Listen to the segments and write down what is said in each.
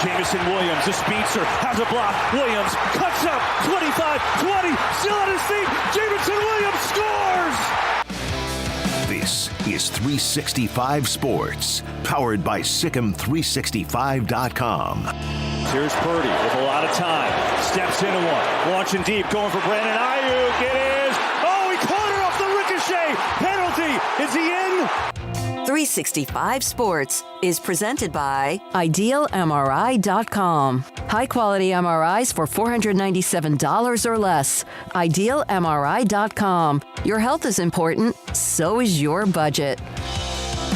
Jamison Williams, the speedster, has a block. Williams cuts up, 25, 20, still on his feet. Jamison Williams scores! This is 365 Sports, powered by SicEm365.com. Here's Purdy with a lot of time. Steps into one. Launching deep, going for Brandon Ayuk. It is. Oh, he caught it off the ricochet. Penalty. Is he in? 365 Sports is presented by IdealMRI.com. High-quality MRIs for $497 or less. IdealMRI.com. Your health is important, so is your budget.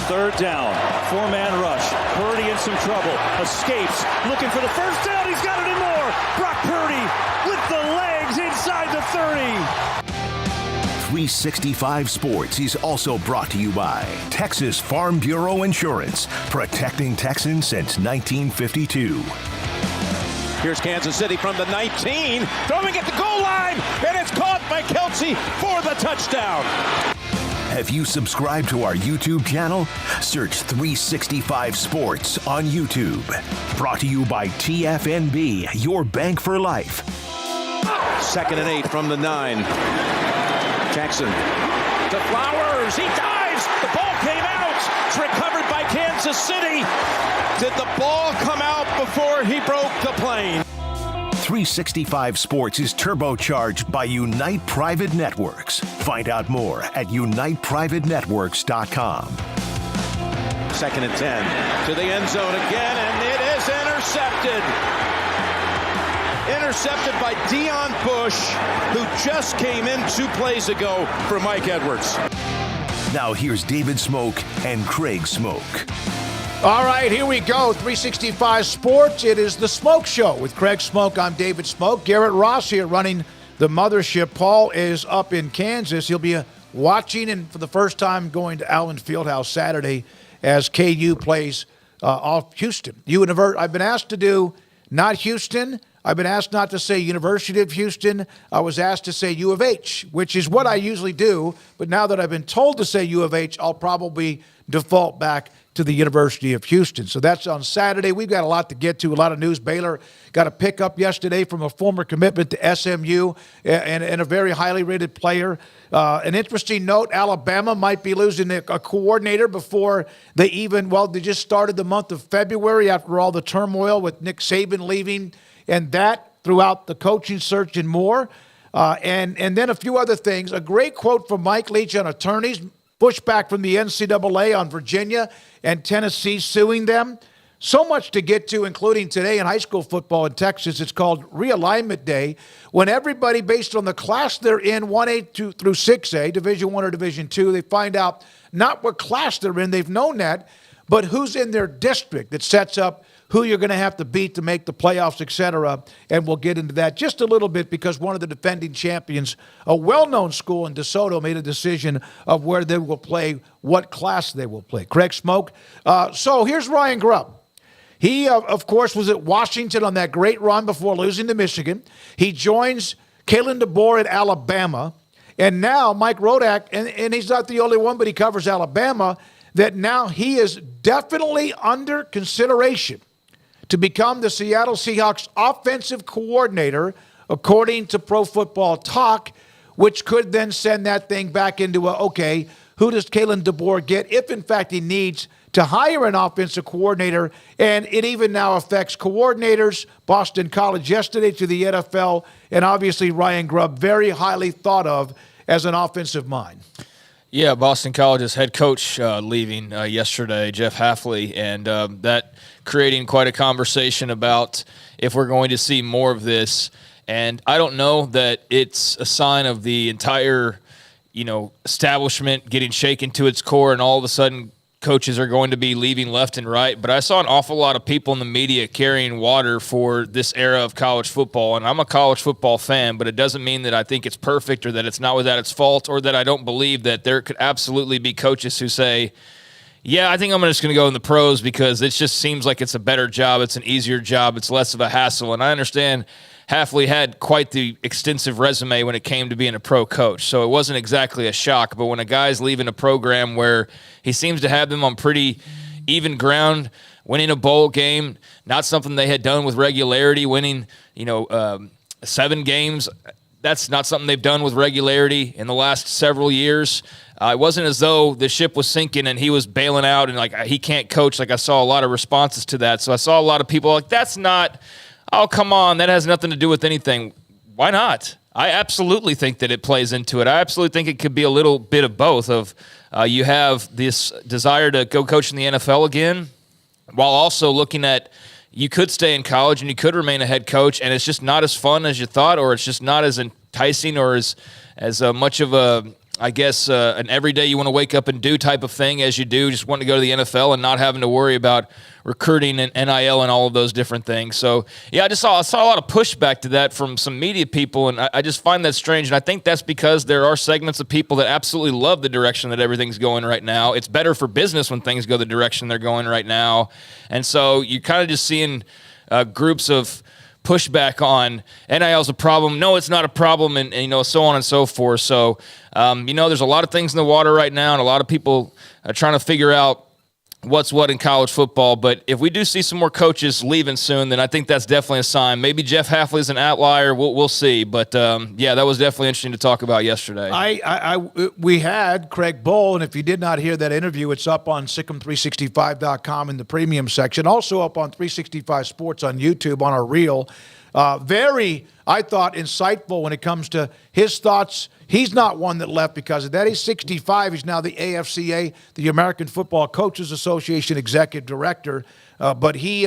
Third down, four-man rush. Purdy in some trouble. Escapes, looking for the first down. He's got it and more. Brock Purdy with the legs inside the 30. 365 Sports is also brought to you by Texas Farm Bureau Insurance, protecting Texans since 1952. Here's Kansas City from the 19, throwing at the goal line, and it's caught by Kelsey for the touchdown. Have you subscribed to our YouTube channel? Search 365 Sports on YouTube. Brought to you by TFNB, your bank for life. 2nd and 8 from the 9. Jackson to Flowers. He dives. The ball came out. It's recovered by Kansas City. Did the ball come out before he broke the plane? 365 Sports is turbocharged by Unite Private Networks. Find out more at uniteprivatenetworks.com. 2nd and 10 to the end zone again, and it is intercepted. Intercepted by Deion Bush, who just came in 2 plays ago for Mike Edwards. Now here's David Smoak and Craig Smoak. All right, here we go. 365 Sports. It is the Smoak Show with Craig Smoak. I'm David Smoak. Garrett Ross here running the mothership. Paul is up in Kansas. He'll be watching and for the first time going to Allen Fieldhouse Saturday as KU plays off Houston. I've been asked to do not Houston. I've been asked not to say University of Houston. I was asked to say U of H, which is what I usually do. But now that I've been told to say U of H, I'll probably default back to the University of Houston. So that's on Saturday. We've got a lot to get to, a lot of news. Baylor got a pickup yesterday from a former commitment to SMU and a very highly rated player. An interesting note, Alabama might be losing a coordinator before they just started the month of February after all the turmoil with Nick Saban leaving and that throughout the coaching search and more. And then a few other things. A great quote from Mike Leach on attorneys, pushback from the NCAA on Virginia and Tennessee suing them. So much to get to, including today in high school football in Texas. It's called Realignment Day, when everybody, based on the class they're in, 1A through 6A, Division I or Division II, they find out not what class they're in, they've known that, but who's in their district that sets up who you're going to have to beat to make the playoffs, et cetera. And we'll get into that just a little bit because one of the defending champions, a well-known school in DeSoto, made a decision of where they will play, what class they will play. Craig Smoak. So here's Ryan Grubb. He, of course, was at Washington on that great run before losing to Michigan. He joins Kalen DeBoer at Alabama. And now Mike Rodak, and he's not the only one, but he covers Alabama, that now he is definitely under consideration to become the Seattle Seahawks offensive coordinator, according to Pro Football Talk, which could then send that thing back into who does Kalen DeBoer get if, in fact, he needs to hire an offensive coordinator? And it even now affects coordinators, Boston College yesterday to the NFL, and obviously Ryan Grubb, very highly thought of as an offensive mind. Yeah, Boston College's head coach leaving yesterday, Jeff Hafley, and that creating quite a conversation about if we're going to see more of this. And I don't know that it's a sign of the entire, establishment getting shaken to its core and all of a sudden coaches are going to be leaving left and right. But I saw an awful lot of people in the media carrying water for this era of college football. And I'm a college football fan, but it doesn't mean that I think it's perfect or that it's not without its fault or that I don't believe that there could absolutely be coaches who say, yeah, I think I'm just going to go in the pros because it just seems like it's a better job. It's an easier job. It's less of a hassle. And I understand Hafley had quite the extensive resume when it came to being a pro coach, so it wasn't exactly a shock. But when a guy's leaving a program where he seems to have them on pretty even ground, winning a bowl game, not something they had done with regularity, winning, 7 games. That's not something they've done with regularity in the last several years. It wasn't as though the ship was sinking and he was bailing out and like he can't coach. Like I saw a lot of responses to that. So I saw a lot of people like, that's not, oh, come on, that has nothing to do with anything. Why not? I absolutely think that it plays into it. I absolutely think it could be a little bit of both of you have this desire to go coach in the NFL again while also looking at you could stay in college and you could remain a head coach, and it's just not as fun as you thought, or it's just not as enticing or as much of a, I guess, an everyday you want to wake up and do type of thing as you do just wanting to go to the NFL and not having to worry about recruiting and NIL and all of those different things. So, yeah, I saw a lot of pushback to that from some media people, and I just find that strange. And I think that's because there are segments of people that absolutely love the direction that everything's going right now. It's better for business when things go the direction they're going right now. And so you're kind of just seeing groups of pushback on NIL's a problem. No, it's not a problem, and so on and so forth. So, there's a lot of things in the water right now, and a lot of people are trying to figure out what's what in college football. But if we do see some more coaches leaving soon, then I think that's definitely a sign. Maybe Jeff Hafley's an outlier. We'll see. But, that was definitely interesting to talk about yesterday. We had Craig Bull, and if you did not hear that interview, it's up on SicEm365.com in the premium section. Also up on 365 Sports on YouTube on our reel. Very, I thought, insightful when it comes to his thoughts. He's not one that left because of that. He's 65. He's now the AFCA, the American Football Coaches Association Executive Director. But he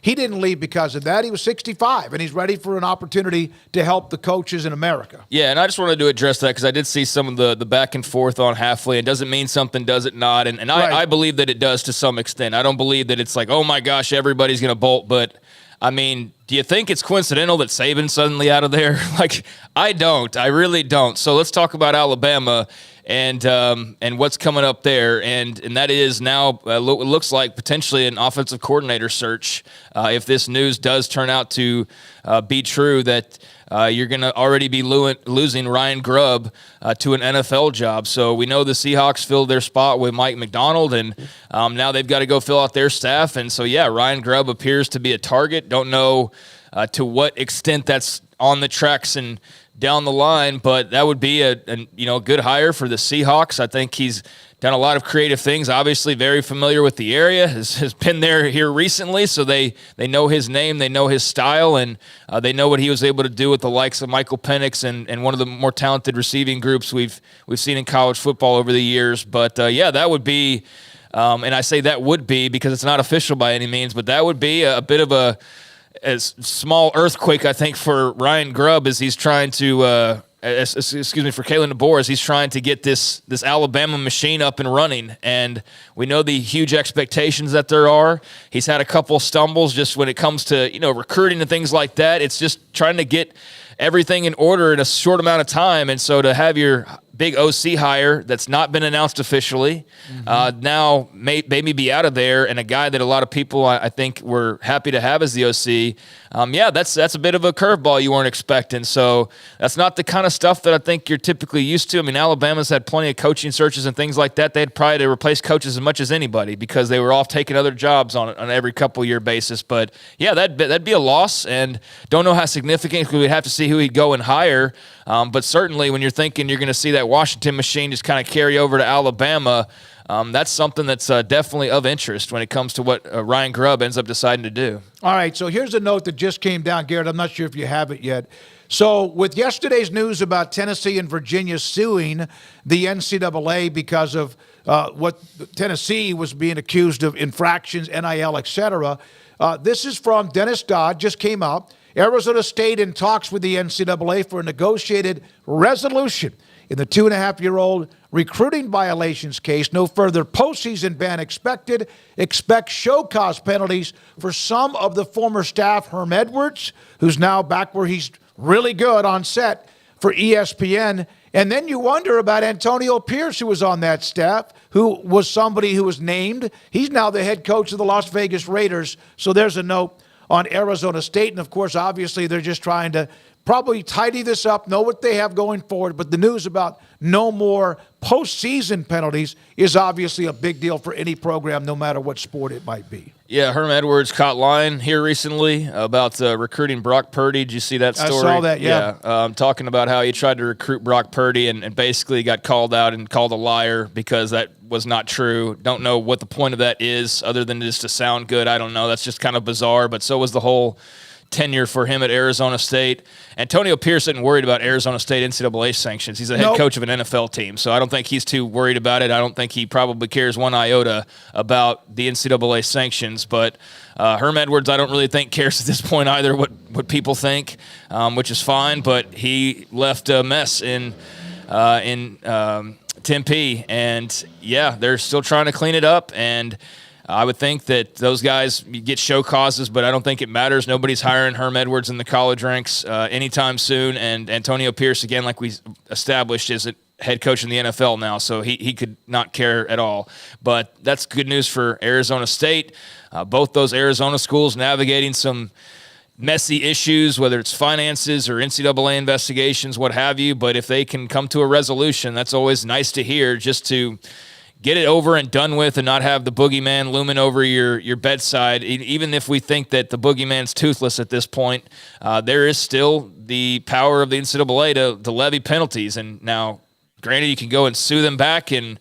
didn't leave because of that. He was 65, and he's ready for an opportunity to help the coaches in America. Yeah, and I just wanted to address that because I did see some of the back and forth on Hafley. It doesn't mean something, does it not? And right. I believe that it does to some extent. I don't believe that it's like, oh, my gosh, everybody's going to bolt. But, I mean, do you think it's coincidental that Saban's suddenly out of there? Like, I don't. I really don't. So let's talk about Alabama and what's coming up there. And that is now looks like potentially an offensive coordinator search. If this news does turn out to be true, that you're going to already be losing Ryan Grubb to an NFL job. So we know the Seahawks filled their spot with Mike McDonald, and now they've got to go fill out their staff. And so, yeah, Ryan Grubb appears to be a target. Don't know to what extent that's on the tracks and down the line, but that would be a good hire for the Seahawks. I think he's done a lot of creative things, obviously very familiar with the area, has been here recently, so they know his name, they know his style, and they know what he was able to do with the likes of Michael Penix and one of the more talented receiving groups we've seen in college football over the years. But, that would be, and I say that would be because it's not official by any means, but that would be a bit of a small earthquake, I think, for Ryan Grubb as he's trying to for Kalen DeBoer as he's trying to get this Alabama machine up and running. And we know the huge expectations that there are. He's had a couple stumbles just when it comes to, recruiting and things like that. It's just trying to get everything in order in a short amount of time. And so to have your big OC hire that's not been announced officially, now maybe be out of there, and a guy that a lot of people I think were happy to have as the OC, that's a bit of a curveball you weren't expecting. So that's not the kind of stuff that I think you're typically used to. I mean, Alabama's had plenty of coaching searches and things like that. They had probably to replace coaches as much as anybody because they were off taking other jobs on every couple-year basis. But, yeah, that'd be a loss, and don't know how significant, because we'd have to see who he'd go and hire. But certainly when you're thinking you're going to see that Washington machine just kind of carry over to Alabama, that's something that's definitely of interest when it comes to what Ryan Grubb ends up deciding to do. All right, so here's a note that just came down, Garrett. I'm not sure if you have it yet. So with yesterday's news about Tennessee and Virginia suing the NCAA because of what Tennessee was being accused of infractions, NIL, et cetera, this is from Dennis Dodd, just came out. Arizona State in talks with the NCAA for a negotiated resolution in the 2.5-year-old recruiting violations case. No further postseason ban expected. Expect show cause penalties for some of the former staff. Herm Edwards, who's now back where he's really good on set for ESPN. And then you wonder about Antonio Pierce, who was on that staff, who was somebody who was named. He's now the head coach of the Las Vegas Raiders. So there's a note on Arizona State. And, of course, obviously they're just trying to probably tidy this up, know what they have going forward. But the news about no more postseason penalties is obviously a big deal for any program, no matter what sport it might be. Yeah, Herm Edwards caught line here recently about recruiting Brock Purdy. Did you see that story? I saw that, yeah. Talking about how he tried to recruit Brock Purdy and basically got called out and called a liar because that was not true. Don't know what the point of that is other than just to sound good. I don't know. That's just kind of bizarre, but so was the whole tenure for him at Arizona State. Antonio Pierce isn't worried about Arizona State NCAA sanctions. He's a head coach of an NFL team, so I don't think he's too worried about it. I don't think he probably cares one iota about the NCAA sanctions, but Herm Edwards I don't really think cares at this point either what people think, which is fine, but he left a mess in Tempe, and yeah, they're still trying to clean it up, and I would think that those guys get show causes, but I don't think it matters. Nobody's hiring Herm Edwards in the college ranks anytime soon. And Antonio Pierce, again, like we established, is a head coach in the NFL now, so he could not care at all. But that's good news for Arizona State. Both those Arizona schools navigating some messy issues, whether it's finances or NCAA investigations, what have you. But if they can come to a resolution, that's always nice to hear, just to get it over and done with and not have the boogeyman looming over your bedside. Even if we think that the boogeyman's toothless at this point, there is still the power of the NCAA to levy penalties. And now, granted, you can go and sue them back and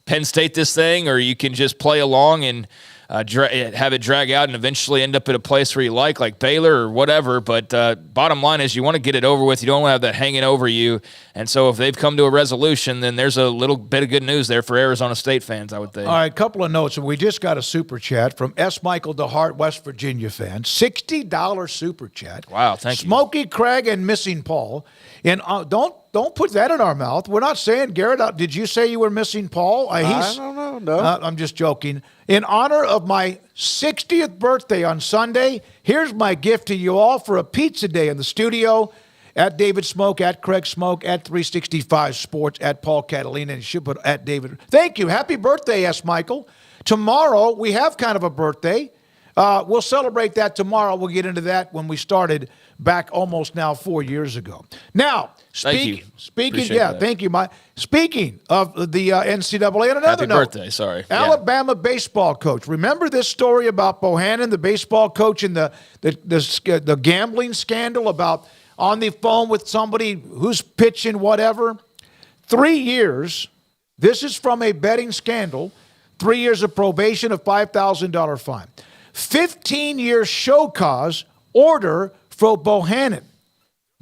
Penn State this thing, or you can just play along and have it drag out and eventually end up at a place where you like Baylor or whatever. But bottom line is you want to get it over with. You don't want to have that hanging over you. And so if they've come to a resolution, then there's a little bit of good news there for Arizona State fans, I would think. All right, couple of notes. We just got a super chat from S. Michael DeHart, West Virginia fan. $60 super chat. Wow, thank you. Smokey, Craig, and Missing Paul. And don't put that in our mouth. We're not saying, Garrett, did you say you were missing Paul? I don't know. No. I'm just joking. In honor of my 60th birthday on Sunday, here's my gift to you all for a pizza day in the studio. At David Smoak, at Craig Smoak, at 365 Sports, at Paul Catalina, and you should put at David. Thank you. Happy birthday, S. Michael. Tomorrow, we have kind of a birthday. We'll celebrate that tomorrow. We'll get into that when we started back almost now 4 years ago. Now, speaking, that. thank you, Mike. Speaking of the NCAA, and another Happy note, birthday, sorry. Alabama baseball coach. Remember this story about Bohannon, the baseball coach, and the gambling scandal about on the phone with somebody who's pitching whatever? 3 years. This is from a betting scandal. 3 years of probation, a $5,000 fine. 15-year show cause order for Bohannon.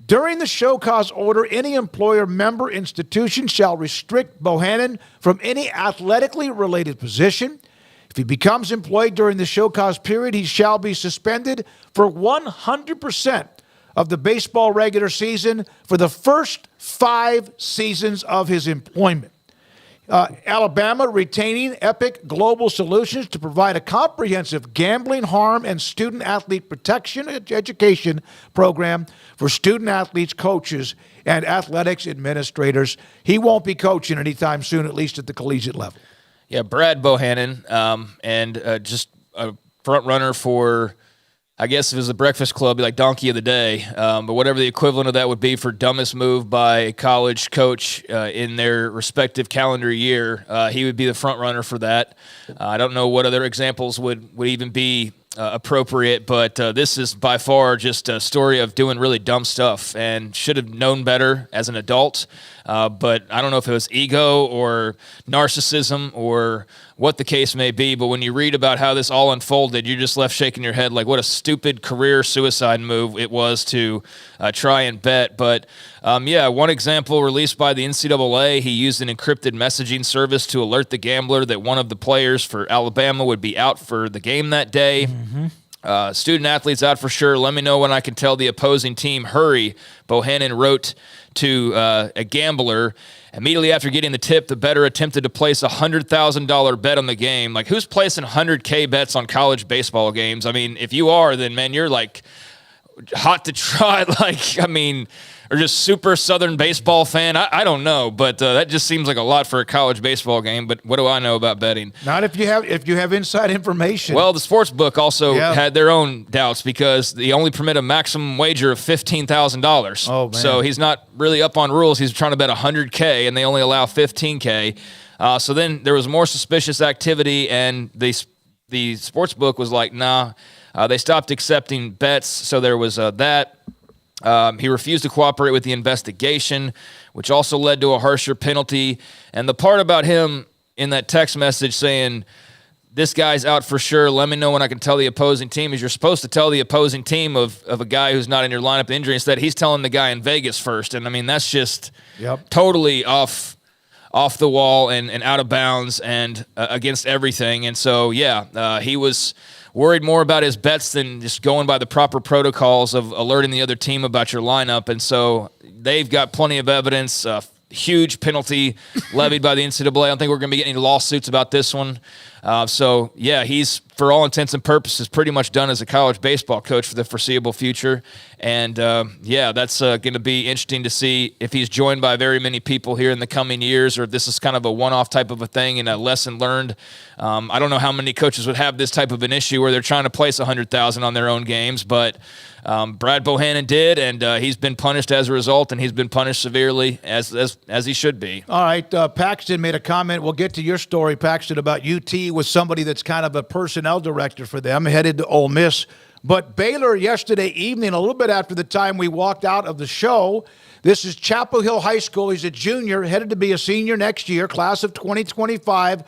During the show cause order, any employer member institution shall restrict Bohannon from any athletically related position. If he becomes employed during the show cause period, he shall be suspended for 100% of the baseball regular season for the first 5 seasons of his employment. Alabama retaining Epic Global Solutions to provide a comprehensive gambling, harm, and student-athlete protection education program for student-athletes, coaches, and athletics administrators. He won't be coaching anytime soon, at least at the collegiate level. Yeah, Brad Bohannon, and just a front runner for, I guess if it was the Breakfast Club, like Donkey of the Day, but whatever the equivalent of that would be for dumbest move by a college coach in their respective calendar year, he would be the front runner for that. I don't know what other examples would even be appropriate, but this is by far just a story of doing really dumb stuff and should have known better as an adult. But I don't know if it was ego or narcissism or what the case may be, but when you read about how this all unfolded, you're just left shaking your head like what a stupid career suicide move it was to try and bet. But one example released by the NCAA, he used an encrypted messaging service to alert the gambler that one of the players for Alabama would be out for the game that day. Mm-hmm. Student athletes out for sure. Let me know when I can tell the opposing team, hurry, Bohannon wrote to a gambler. Immediately after getting the tip, the bettor attempted to place a $100,000 bet on the game. Like, who's placing $100K bets on college baseball games? I mean, if you are, then, man, you're, like, hot to try. Or just super Southern baseball fan. I don't know, but that just seems like a lot for a college baseball game. But what do I know about betting? Not if you have inside information. Well, the sports book also had their own doubts because they only permit a maximum wager of $15,000. Oh, man. So he's not really up on rules. He's trying to bet $100K, and they only allow $15K. So then there was more suspicious activity, and the the sports book was like, nah. They stopped accepting bets, so there was that. He refused to cooperate with the investigation, which also led to a harsher penalty. And the part about him in that text message saying, this guy's out for sure, let me know when I can tell the opposing team, is you're supposed to tell the opposing team of a guy who's not in your lineup injury. Instead, he's telling the guy in Vegas first. And, I mean, that's just totally off the wall and out of bounds and against everything. And so, he was worried more about his bets than just going by the proper protocols of alerting the other team about your lineup. And so they've got plenty of evidence, huge penalty levied by the NCAA. I don't think we're going to be getting any lawsuits about this one. He's, for all intents and purposes, pretty much done as a college baseball coach for the foreseeable future. And, that's going to be interesting to see if he's joined by very many people here in the coming years, or if this is kind of a one-off type of a thing and a lesson learned. I don't know how many coaches would have this type of an issue where they're trying to place 100,000 on their own games, but Brad Bohannon did, and he's been punished as a result, and he's been punished severely as he should be. All right, Paxton made a comment. We'll get to your story, Paxton, about UT with somebody that's kind of a personnel director for them, headed to Ole Miss. But Baylor yesterday evening, a little bit after the time we walked out of the show, this is Chapel Hill High School. He's a junior, headed to be a senior next year, class of 2025,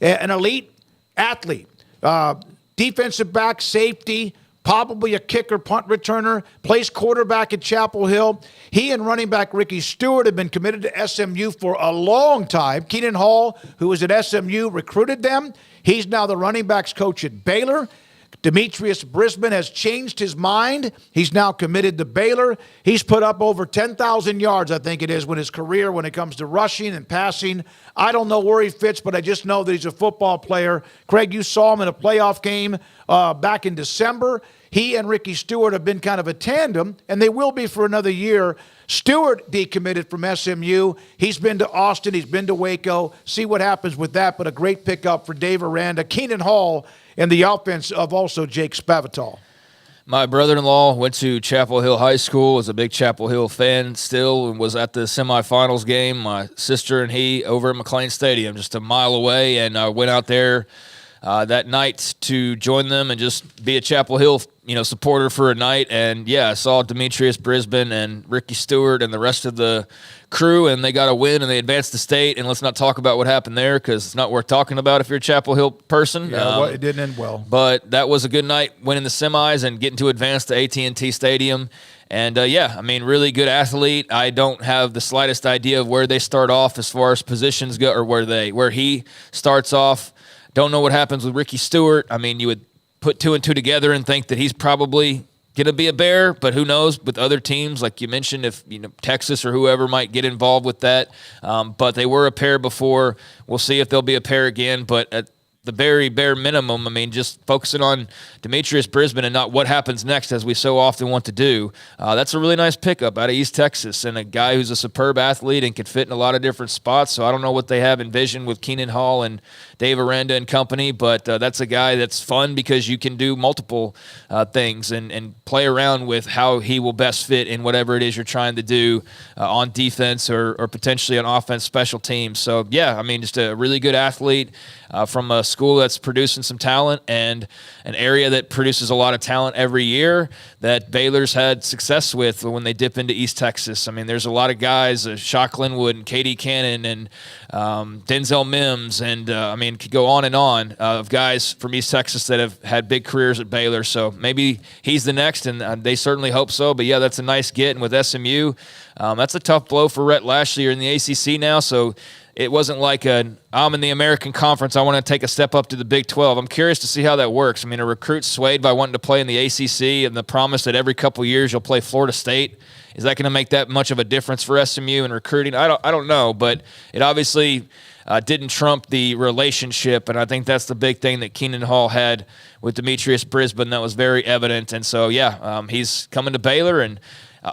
an elite athlete, defensive back, safety, probably a kicker, punt returner, plays quarterback at Chapel Hill. He and running back Ricky Stewart have been committed to SMU for a long time. Keenan Hall, who was at SMU, recruited them. He's now the running backs coach at Baylor. Demetrius Brisbane has changed his mind. He's now committed to Baylor. He's put up over 10,000 yards, I think it is, when his career, when it comes to rushing and passing. I don't know where he fits, but I just know that he's a football player. Craig, you saw him in a playoff game back in December. He and Ricky Stewart have been kind of a tandem, and they will be for another year. Stewart decommitted from SMU. He's been to Austin. He's been to Waco. See what happens with that, but a great pickup for Dave Aranda. Keenan Hall and the offense of also Jake Spavital. My brother-in-law went to Chapel Hill High School, was a big Chapel Hill fan still, and was at the semifinals game. My sister and he over at McLean Stadium, just a mile away, and I went out there that night to join them and just be a Chapel Hill supporter for a night. And, I saw Demetrius Brisbane and Ricky Stewart and the rest of the crew, and they got a win, and they advanced the state. And let's not talk about what happened there because it's not worth talking about if you're a Chapel Hill person. Yeah, it didn't end well. But that was a good night, winning the semis and getting to advance to AT&T Stadium. And, really good athlete. I don't have the slightest idea of where they start off as far as positions go, or where he starts off. Don't know what happens with Ricky Stewart. I mean, you would put two and two together and think that he's probably going to be a Bear, but who knows with other teams, like you mentioned, if Texas or whoever might get involved with that. But they were a pair before. We'll see if they'll be a pair again. But at the very bare minimum, I mean, just focusing on Demetrius Brisbane and not what happens next, as we so often want to do. That's a really nice pickup out of East Texas, and a guy who's a superb athlete and can fit in a lot of different spots. So I don't know what they have envisioned with Keenan Hall and Dave Aranda and company, but that's a guy that's fun because you can do multiple things and play around with how he will best fit in whatever it is you're trying to do on defense or potentially on offense, special teams. So, just a really good athlete from a school that's producing some talent and an area that produces a lot of talent every year that Baylor's had success with when they dip into East Texas. I mean, there's a lot of guys, Shock Linwood and Katie Cannon and Denzel Mims, and could go on and on of guys from East Texas that have had big careers at Baylor. So maybe he's the next, and they certainly hope so. But, that's a nice get. And with SMU, that's a tough blow for Rhett Lashley. You're in the ACC now, so it wasn't like I'm in the American Conference, I want to take a step up to the Big 12. I'm curious to see how that works. I mean, a recruit swayed by wanting to play in the ACC and the promise that every couple of years you'll play Florida State. Is that going to make that much of a difference for SMU in recruiting? I don't know, but it obviously didn't trump the relationship, and I think that's the big thing that Keenan Hall had with Demetrius Brisbane that was very evident. And so, he's coming to Baylor, and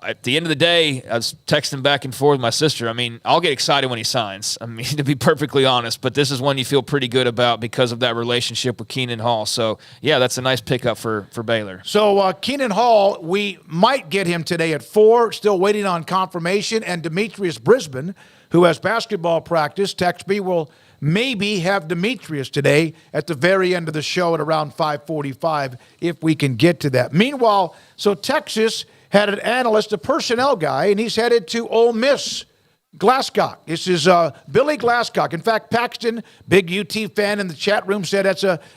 at the end of the day, I was texting back and forth with my sister. I mean, I'll get excited when he signs, to be perfectly honest, but this is one you feel pretty good about because of that relationship with Keenan Hall. So, that's a nice pickup for Baylor. So, Keenan Hall, we might get him today at 4, still waiting on confirmation, and Demetrius Brisbane, who has basketball practice, text me. We'll maybe have Demetrius today at the very end of the show at around 5:45 if we can get to that. Meanwhile, so Texas had an analyst, a personnel guy, and he's headed to Ole Miss. Glasscock. This is Billy Glasscock. In fact, Paxton, big UT fan in the chat room, said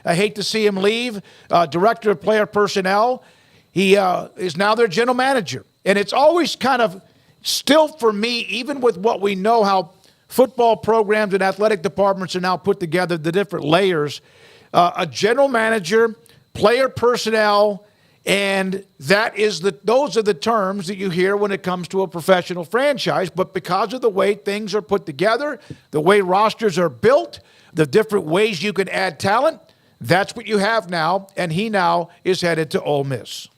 I hate to see him leave. Director of player personnel. He is now their general manager. And it's always kind of still for me, even with what we know how football programs and athletic departments are now put together, the different layers, a general manager, player personnel, and those are the terms that you hear when it comes to a professional franchise. But because of the way things are put together, the way rosters are built, the different ways you can add talent, that's what you have now. And he now is headed to Ole Miss.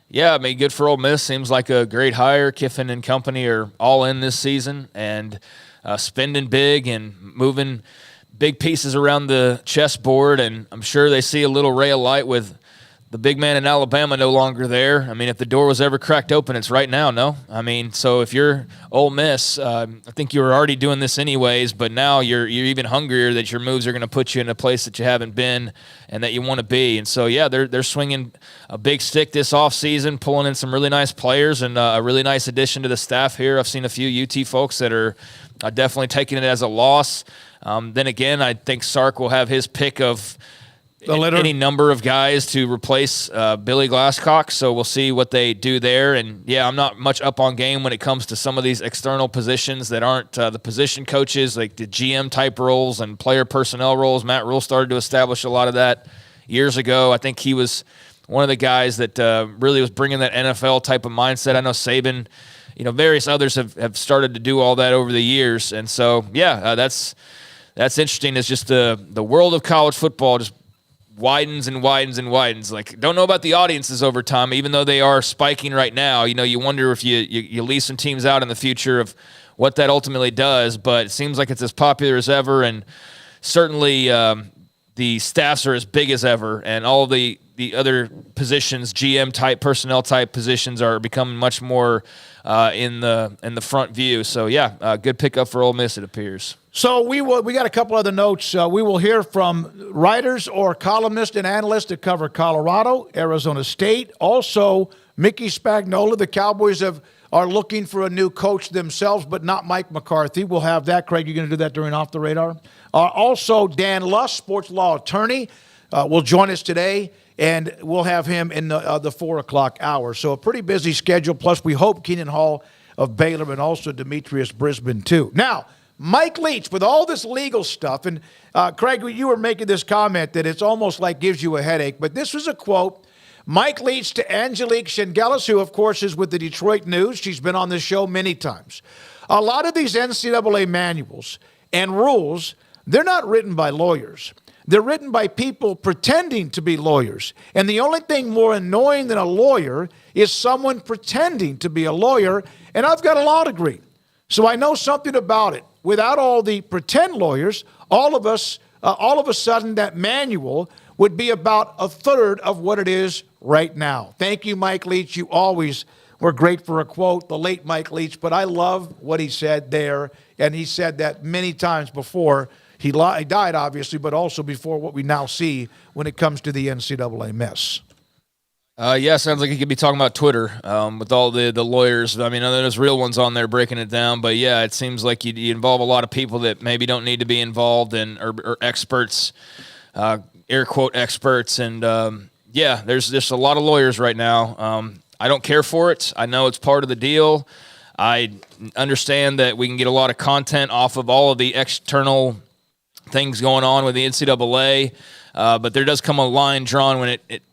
Yeah, I mean, good for Ole Miss. Seems like a great hire. Kiffin and company are all in this season and spending big and moving big pieces around the chessboard. And I'm sure they see a little ray of light with the big man in Alabama no longer there. I mean, if the door was ever cracked open, it's right now, no? I mean, so if you're Ole Miss, I think you were already doing this anyways, but now you're even hungrier that your moves are going to put you in a place that you haven't been and that you want to be. And so, yeah, they're swinging a big stick this offseason, pulling in some really nice players and a really nice addition to the staff here. I've seen a few UT folks that are definitely taking it as a loss. Then again, I think Sark will have his pick of any number of guys to replace Billy Glasscock, so we'll see what they do there. And, yeah, I'm not much up on game when it comes to some of these external positions that aren't the position coaches, like the GM-type roles and player personnel roles. Matt Rule started to establish a lot of that years ago. I think he was one of the guys that really was bringing that NFL type of mindset. I know Saban, various others have started to do all that over the years. And so, yeah, that's interesting. It's just the world of college football just widens and widens and widens. Like, don't know about the audiences over time, even though they are spiking right now. You wonder if you leave some teams out in the future of what that ultimately does, but it seems like it's as popular as ever, and certainly the staffs are as big as ever, and all of the other positions, GM-type, personnel-type positions are becoming much more in the front view. So, yeah, good pickup for Ole Miss, it appears. So we got a couple other notes. We will hear from writers or columnists and analysts that cover Colorado, Arizona State. Also, Mickey Spagnola. The Cowboys are looking for a new coach themselves, but not Mike McCarthy. We'll have that. Craig, you're going to do that during Off the Radar. Also, Dan Luss, sports law attorney, will join us today, and we'll have him in the 4 o'clock hour. So a pretty busy schedule, plus we hope Keenan Hall of Baylor and also Demetrius Brisbane, too. Now, Mike Leach, with all this legal stuff, and Craig, you were making this comment that it's almost like gives you a headache, but this was a quote. Mike Leach to Angelique Shengelis, who, of course, is with the Detroit News. She's been on this show many times. A lot of these NCAA manuals and rules, they're not written by lawyers. They're written by people pretending to be lawyers. And the only thing more annoying than a lawyer is someone pretending to be a lawyer, and I've got a law degree. So I know something about it. Without all the pretend lawyers, all of a sudden that manual would be about a third of what it is right now. Thank you, Mike Leach. You always were great for a quote, the late Mike Leach, but I love what he said there, and he said that many times before. He died, obviously, but also before what we now see when it comes to the NCAA mess. Yeah, sounds like he could be talking about Twitter with all the lawyers. I mean, there's real ones on there breaking it down, but yeah, it seems like you involve a lot of people that maybe don't need to be involved and or experts, air quote experts, and yeah, there's just a lot of lawyers right now. I don't care for it. I know it's part of the deal. I understand that we can get a lot of content off of all of the external things going on with the NCAA, but there does come a line drawn when it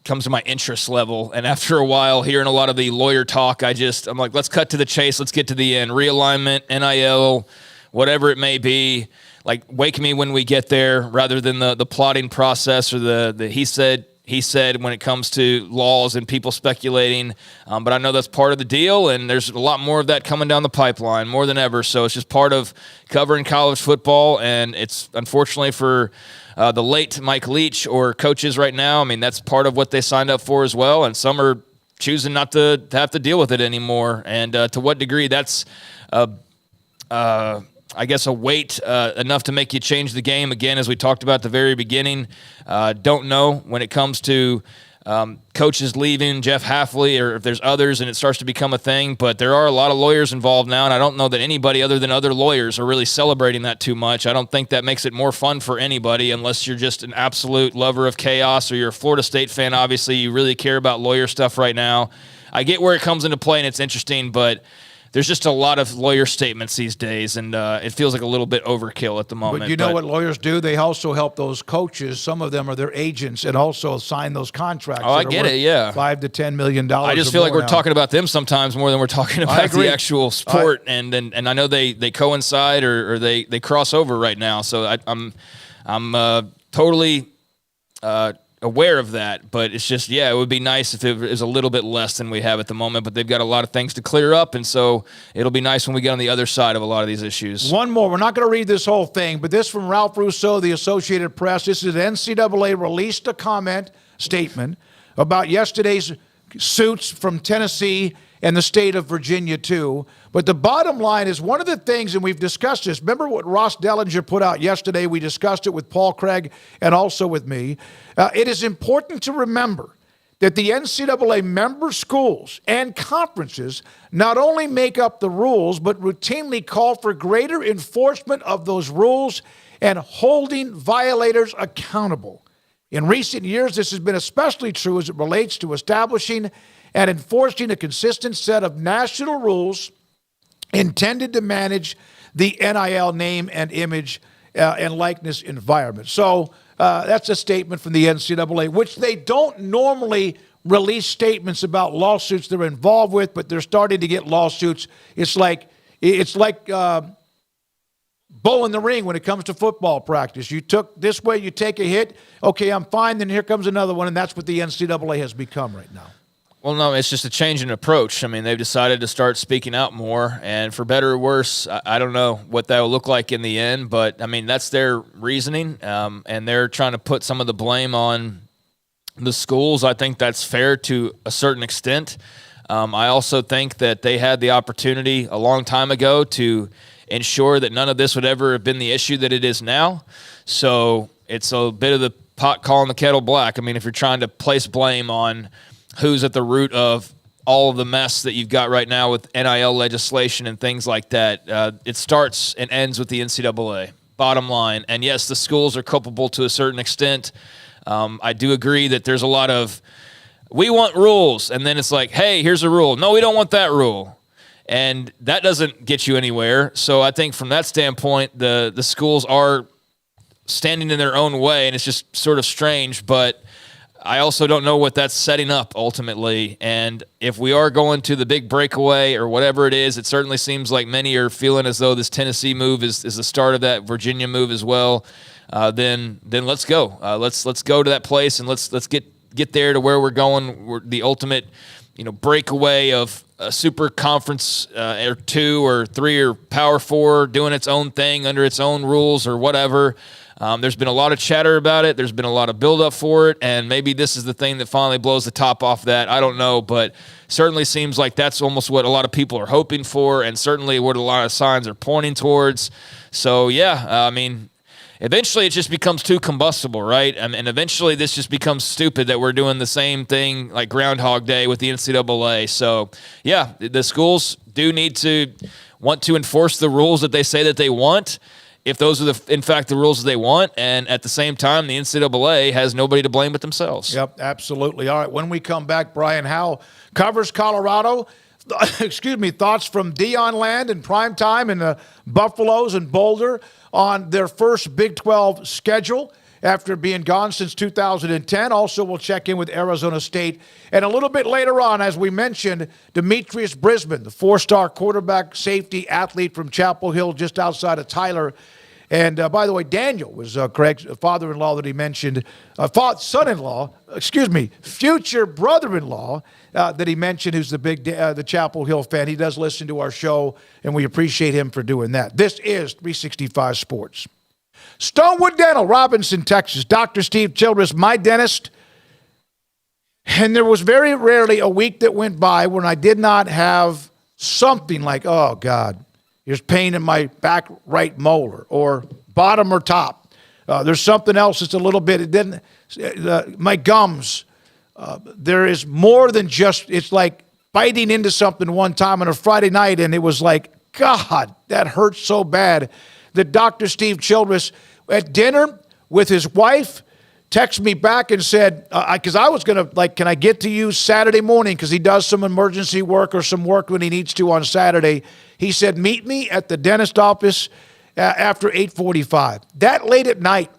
comes to my interest level. And after a while, hearing a lot of the lawyer talk, I'm like, let's cut to the chase. Let's get to the end. Realignment, NIL, whatever it may be. Like, wake me when we get there rather than the plotting process or the he said when it comes to laws and people speculating. But I know that's part of the deal, and there's a lot more of that coming down the pipeline, more than ever. So it's just part of covering college football, and it's unfortunately for the late Mike Leach or coaches right now. I mean, that's part of what they signed up for as well, and some are choosing not to have to deal with it anymore. And to what degree that's I guess, a weight enough to make you change the game. Again, as we talked about at the very beginning, don't know when it comes to coaches leaving, Jeff Hafley, or if there's others and it starts to become a thing. But there are a lot of lawyers involved now, and I don't know that anybody other than other lawyers are really celebrating that too much. I don't think that makes it more fun for anybody unless you're just an absolute lover of chaos or you're a Florida State fan. Obviously, you really care about lawyer stuff right now. I get where it comes into play, and it's interesting, but there's just a lot of lawyer statements these days, and it feels like a little bit overkill at the moment. But you know what lawyers do? They also help those coaches. Some of them are their agents and also sign those contracts. Oh, I get it, yeah. $5 to $10 million. I just feel like we're talking about them sometimes more than we're talking about the actual sport, and I know they coincide or they cross over right now. So I'm totally aware of that, but it's just, it would be nice if it was a little bit less than we have at the moment, but they've got a lot of things to clear up, and so it'll be nice when we get on the other side of a lot of these issues. One more. We're not going to read this whole thing, but this from Ralph Russo, the Associated Press. This is NCAA released a statement about yesterday's suits from Tennessee and the state of Virginia, too. But the bottom line is one of the things, and we've discussed this, remember what Ross Dellinger put out yesterday? We discussed it with Paul Craig and also with me. It is important to remember that the NCAA member schools and conferences not only make up the rules, but routinely call for greater enforcement of those rules and holding violators accountable. In recent years, this has been especially true as it relates to establishing and enforcing a consistent set of national rules intended to manage the NIL name and image and likeness environment. So that's a statement from the NCAA, which they don't normally release statements about lawsuits they're involved with, but they're starting to get lawsuits. It's like bull in the ring when it comes to football practice. You took this way, you take a hit, okay, I'm fine, then here comes another one, and that's what the NCAA has become right now. Well, no, it's just a change in approach. I mean, they've decided to start speaking out more, and for better or worse, I don't know what that will look like in the end, but, I mean, that's their reasoning, and they're trying to put some of the blame on the schools. I think that's fair to a certain extent. I also think that they had the opportunity a long time ago to ensure that none of this would ever have been the issue that it is now. So it's a bit of the pot calling the kettle black. I mean, if you're trying to place blame on who's at the root of all of the mess that you've got right now with NIL legislation and things like that, it starts and ends with the NCAA, bottom line. And yes, the schools are culpable to a certain extent. I do agree that there's a lot of, we want rules, and then it's like, hey, here's a rule. No, we don't want that rule. And that doesn't get you anywhere. So I think from that standpoint, the schools are standing in their own way, and it's just sort of strange, but I also don't know what that's setting up ultimately. And if we are going to the big breakaway or whatever it is, it certainly seems like many are feeling as though this Tennessee move is the start of that Virginia move as well. Then let's go. Let's go to that place and let's get there to where we're going. We're the ultimate, breakaway of a super conference or 2 or 3 or Power 4 doing its own thing under its own rules or whatever. There's been a lot of chatter about it. There's been a lot of buildup for it, and maybe this is the thing that finally blows the top off that. I don't know, but certainly seems like that's almost what a lot of people are hoping for, and certainly what a lot of signs are pointing towards. So, I mean, eventually it just becomes too combustible, right? And eventually this just becomes stupid that we're doing the same thing like Groundhog Day with the NCAA. So, the schools do need to want to enforce the rules that they say that they want, if those are, in fact, the rules they want. And at the same time, the NCAA has nobody to blame but themselves. Yep, absolutely. All right, when we come back, Brian Howe covers Colorado. Thoughts from Deion land in primetime and the Buffaloes and Boulder on their first Big 12 schedule after being gone since 2010. Also, we'll check in with Arizona State. And a little bit later on, as we mentioned, Demetrius Brisbane, the 4-star quarterback, safety, athlete from Chapel Hill, just outside of Tyler. And by the way, Daniel was Craig's father-in-law that he mentioned, future brother-in-law that he mentioned, who's the Chapel Hill fan. He does listen to our show, and we appreciate him for doing that. This is 365 Sports. Stonewood Dental, Robinson, Texas. Dr. Steve Childress, my dentist. And there was very rarely a week that went by when I did not have something like, oh, God, There's pain in my back right molar, or bottom or top. There's something else that's a little bit, it didn't, my gums. There is more than just, it's like biting into something one time on a Friday night, and it was like, God, that hurts so bad that Dr. Steve Childress at dinner with his wife texted me back and said, because I was going to, can I get to you Saturday morning? Because he does some emergency work or some work when he needs to on Saturday. He said, meet me at the dentist office after 8:45. That late at night,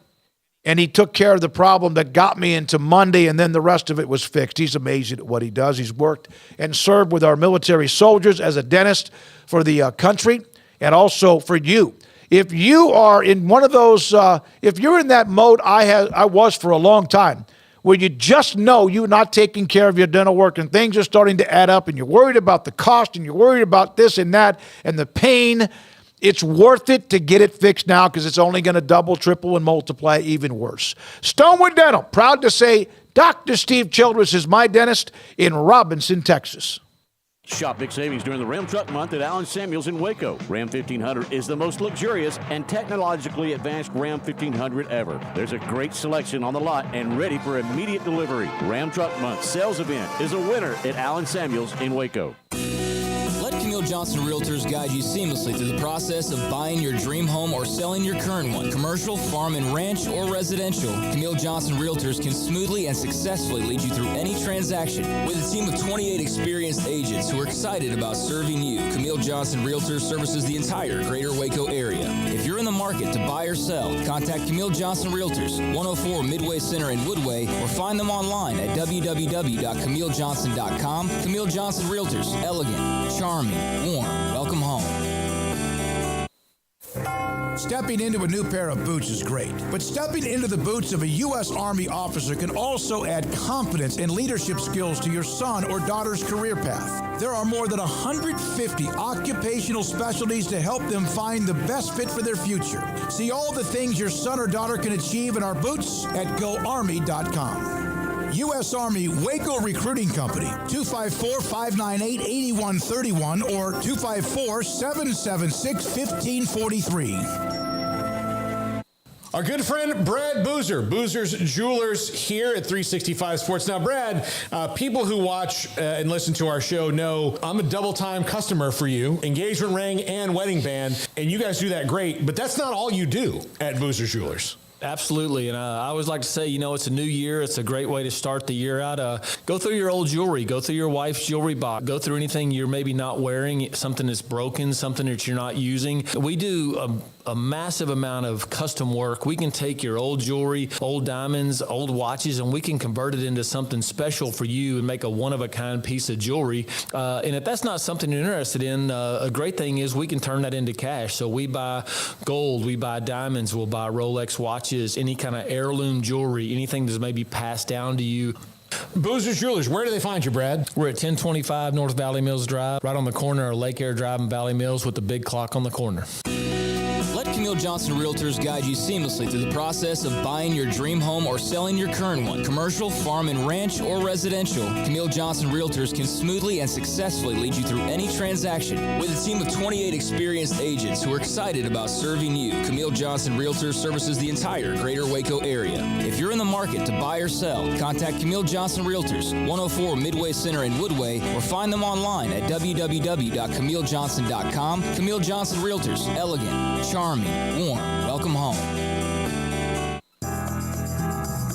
and he took care of the problem that got me into Monday, and then the rest of it was fixed. He's amazing at what he does. He's worked and served with our military soldiers as a dentist for the country and also for you. If you are in one of those, if you're in that mode I was for a long time, where you just know you're not taking care of your dental work and things are starting to add up and you're worried about the cost and you're worried about this and that and the pain, it's worth it to get it fixed now because it's only going to double, triple, and multiply even worse. Stonewood Dental, proud to say Dr. Steve Childress is my dentist in Robinson, Texas. Shop big savings during the Ram Truck Month at Allen Samuels in Waco. Ram 1500 is the most luxurious and technologically advanced Ram 1500 ever. There's a great selection on the lot and ready for immediate delivery. Ram Truck Month sales event is a winner at Allen Samuels in Waco. Let Camille Johnson Realtors guide you seamlessly through the process of buying your dream home or selling your current one. Commercial, farm and ranch, or residential, Camille Johnson Realtors can smoothly and successfully lead you through any transaction. With a team of 28 experienced agents who are excited about serving you, Camille Johnson Realtors services the entire greater Waco area. If you're in the market to buy or sell, contact Camille Johnson Realtors, 104 Midway Center in Woodway, or find them online at www.camillejohnson.com. Camille Johnson Realtors, elegant, charming, warm. Welcome home. Stepping into a new pair of boots is great, but stepping into the boots of a U.S. Army officer can also add confidence and leadership skills to your son or daughter's career path. There are more than 150 occupational specialties to help them find the best fit for their future. See all the things your son or daughter can achieve in our boots at GoArmy.com. U.S. Army Waco Recruiting Company, 254-598-8131 or 254-776-1543. Our good friend Brad Boozer, Boozer's Jewelers here at 365 Sports. Now, Brad, people who watch and listen to our show know I'm a double-time customer for you, engagement ring and wedding band, and you guys do that great, but that's not all you do at Boozer's Jewelers. Absolutely, and I always like to say, it's a new year. It's a great way to start the year out. Go through your old jewelry. Go through your wife's jewelry box. Go through anything you're maybe not wearing, something that's broken, something that you're not using. We do a massive amount of custom work. We can take your old jewelry, old diamonds, old watches, and we can convert it into something special for you and make a one-of-a-kind piece of jewelry. And if that's not something you're interested in, a great thing is we can turn that into cash. So we buy gold, we buy diamonds, we'll buy Rolex watches, any kind of heirloom jewelry, anything that's maybe passed down to you. Boozer's Jewelers, where do they find you, Brad? We're at 1025 North Valley Mills Drive, right on the corner of Lake Air Drive and Valley Mills with the big clock on the corner. Let Camille Johnson Realtors guide you seamlessly through the process of buying your dream home or selling your current one. Commercial, farm and ranch, or residential, Camille Johnson Realtors can smoothly and successfully lead you through any transaction. With a team of 28 experienced agents who are excited about serving you, Camille Johnson Realtors services the entire greater Waco area. If you're in the market to buy or sell, contact Camille Johnson Realtors, 104 Midway Center in Woodway, or find them online at www.camillejohnson.com. Camille Johnson Realtors, elegant, charming, warm. Welcome home.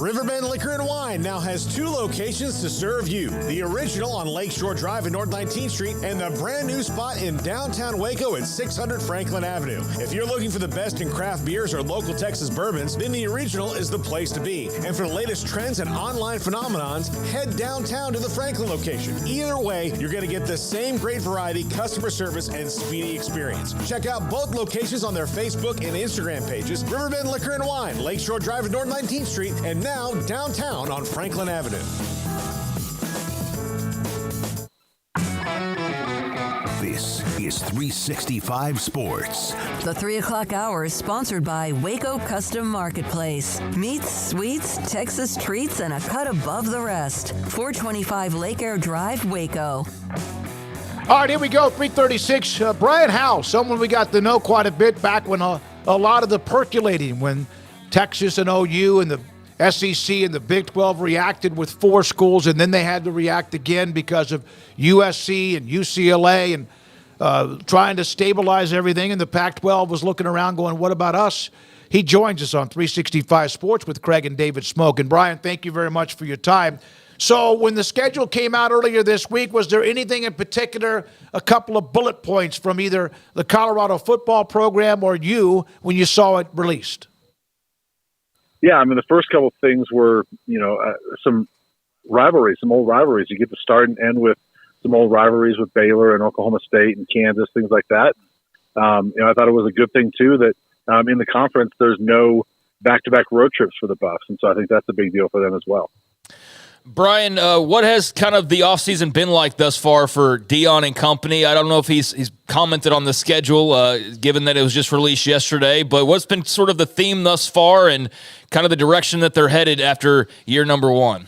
Riverbend Liquor and Wine now has 2 locations to serve you. The original on Lakeshore Drive in North 19th Street and the brand new spot in downtown Waco at 600 Franklin Avenue. If you're looking for the best in craft beers or local Texas bourbons, then the original is the place to be. And for the latest trends and online phenomenons, head downtown to the Franklin location. Either way, you're going to get the same great variety, customer service, and speedy experience. Check out both locations on their Facebook and Instagram pages. Riverbend Liquor and Wine, Lakeshore Drive at North 19th Street, and now downtown on Franklin Avenue. This is 365 Sports. The 3 o'clock hour is sponsored by Waco Custom Marketplace. Meats, sweets, Texas treats, and a cut above the rest. 425 Lake Air Drive, Waco. All right, here we go, 336. Brian Howe, someone we got to know quite a bit back when a lot of the percolating, when Texas and OU and the SEC and the Big 12 reacted with 4 schools, and then they had to react again because of USC and UCLA and trying to stabilize everything, and the Pac-12 was looking around going, what about us? He joins us on 365 Sports with Craig and David Smoak. And Brian, thank you very much for your time. So when the schedule came out earlier this week, was there anything in particular, a couple of bullet points from either the Colorado football program or you when you saw it released? Yeah, I mean, the first couple of things were, some rivalries, some old rivalries. You get to start and end with some old rivalries with Baylor and Oklahoma State and Kansas, things like that. I thought it was a good thing, too, that in the conference there's no back-to-back road trips for the Buffs, and so I think that's a big deal for them as well. Brian, what has kind of the offseason been like thus far for Deion and company? I don't know if he's commented on the schedule, given that it was just released yesterday, but what's been sort of the theme thus far and kind of the direction that they're headed after year number 1?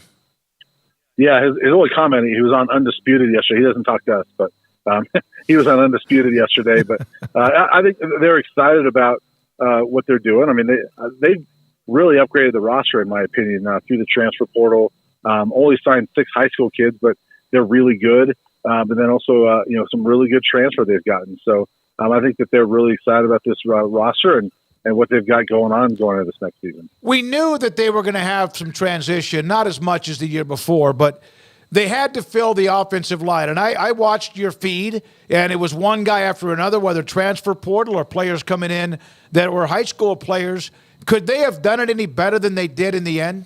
Yeah, his only comment, he was on Undisputed yesterday. He doesn't talk to us, but he was on Undisputed yesterday. But I think they're excited about what they're doing. I mean, they've really upgraded the roster, in my opinion, through the transfer portal. Only signed 6 high school kids, but they're really good. And then also, some really good transfer they've gotten. So I think that they're really excited about this roster and what they've got going into this next season. We knew that they were going to have some transition, not as much as the year before, but they had to fill the offensive line. And I watched your feed, and it was one guy after another, whether transfer portal or players coming in that were high school players. Could they have done it any better than they did in the end?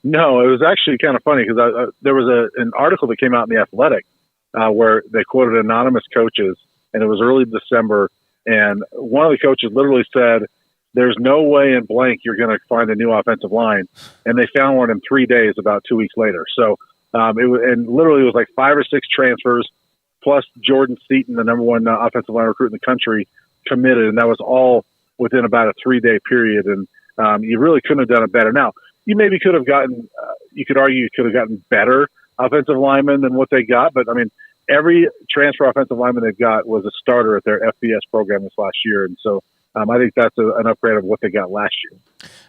No, it was actually kind of funny because there was an article that came out in The Athletic where they quoted anonymous coaches, and it was early December, and one of the coaches literally said, there's no way in blank you're going to find a new offensive line, and they found one in 3 days about 2 weeks later. So it was like 5 or 6 transfers, plus Jordan Seaton, the number 1 offensive line recruit in the country, committed, and that was all within about a 3-day period, and you really couldn't have done it better. Now, you maybe could have gotten, you could argue you could have gotten better offensive linemen than what they got. But, I mean, every transfer offensive lineman they've got was a starter at their FBS program this last year. And so I think that's an upgrade of what they got last year.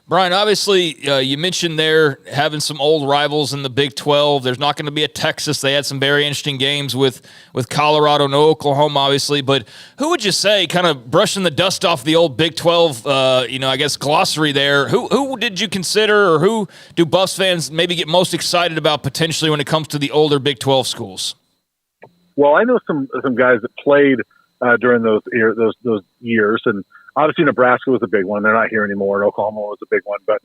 Brian, obviously, you mentioned there having some old rivals in the Big 12. There's not going to be a Texas. They had some very interesting games with Colorado, no Oklahoma, obviously. But who would you say, kind of brushing the dust off the old Big 12, I guess, glossary there, who did you consider, or who do Buffs fans maybe get most excited about potentially when it comes to the older Big 12 schools? Well, I know some guys that played during those years, and obviously Nebraska was a big one. They're not here anymore. And Oklahoma was a big one. But,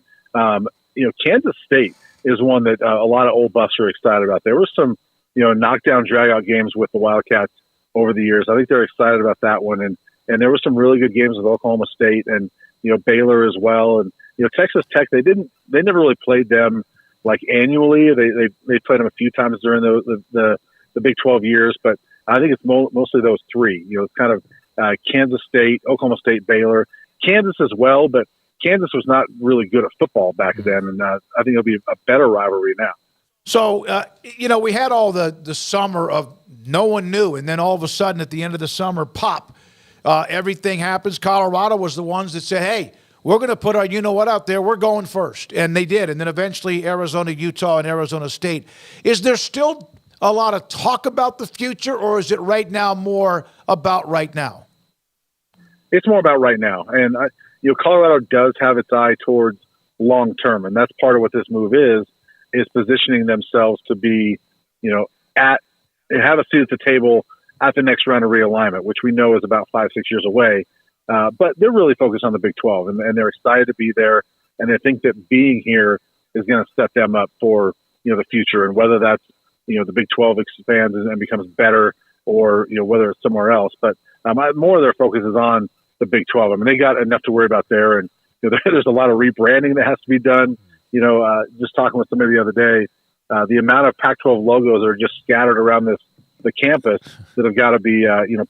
Kansas State is one that a lot of old Buffs are excited about. There were some, knockdown, drag-out games with the Wildcats over the years. I think they're excited about that one. And there were some really good games with Oklahoma State and, Baylor as well. And, Texas Tech, they never really played them like annually. They played them a few times during the Big 12 years. But I think it's mostly those 3. It's kind of Kansas State, Oklahoma State, Baylor, Kansas as well, but Kansas was not really good at football back then, and I think it'll be a better rivalry now. So, we had all the summer of no one knew, and then all of a sudden at the end of the summer, pop, everything happens. Colorado was the ones that said, hey, we're going to put our you-know-what out there. We're going first, and they did, and then eventually Arizona, Utah, and Arizona State. Is there still a lot of talk about the future, or is it right now more about right now? It's more about right now. And, Colorado does have its eye towards long-term, and that's part of what this move is positioning themselves to be, have a seat at the table at the next round of realignment, which we know is about 5-6 years away. But they're really focused on the Big 12, and they're excited to be there, and they think that being here is going to set them up for, the future, and whether that's, the Big 12 expands and becomes better, or, whether it's somewhere else. But more of their focus is on the Big 12. I mean, they got enough to worry about there, and there's a lot of rebranding that has to be done. Just talking with somebody the other day, the amount of Pac-12 logos that are just scattered around the campus that have got to be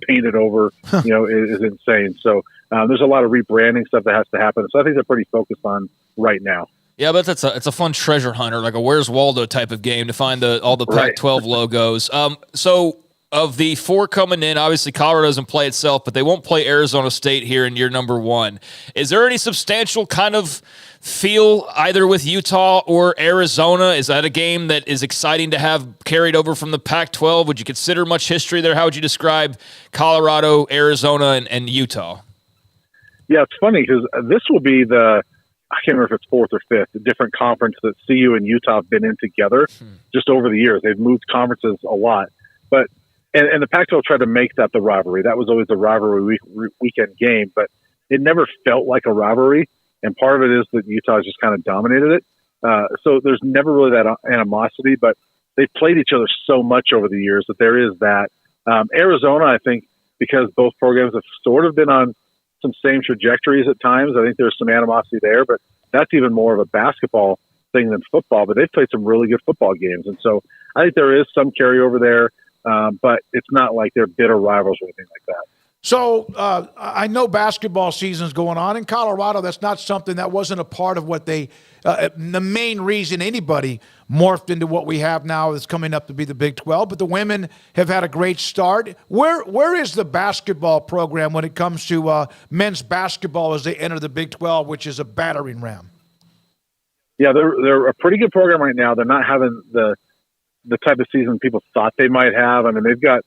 painted over is insane. So there's a lot of rebranding stuff that has to happen. So I think they're pretty focused on right now. Yeah, but it's a fun treasure hunter, like a Where's Waldo type of game to find all the Pac-12 logos. So of the four coming in, obviously Colorado doesn't play itself, but they won't play Arizona State here in year number one. Is there any substantial kind of feel either with Utah or Arizona? Is that a game that is exciting to have carried over from the Pac-12? Would you consider much history there? How would you describe Colorado, Arizona, and Utah? Yeah, it's funny because this will be I can't remember if it's fourth or fifth, a different conference that CU and Utah have been in together just over the years. They've moved conferences a lot. But and the Pac-12 tried to make that the rivalry. That was always the rivalry weekend game, but it never felt like a rivalry. And part of it is that Utah just kind of dominated it. So there's never really that animosity, but they've played each other so much over the years that there is that. Arizona, I think, because both programs have sort of been on some same trajectories at times, I think there's some animosity there, but that's even more of a basketball thing than football. But they've played some really good football games. And so I think there is some carryover there, but it's not like they're bitter rivals or anything like that. So I know basketball season's going on in Colorado. That's not something that wasn't a part of what they the main reason anybody morphed into what we have now is coming up to be the Big 12. But the women have had a great start. Where is the basketball program when it comes to men's basketball as they enter the Big 12, which is a battering ram? Yeah, they're a pretty good program right now. They're not having the type of season people thought they might have. I mean, they've got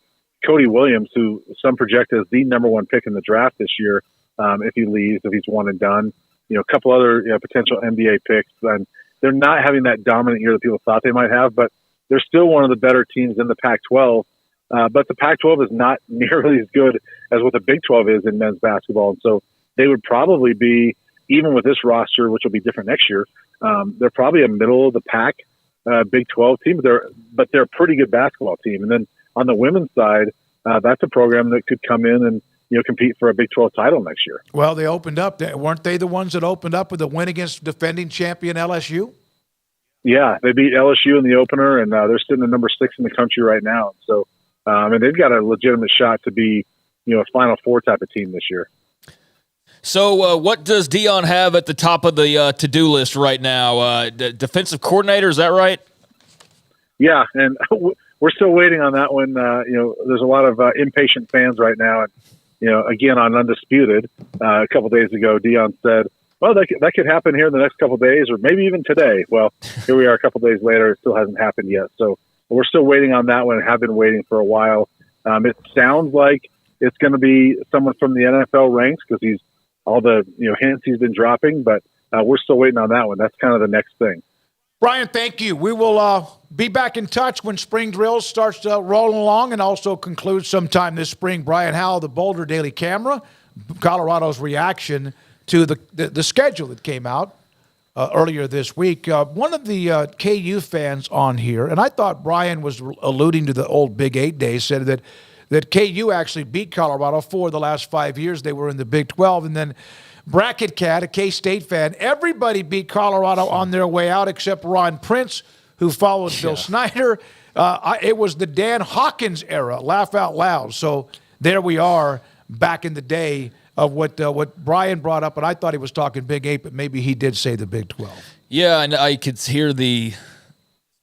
Cody Williams, who some project as the number one pick in the draft this year, if he leaves, if he's one and done. A couple other potential NBA picks, and they're not having that dominant year that people thought they might have. But they're still one of the better teams in the Pac-12. But the Pac-12 is not nearly as good as what the Big 12 is in men's basketball, and so they would probably be, even with this roster, which will be different next year. They're probably a middle of the pack Big 12 team, but they're a pretty good basketball team. And then on the women's side, that's a program that could come in and compete for a Big 12 title next year. Well, they opened up. Weren't they the ones that opened up with a win against defending champion LSU? Yeah, they beat LSU in the opener, and they're sitting at number 6 in the country right now. So, and they've got a legitimate shot to be, a Final Four type of team this year. So what does Deion have at the top of the to-do list right now? Defensive coordinator, is that right? Yeah, and we're still waiting on that one. There's a lot of impatient fans right now. And, again, on Undisputed, a couple of days ago, Deion said, well, that could happen here in the next couple of days or maybe even today. Well, here we are a couple of days later. It still hasn't happened yet. So we're still waiting on that one and have been waiting for a while. It sounds like it's going to be someone from the NFL ranks because he's all the hints he's been dropping, but we're still waiting on that one. That's kind of the next thing. Brian, thank you. We will be back in touch when spring drills starts rolling along and also concludes sometime this spring. Brian Howell, the Boulder Daily Camera, Colorado's reaction to the schedule that came out earlier this week. One of the KU fans on here, and I thought Brian was alluding to the old Big 8 days, said that KU actually beat Colorado 4 of the last 5 years. They were in the Big 12. And then Bracket Cat, a K-State fan, everybody beat Colorado on their way out except Ron Prince, who followed Bill Snyder. It was the Dan Hawkins era, laugh out loud. So there we are back in the day of what Brian brought up. And I thought he was talking Big 8, but maybe he did say the Big 12. Yeah, and I could hear the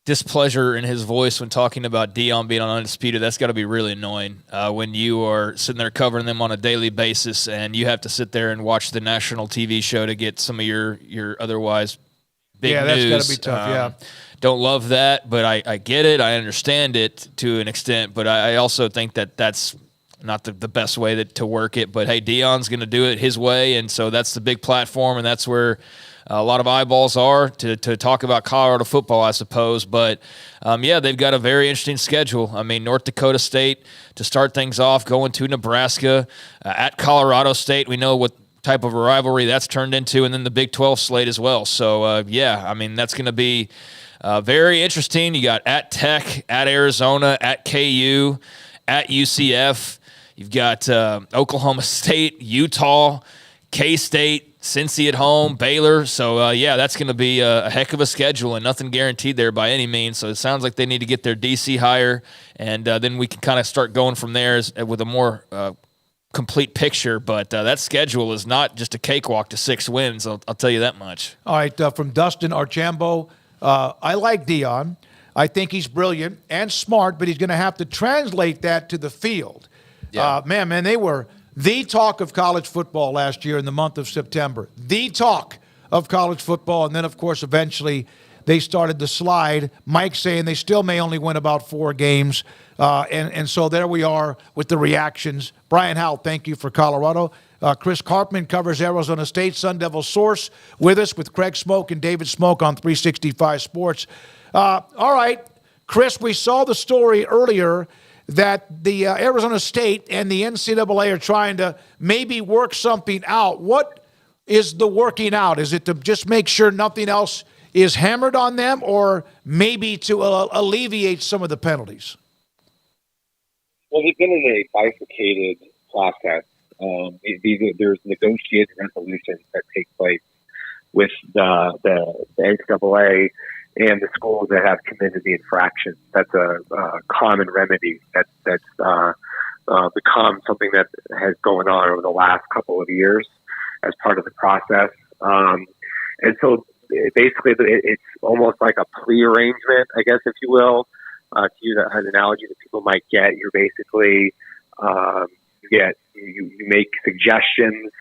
displeasure in his voice when talking about Deion being on Undisputed. That's got to be really annoying when you are sitting there covering them on a daily basis and you have to sit there and watch the national TV show to get some of your otherwise big news. Yeah, that's got to be tough, Don't love that, but I get it. I understand it to an extent, but I also think that that's not the best way to work it. But, hey, Deion's going to do it his way, and so that's the big platform, and that's where – a lot of eyeballs are to talk about Colorado football, I suppose. But, they've got a very interesting schedule. I mean, North Dakota State to start things off, going to Nebraska, at Colorado State. We know what type of a rivalry that's turned into, and then the Big 12 slate as well. So, that's going to be very interesting. You got at Tech, at Arizona, at KU, at UCF. You've got Oklahoma State, Utah, K-State, Cincy at home, Baylor. So, that's going to be a heck of a schedule and nothing guaranteed there by any means. So it sounds like they need to get their DC higher, and then we can kind of start going from there with a more complete picture. But that schedule is not just a cakewalk to 6 wins, I'll tell you that much. All right, from Dustin Archambault, I like Deion. I think he's brilliant and smart, but he's going to have to translate that to the field. Yeah. Man, they were the talk of college football last year in the month of September. The talk of college football. And then, of course, eventually they started to slide. Mike saying they still may only win about 4 games. And so there we are with the reactions. Brian Howell, thank you for Colorado. Chris Karpman covers Arizona State, Sun Devil Source, with us with Craig Smoak and David Smoak on 365 Sports. All right, Chris, we saw the story earlier that the Arizona State and the NCAA are trying to maybe work something out. What is the working out? Is it to just make sure nothing else is hammered on them, or maybe to alleviate some of the penalties? Well, they've been in a bifurcated process. There's negotiated resolutions that take place with the NCAA and the schools that have committed the infraction. That's a common remedy that's become something that has gone on over the last couple of years as part of the process. And so basically it's almost like a plea arrangement, I guess, if you will. To use an analogy that people might get, you're basically you make suggestions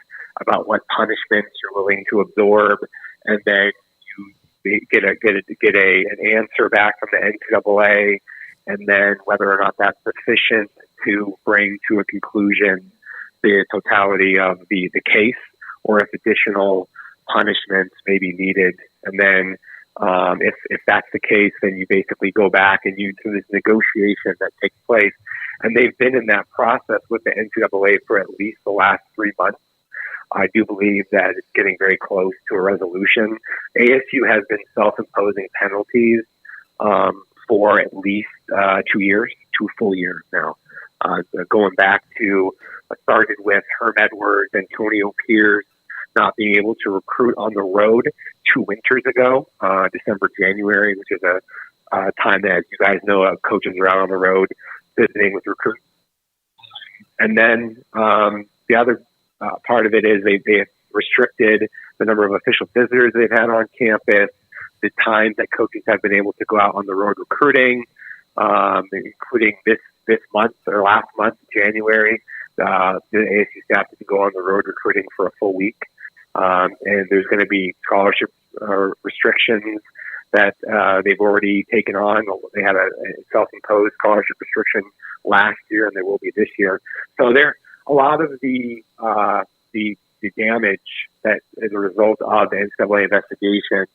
about what punishments you're willing to absorb, and then you get an answer back from the NCAA, and then whether or not that's sufficient to bring to a conclusion the totality of the case, or if additional punishments may be needed. And then if that's the case, then you basically go back and you do this negotiation that takes place. And they've been in that process with the NCAA for at least the last 3 months. I do believe that it's getting very close to a resolution. ASU has been self-imposing penalties for at least 2 full years now. Going back to, started with Herm Edwards, Antonio Pierce, not being able to recruit on the road 2 winters ago, December, January, which is a time that, as you guys know, coaches are out on the road visiting with recruits. And then the other part of it is they have restricted the number of official visitors they've had on campus, the times that coaches have been able to go out on the road recruiting, including this month or last month, January. The ASU staff to go on the road recruiting for a full week. And there's going to be scholarship restrictions that they've already taken on. They had a self-imposed scholarship restriction last year, and there will be this year. So there, a lot of the damage that is a result of the NCAA investigation,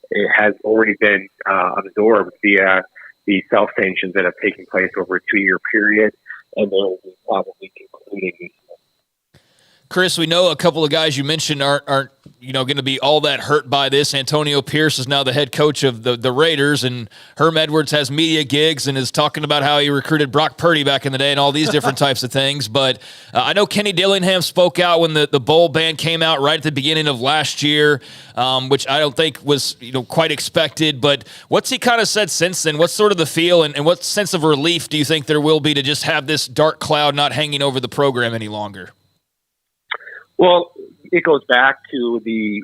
it has already been absorbed via the self-sanctions that have taken place over a 2-year period, and they'll be probably concluding these. Chris, we know a couple of guys you mentioned aren't going to be all that hurt by this. Antonio Pierce is now the head coach of the Raiders, and Herm Edwards has media gigs and is talking about how he recruited Brock Purdy back in the day and all these different types of things. But I know Kenny Dillingham spoke out when the bowl ban came out right at the beginning of last year, which I don't think was quite expected. But what's he kind of said since then? What's sort of the feel, and what sense of relief do you think there will be to just have this dark cloud not hanging over the program any longer? Well, it goes back to the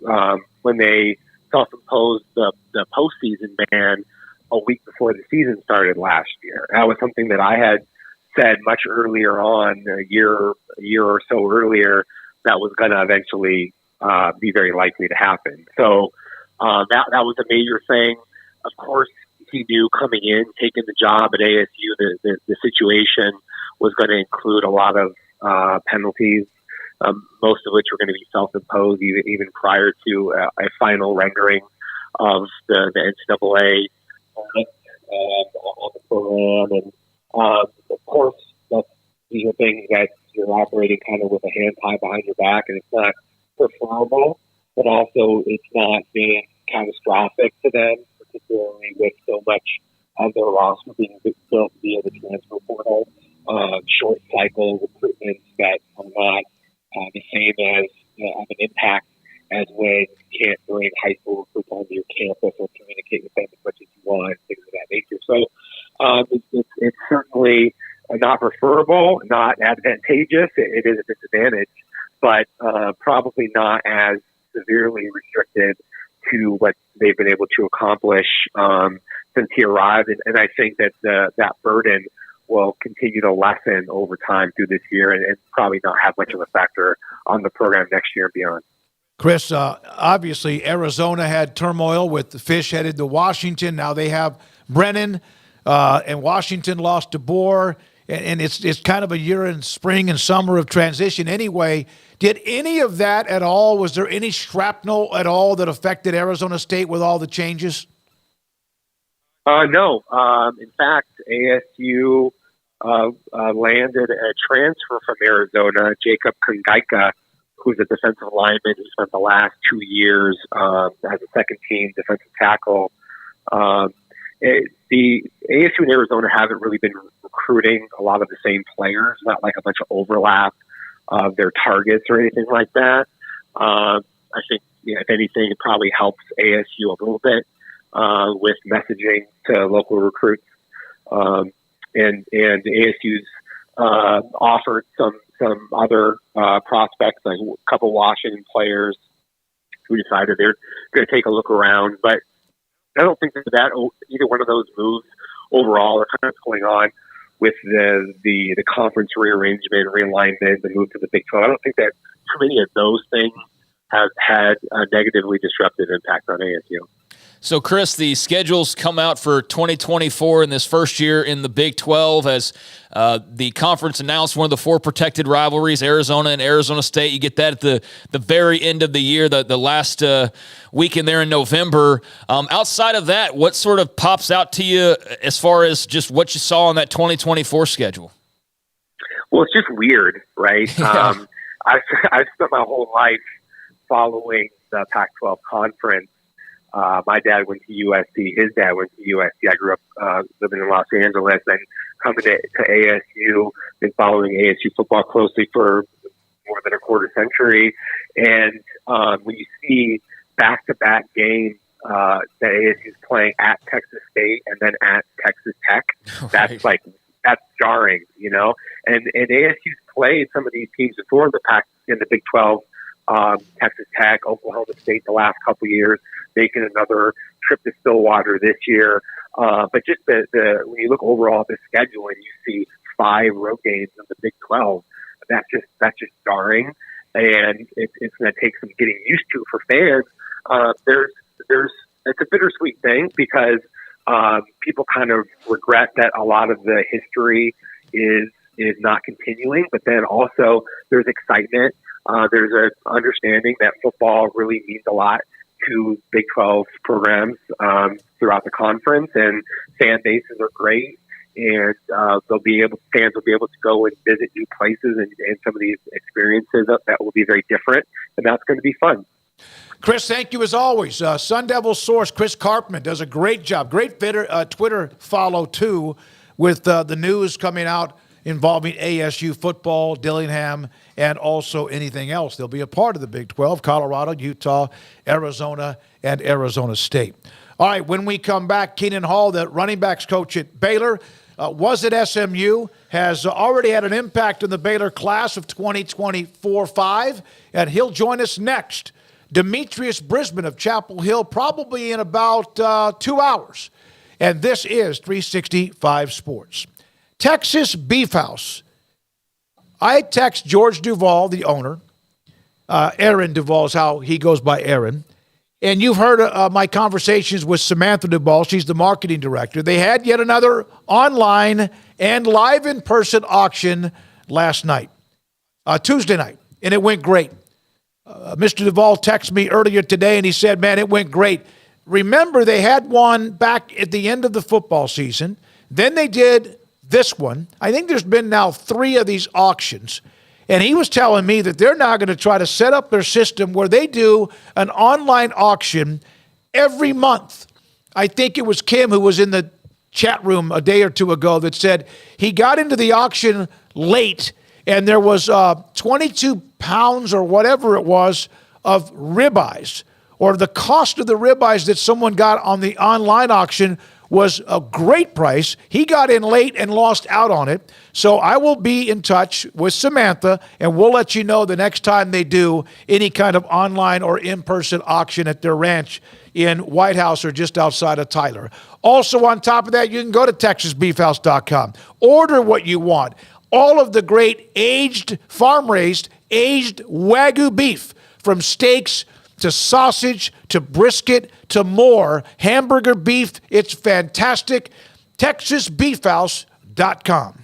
when they self-imposed the postseason ban a week before the season started last year. That was something that I had said much earlier on, a year or so earlier, that was going to eventually be very likely to happen. So that was a major thing. Of course, he knew coming in, taking the job at ASU, the situation was going to include a lot of penalties. Most of which were going to be self-imposed even prior to a final rendering of the NCAA on the program. And of course, these are things that you're operating kind of with a hand tied behind your back, and it's not preferable, but also it's not being catastrophic to them, particularly with so much of their roster being built via the transfer portal, short cycle recruitments that are not the same as have an impact as when you can't bring high school recruits onto your campus or communicate with them as much as you want, things of that nature. So it's certainly not preferable, not advantageous. It is a disadvantage, but probably not as severely restricted to what they've been able to accomplish since he arrived, and I think that that burden will continue to lessen over time through this year, and probably not have much of a factor on the program next year and beyond. Chris, obviously Arizona had turmoil with the Fish headed to Washington. Now they have Brennan, and Washington lost to Bohr, and it's kind of a year in spring and summer of transition anyway. Did any of that at all? Was there any shrapnel at all that affected Arizona State with all the changes? No. In fact, ASU landed a transfer from Arizona, Jacob Kungaika, who's a defensive lineman who spent the last 2 years as a second-team defensive tackle. The ASU and Arizona haven't really been recruiting a lot of the same players, not like a bunch of overlap of their targets or anything like that. I think, if anything, it probably helps ASU a little bit with messaging to local recruits. And ASU's offered some other prospects, like a couple Washington players who decided they're going to take a look around. But I don't think that either one of those moves overall are kind of going on with the conference rearrangement, realignment, the move to the Big 12. I don't think that too many of those things have had a negatively disruptive impact on ASU. So, Chris, the schedules come out for 2024 in this first year in the Big 12 as the conference announced one of the 4 protected rivalries, Arizona and Arizona State. You get that at the very end of the year, the last weekend there in November. Outside of that, what sort of pops out to you as far as just what you saw on that 2024 schedule? Well, it's just weird, right? Yeah. I've spent my whole life following the Pac-12 conference. My dad went to USC. His dad went to USC. I grew up living in Los Angeles, and coming to ASU, been following ASU football closely for more than a quarter century. And when you see back-to-back games that ASU is playing at Texas State and then at Texas Tech, that's jarring, And ASU's played some of these teams before in the Big 12. Texas Tech, Oklahoma State the last couple of years, making another trip to Stillwater this year. But just the when you look overall at the schedule and you see 5 road games in the Big 12, that's just jarring, and it's going to take some getting used to for fans. It's a bittersweet thing because people kind of regret that a lot of the history is not continuing, but then also there's excitement. There's an understanding that football really means a lot to Big 12 programs throughout the conference, and fan bases are great, and fans will be able to go and visit new places and some of these experiences that will be very different, and that's going to be fun. Chris, thank you as always. Sun Devil source Chris Karpman does a great job. Great Twitter follow, too, with the news coming out involving ASU football, Dillingham, and also anything else. They'll be a part of the Big 12, Colorado, Utah, Arizona, and Arizona State. All right, when we come back, Keenan Hall, the running backs coach at Baylor, was at SMU, has already had an impact on the Baylor class of 2024-5, and he'll join us next. Demetrius Brisbane of Chapel Hill, probably in about 2 hours. And this is 365 Sports. Texas Beef House. I text George Duvall, the owner. Aaron Duvall is how he goes by Aaron. And you've heard my conversations with Samantha Duvall. She's the marketing director. They had yet another online and live in-person auction last night, Tuesday night, and it went great. Mr. Duvall texted me earlier today, and he said, man, it went great. Remember, they had one back at the end of the football season. Then they did this one. I think there's been now 3 of these auctions. And he was telling me that they're now going to try to set up their system where they do an online auction every month. I think it was Kim who was in the chat room a day or two ago that said he got into the auction late and there was 22 pounds or whatever it was of ribeyes, or the cost of the ribeyes that someone got on the online auction was a great price. He got in late and lost out on it. So I will be in touch with Samantha, and we'll let you know the next time they do any kind of online or in-person auction at their ranch in White House or just outside of Tyler. Also, on top of that, you can go to TexasBeefHouse.com. Order what you want. All of the great aged, farm-raised, aged Wagyu beef, from steaks to sausage to brisket to more. Hamburger beef, it's fantastic. TexasBeefHouse.com.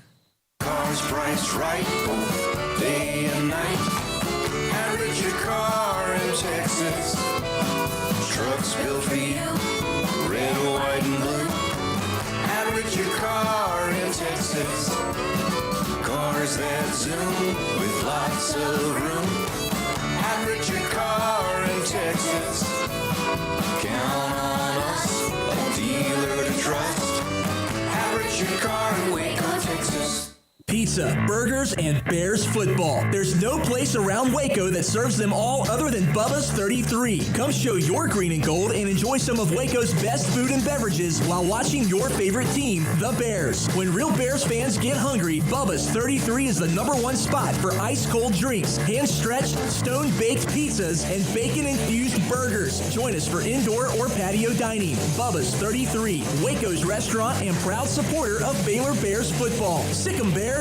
Cars priced right, day and night. Average your car in Texas. Trucks built for you, red, white, and blue. Average your car in Texas. Cars that zoom with lots of room. Average your car in Texas. Count on us, a dealer to trust. Average your car in Waco, Texas. Pizza, burgers, and Bears football. There's no place around Waco that serves them all other than Bubba's 33. Come show your green and gold and enjoy some of Waco's best food and beverages while watching your favorite team, the Bears. When real Bears fans get hungry, Bubba's 33 is the #1 spot for ice-cold drinks, hand-stretched, stone-baked pizzas, and bacon-infused burgers. Join us for indoor or patio dining. Bubba's 33, Waco's restaurant and proud supporter of Baylor Bears football. Sick 'em, Bears.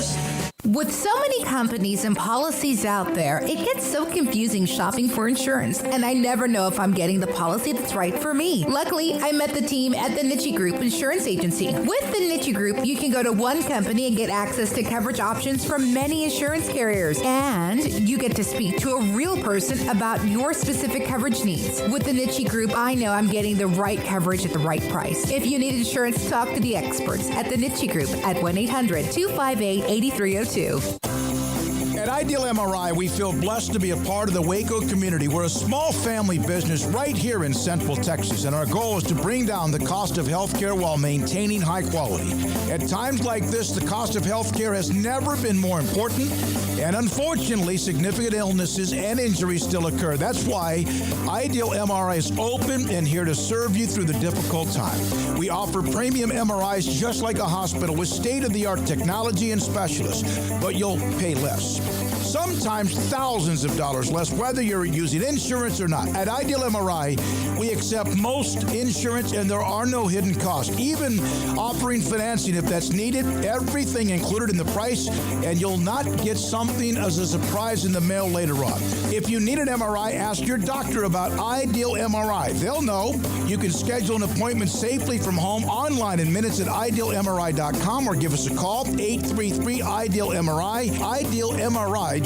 With so many companies and policies out there, it gets so confusing shopping for insurance, and I never know if I'm getting the policy that's right for me. Luckily, I met the team at the Niche Group Insurance Agency. With the Niche Group, you can go to one company and get access to coverage options from many insurance carriers, and you get to speak to a real person about your specific coverage needs. With the Niche Group, I know I'm getting the right coverage at the right price. If you need insurance, talk to the experts at the Niche Group at 1-800-258-8302. At Ideal MRI, we feel blessed to be a part of the Waco community. We're a small family business right here in Central Texas, and our goal is to bring down the cost of healthcare while maintaining high quality. At times like this, the cost of healthcare has never been more important, and unfortunately, significant illnesses and injuries still occur. That's why Ideal MRI is open and here to serve you through the difficult time. We offer premium MRIs just like a hospital with state-of-the-art technology and specialists, but you'll pay less. Sometimes thousands of dollars less, whether you're using insurance or not. At Ideal MRI, we accept most insurance and there are no hidden costs, even offering financing if that's needed. Everything included in the price, and you'll not get something as a surprise in the mail later on. If you need an MRI, ask your doctor about Ideal MRI. They'll know. You can schedule an appointment safely from home online in minutes at idealmri.com or give us a call, 833-IDEAL-MRI, idealmri.com.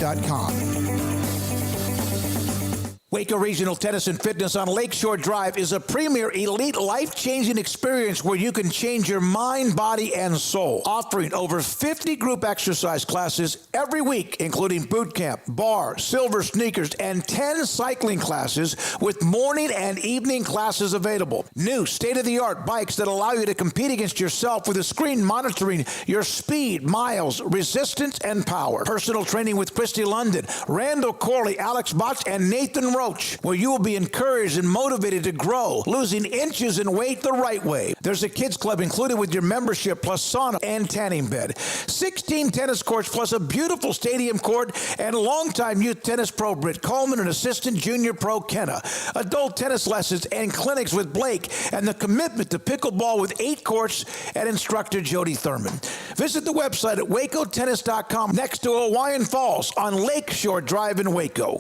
Waco Regional Tennis and Fitness on Lakeshore Drive is a premier elite life-changing experience where you can change your mind, body, and soul. Offering over 50 group exercise classes every week, including boot camp, bar, silver sneakers, and 10 cycling classes with morning and evening classes available. New state-of-the-art bikes that allow you to compete against yourself with a screen monitoring your speed, miles, resistance, and power. Personal training with Christy London, Randall Corley, Alex Botch, and Nathan Roach, where you will be encouraged and motivated to grow, losing inches in weight the right way. There's a kids club included with your membership, plus sauna and tanning bed. 16 tennis courts, plus a beautiful stadium court, and longtime youth tennis pro Britt Coleman and assistant junior pro Kenna. Adult tennis lessons and clinics with Blake, and the commitment to pickleball with 8 courts and instructor Jody Thurman. Visit the website at wacotennis.com next to Hawaiian Falls on Lakeshore Drive in Waco.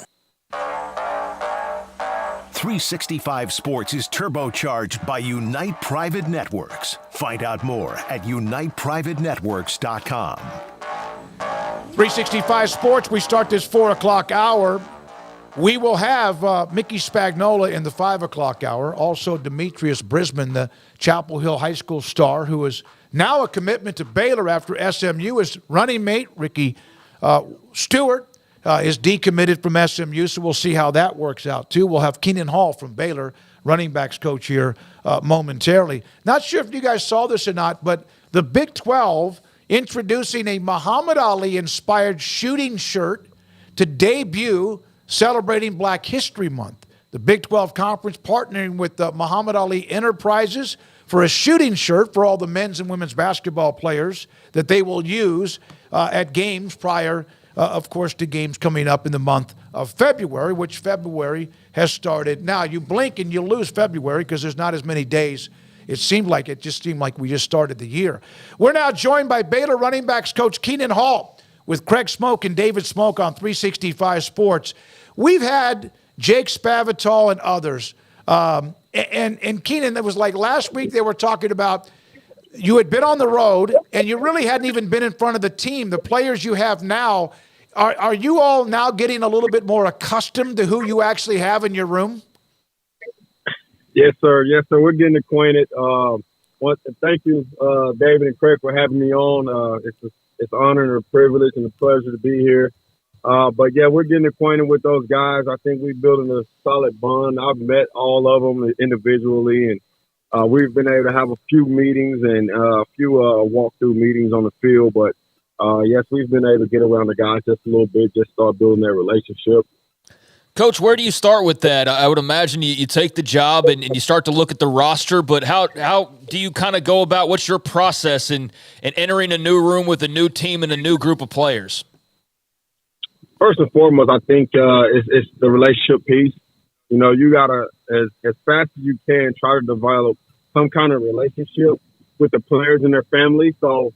365 Sports is turbocharged by Unite Private Networks. Find out more at uniteprivatenetworks.com. 365 Sports, we start this 4 o'clock hour. We will have Mickey Spagnola in the 5 o'clock hour. Also, Demetrius Brisbane, the Chapel Hill High School star, who is now a commitment to Baylor after SMU. His running mate, Ricky Stewart, is decommitted from SMU, so we'll see how that works out, too. We'll have Keenan Hall from Baylor, running backs coach, here momentarily. Not sure if you guys saw this or not, but the Big 12 introducing a Muhammad Ali-inspired shooting shirt to debut celebrating Black History Month. The Big 12 Conference partnering with Muhammad Ali Enterprises for a shooting shirt for all the men's and women's basketball players that they will use at games prior, of course, to games coming up in the month of February, which February has started now. You blink and you lose February because there's not as many days. It seemed like we just started the year. We're now joined by Baylor running backs coach Keenan Hall with Craig Smoak and David Smoak on 365 Sports. We've had Jake Spavital and others. And Keenan, it was like last week they were talking about you had been on the road and you really hadn't even been in front of the team. The players you have now, are you all now getting a little bit more accustomed to who you actually have in your room? Yes, sir. Yes, sir. We're getting acquainted. Thank you, David and Craig, for having me on. It's an honor and a privilege and a pleasure to be here. But, yeah, we're getting acquainted with those guys. I think we're building a solid bond. I've met all of them individually, and we've been able to have a few meetings and a few walkthrough meetings on the field. But, yes, we've been able to get around the guys just a little bit, just start building that relationship. Coach, where do you start with that? I would imagine you take the job and you start to look at the roster, but how do you kind of go about what's your process in entering a new room with a new team and a new group of players? First and foremost, I think it's the relationship piece. You know, you got to, as fast as you can, try to develop some kind of relationship with the players and their family. So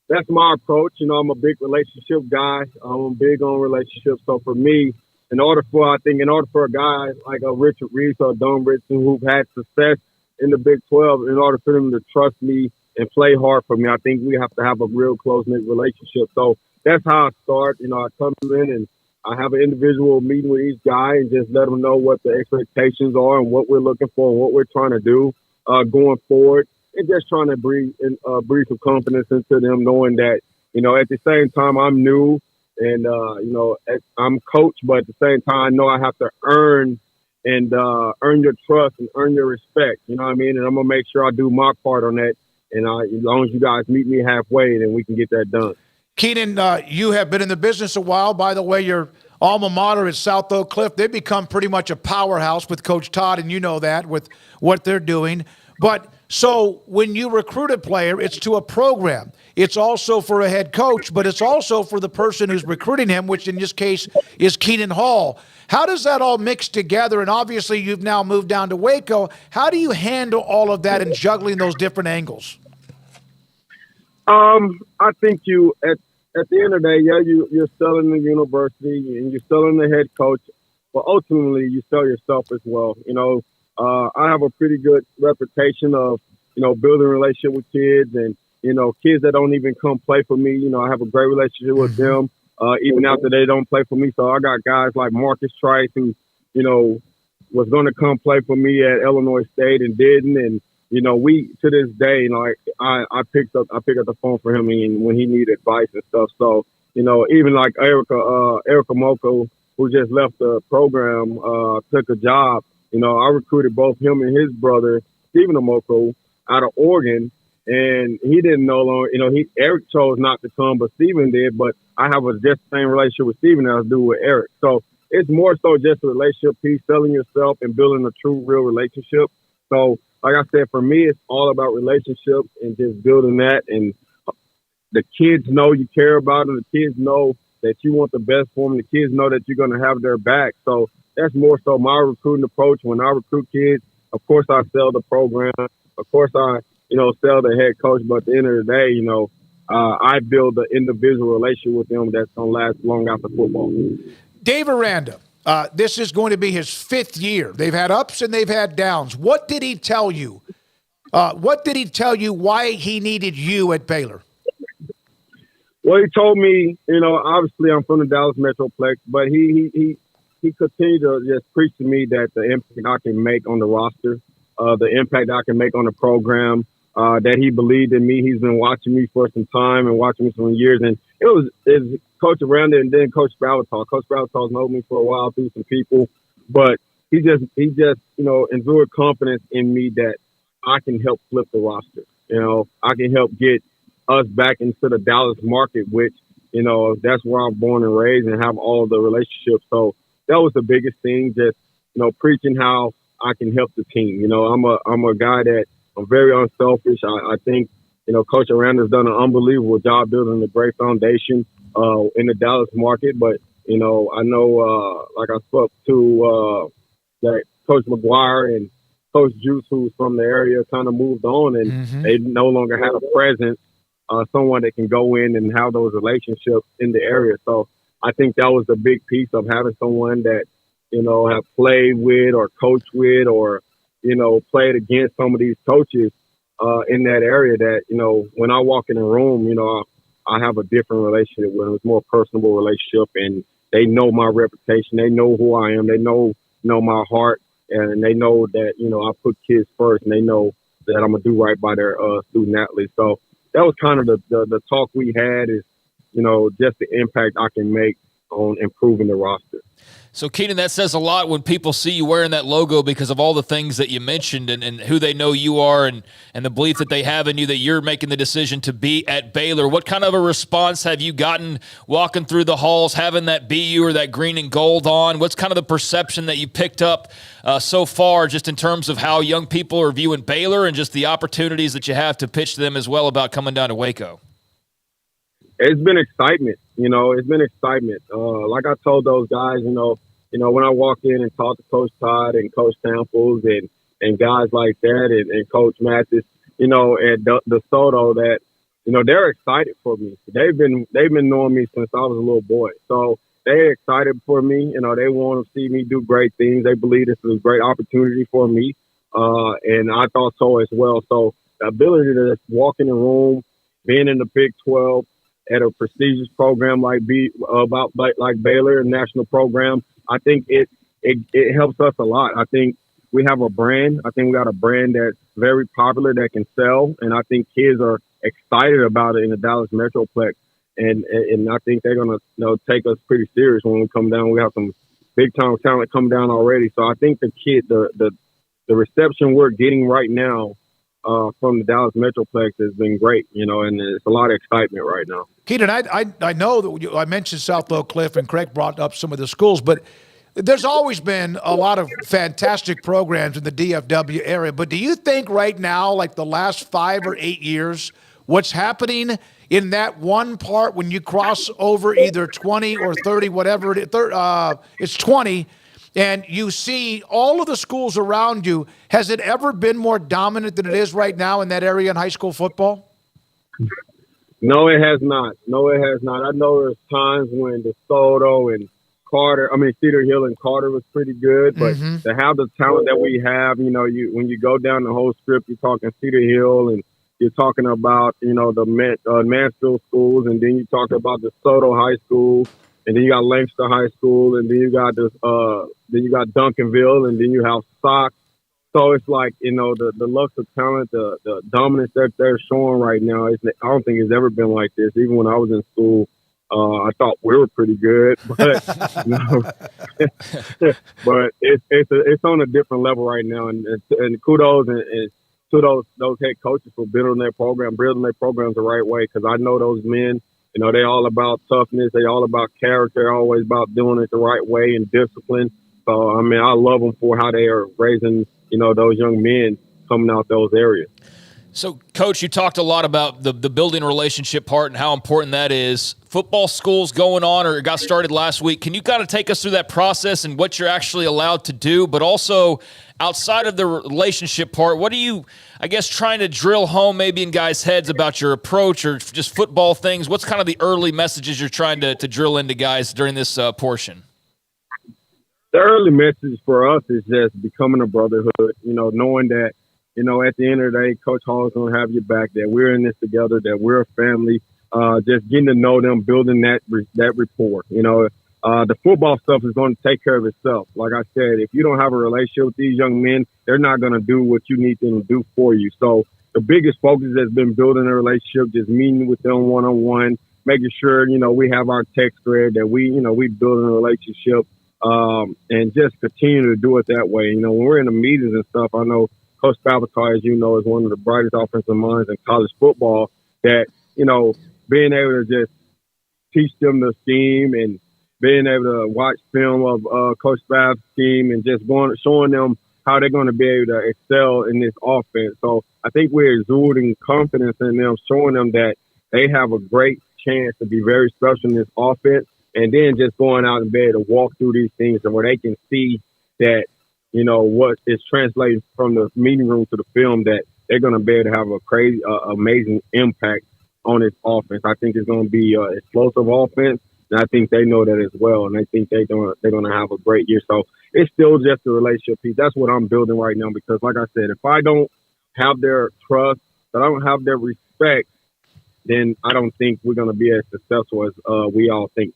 that's my approach. You know, I'm a big relationship guy. I'm big on relationships. So for me, in order for a guy like a Richard Reese or Don Richardson who've had success in the Big 12, in order for them to trust me and play hard for me, I think we have to have a real close-knit relationship. So that's how I start. You know, I come in and I have an individual meeting with each guy and just let them know what the expectations are and what we're looking for and what we're trying to do going forward. And just trying to breathe some confidence into them, knowing that, you know, at the same time, I'm new. And, you know, I'm coach, but at the same time, I know I have to earn your trust and earn your respect. You know what I mean? And I'm going to make sure I do my part on that. And as long as you guys meet me halfway, then we can get that done. Keenan, you have been in the business a while. By the way, your alma mater is South Oak Cliff. They've become pretty much a powerhouse with Coach Todd, and you know that with what they're doing. But so when you recruit a player, it's to a program. It's also for a head coach, but it's also for the person who's recruiting him, which in this case is Keenan Hall. How does that all mix together? And obviously you've now moved down to Waco. How do you handle all of that and juggling those different angles? I think at the end of the day, yeah, you're selling the university and you're selling the head coach, but ultimately you sell yourself as well. You know, I have a pretty good reputation of, you know, building a relationship with kids and, you know, kids that don't even come play for me. You know, I have a great relationship with them, even after they don't play for me. So I got guys like Marcus Trice who, you know, was going to come play for me at Illinois State and didn't. And, you know, we, to this day, you know, I picked up the phone for him when he needed advice and stuff. So, you know, even like Erica Moko, who just left the program, took a job. You know, I recruited both him and his brother, Stephen Omoko, out of Oregon, and he didn't no longer, you know, Eric chose not to come, but Stephen did. But I have just the same relationship with Stephen as I do with Eric. So it's more so just a relationship piece, selling yourself and building a true, real relationship. So, like I said, for me, it's all about relationships and just building that. And the kids know you care about them. The kids know that you want the best for them. The kids know that you're going to have their back. So that's more so my recruiting approach. When I recruit kids, of course, I sell the program. Of course, I, you know, sell the head coach. But at the end of the day, you know, I build an individual relationship with them that's going to last long after football. Dave Aranda. This is going to be his 5th year. They've had ups and they've had downs. What did he tell you? What did he tell you why he needed you at Baylor? Well, he told me, you know, obviously I'm from the Dallas Metroplex, but he continued to just preach to me that the impact I can make on the roster, the impact I can make on the program, that he believed in me. He's been watching me for some time and watching me for some years. And it's Coach Aranda and then Coach Spavital. Coach Spavital's known me for a while through some people, but he just, you know, endured confidence in me that I can help flip the roster. You know, I can help get us back into the Dallas market, which, you know, that's where I'm born and raised and have all the relationships. So that was the biggest thing, just, you know, preaching how I can help the team. You know, I'm a guy that, I'm very unselfish. I think, Coach Aranda's done an unbelievable job building a great foundation in the Dallas market. But, I know, like I spoke to that Coach McGuire and Coach Juice, who's from the area, kind of moved on, and they no longer have a presence, someone that can go in and have those relationships in the area. So I think that was a big piece of having someone that, have played with or coached with or, played against some of these coaches in that area that, when I walk in a room, I have a different relationship with them. It's more personable relationship, and they know my reputation. They know who I am. They know my heart, and they know that, I put kids first, and they know that I'm going to do right by their student athletes. So that was kind of the talk we had is, just the impact I can make on improving the roster. So, Keenan, that says a lot when people see you wearing that logo because of all the things that you mentioned and who they know you are and the belief that they have in you, that you're making the decision to be at Baylor. What kind of a response have you gotten walking through the halls, having that BU or that green and gold on? What's kind of the perception that you picked up so far just in terms of how young people are viewing Baylor and just the opportunities that you have to pitch to them as well about coming down to Waco? It's been excitement. It's been excitement. Like I told those guys, when I walk in and talk to Coach Todd and Coach Samples and guys like that and Coach Mathis, and the Soto, that, they're excited for me. They've been knowing me since I was a little boy. So they're excited for me. They want to see me do great things. They believe this is a great opportunity for me. And I thought so as well. So the ability to just walk in the room, being in the Big 12 at a prestigious program like Baylor, a national program, I think it helps us a lot. I think we have a brand. I think we got a brand that's very popular that can sell, and I think kids are excited about it in the Dallas Metroplex. And I think they're gonna take us pretty serious when we come down. We have some big time talent come down already. So I think the reception we're getting right now from the Dallas Metroplex has been great, and it's a lot of excitement right now. Keenan, I know that I mentioned South Oak Cliff, and Craig brought up some of the schools, but there's always been a lot of fantastic programs in the DFW area. But do you think right now, like the last 5 or 8 years, what's happening in that one part when you cross over either 20 or 30, whatever it's 20, and you see all of the schools around you, has it ever been more dominant than it is right now in that area in high school football? No, it has not. I know there's times when DeSoto and Cedar Hill and Carter was pretty good, but to have the talent that we have, when you go down the whole strip, you're talking Cedar Hill and you're talking about, the Mansfield schools, and then you talk about DeSoto High School, and then you got Lancaster High School, and then you got Duncanville, and then you have Sox. So it's like, the lux of talent, the dominance that they're showing right now, I don't think it's ever been like this. Even when I was in school, I thought we were pretty good, but but it's on a different level right now. And kudos to those head coaches for building their programs the right way. Because I know those men, they're all about toughness, they're all about character, they're always about doing it the right way and discipline. So I love them for how they are raising those young men coming out those areas. So, Coach, you talked a lot about the building relationship part and how important that is. Football school's going on, or it got started last week. Can you kind of take us through that process and what you're actually allowed to do? But also, outside of the relationship part, what are you, trying to drill home maybe in guys' heads about your approach or just football things? What's kind of the early messages you're trying to drill into guys during this portion? The early message for us is just becoming a brotherhood, knowing that, at the end of the day, Coach Hall is going to have your back, that we're in this together, that we're a family, just getting to know them, building that rapport. The football stuff is going to take care of itself. Like I said, if you don't have a relationship with these young men, they're not going to do what you need them to do for you. So the biggest focus has been building a relationship, just meeting with them one-on-one, making sure, we have our text thread, that we building a relationship, and just continue to do it that way. When we're in the meetings and stuff, I know Coach Babacar, as you know, is one of the brightest offensive minds in college football, that, being able to just teach them the scheme and being able to watch film of Coach Bab's scheme and just showing them how they're going to be able to excel in this offense. So I think we're exuding confidence in them, showing them that they have a great chance to be very special in this offense, and then just going out and be able to walk through these things and where they can see that, what is translating from the meeting room to the film, that they're going to be able to have a crazy, amazing impact on this offense. I think it's going to be an explosive offense, and I think they know that as well, and I think they're going to have a great year. So it's still just a relationship piece. That's what I'm building right now because, like I said, if I don't have their trust, if I don't have their respect, then I don't think we're going to be as successful as we all think.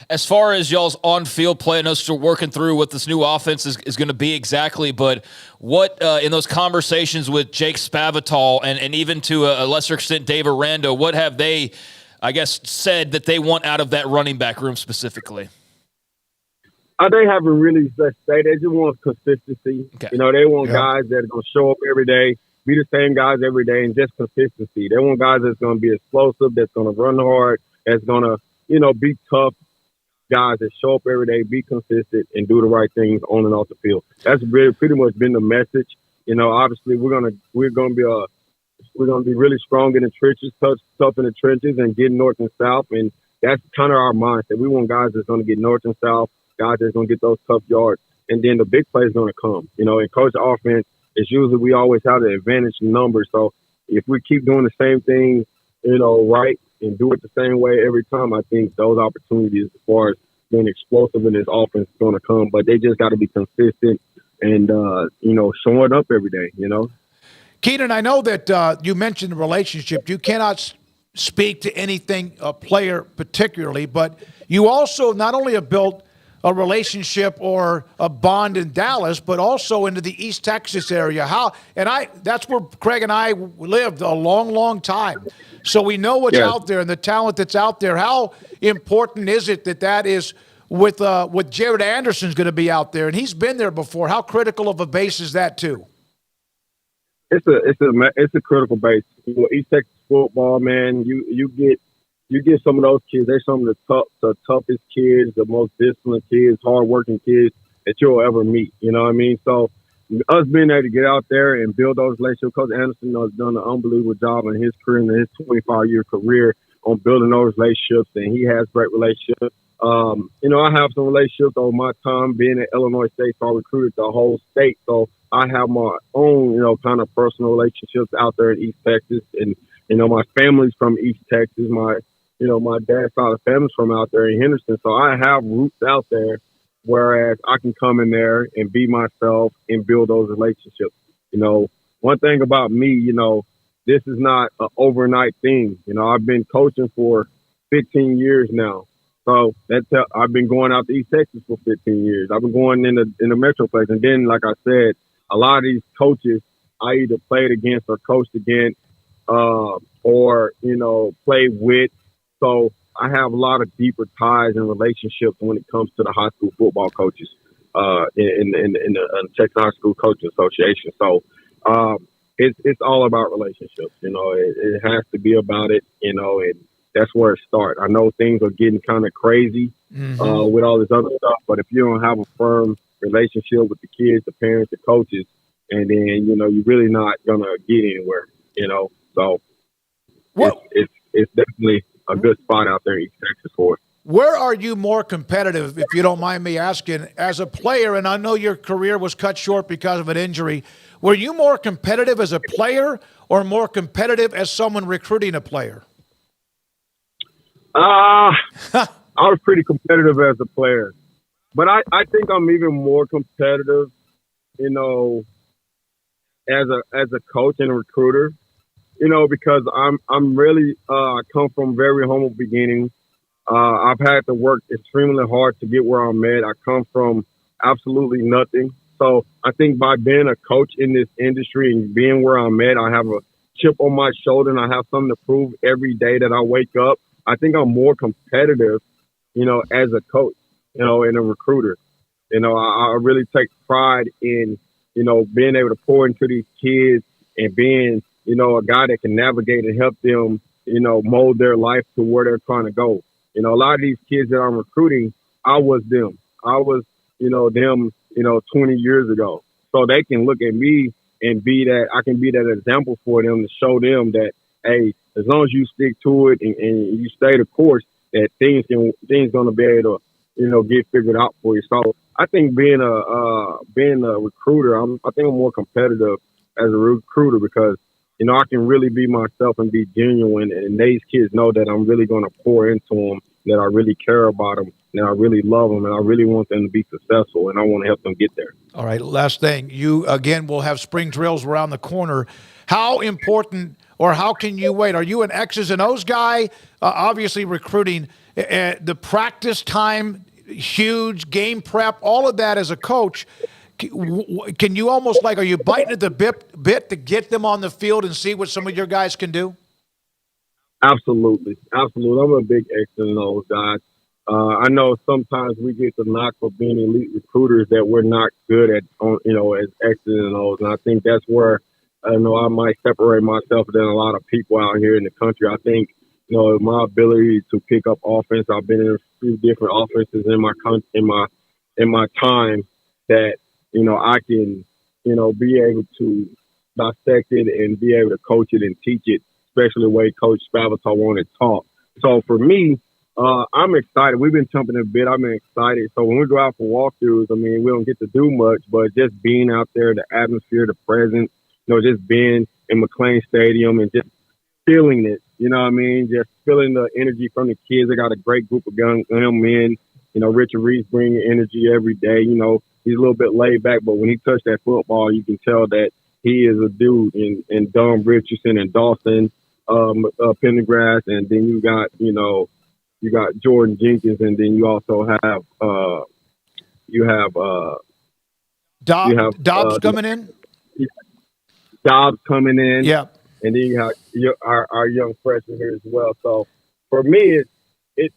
As far as y'all's on-field play, I know still working through what this new offense is going to be exactly, but what in those conversations with Jake Spavital and even to a lesser extent Dave Aranda, what have they, I guess, said that they want out of that running back room specifically? They haven't really said. They just want consistency. Okay. They want guys that are going to show up every day, be the same guys every day, and just consistency. They want guys that's going to be explosive, that's going to run hard, that's going to, be tough guys that show up every day, be consistent, and do the right things on and off the field. That's pretty much been the message. Obviously we're gonna be really strong in the trenches, tough in the trenches, and getting north and south. And that's kind of our mindset. We want guys that's going to get north and south, guys that's going to get those tough yards, and then the big play is going to come. In coach offense, it's usually we always have the advantage in numbers. So if we keep doing the same thing, right, and do it the same way every time, I think those opportunities as far as being explosive in this offense is going to come. But they just got to be consistent and, showing up every day, Keenan, I know that you mentioned the relationship. You cannot speak to anything, a player particularly, but you also not only have built a relationship or a bond in Dallas, but also into the East Texas area. That's where Craig and I lived a long, long time. So we know what's out there and the talent that's out there. How important is it that is with Jared Anderson's going to be out there, and he's been there before? How critical of a base is that too? It's a critical base. East Texas football, man. You get some of those kids. They're some of the toughest kids, the most disciplined kids, hardworking kids that you'll ever meet. You know what I mean? So us being able to get out there and build those relationships, Coach Anderson has done an unbelievable job in his career, in his 25-year career, on building those relationships, and he has great relationships. I have some relationships over my time being at Illinois State, so I recruited the whole state. So I have my own, kind of personal relationships out there in East Texas, and my family's from East Texas. My dad's side of the family's from out there in Henderson, so I have roots out there. Whereas I can come in there and be myself and build those relationships. One thing about me, this is not an overnight thing. I've been coaching for 15 years now. So I've been going out to East Texas for 15 years. I've been going in the Metroplex. And then, like I said, a lot of these coaches I either played against or coached against or, played with. So I have a lot of deeper ties and relationships when it comes to the high school football coaches in the Texas High School Coaching Association. So it's all about relationships. It has to be about it, and that's where it starts. I know things are getting kind of crazy with all this other stuff, but if you don't have a firm relationship with the kids, the parents, the coaches, and then, you're really not going to get anywhere, So it's definitely a good spot out there in East Texas for us. Where are you more competitive, if you don't mind me asking, as a player? And I know your career was cut short because of an injury. Were you more competitive as a player or more competitive as someone recruiting a player? I was pretty competitive as a player, but I think I'm even more competitive, as a coach and a recruiter. Because I'm really, I come from very humble beginnings. I've had to work extremely hard to get where I'm at. I come from absolutely nothing. So I think by being a coach in this industry and being where I'm at, I have a chip on my shoulder and I have something to prove every day that I wake up. I think I'm more competitive, as a coach, and a recruiter. I really take pride in, being able to pour into these kids and being, a guy that can navigate and help them, mold their life to where they're trying to go. A lot of these kids that I'm recruiting, I was them. I was, them, 20 years ago. so they can look at me and I can be that example for them to show them that, hey, as long as you stick to it and you stay the course, that things going to be able to, get figured out for you. So I think being a recruiter, I think I'm more competitive as a recruiter because, I can really be myself and be genuine, and these kids know that I'm really going to pour into them, that I really care about them, and I really love them, and I really want them to be successful, and I want to help them get there. All right, last thing. You, again, will have spring drills around the corner. How important or how can you wait? Are you an X's and O's guy? Obviously recruiting, the practice time, huge, game prep, all of that as a coach. Can you almost are you biting at the bit to get them on the field and see what some of your guys can do? Absolutely. I'm a big X and O's guy. I know sometimes we get the knock for being elite recruiters that we're not good at, as X's and O's. And I think that's where, I might separate myself than a lot of people out here in the country. I think, my ability to pick up offense, I've been in a few different offenses in my time that, I can, be able to dissect it and be able to coach it and teach it, especially the way Coach Spavital wanted taught. So for me, I'm excited. We've been jumping a bit. I've been excited. So when we go out for walkthroughs, we don't get to do much, but just being out there, the atmosphere, the presence, just being in McLean Stadium and just feeling it, just feeling the energy from the kids. They got a great group of young men. Richard Reese bringing energy every day. He's a little bit laid back, but when he touched that football, you can tell that he is a dude. And Don Richardson and Dawson Pendergrass, and then you got Jordan Jenkins, and then you also have Dobbs coming in. Dobbs coming in. Yeah. And then you have our young freshman here as well. So for me, it's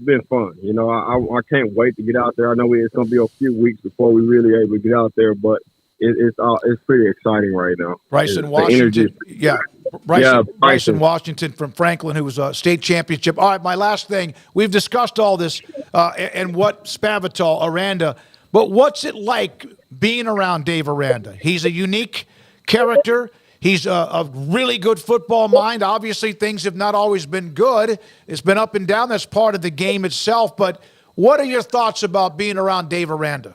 been fun. I can't wait to get out there. I know it's going to be a few weeks before we really able to get out there, but it's pretty exciting right now. Bryson Washington, Bryson Washington from Franklin, who was a state championship. All right, my last thing. We've discussed all this and what Spavital, Aranda, but what's it like being around Dave Aranda? He's a unique character. He's a really good football mind. Obviously, things have not always been good. It's been up and down. That's part of the game itself. But what are your thoughts about being around Dave Aranda?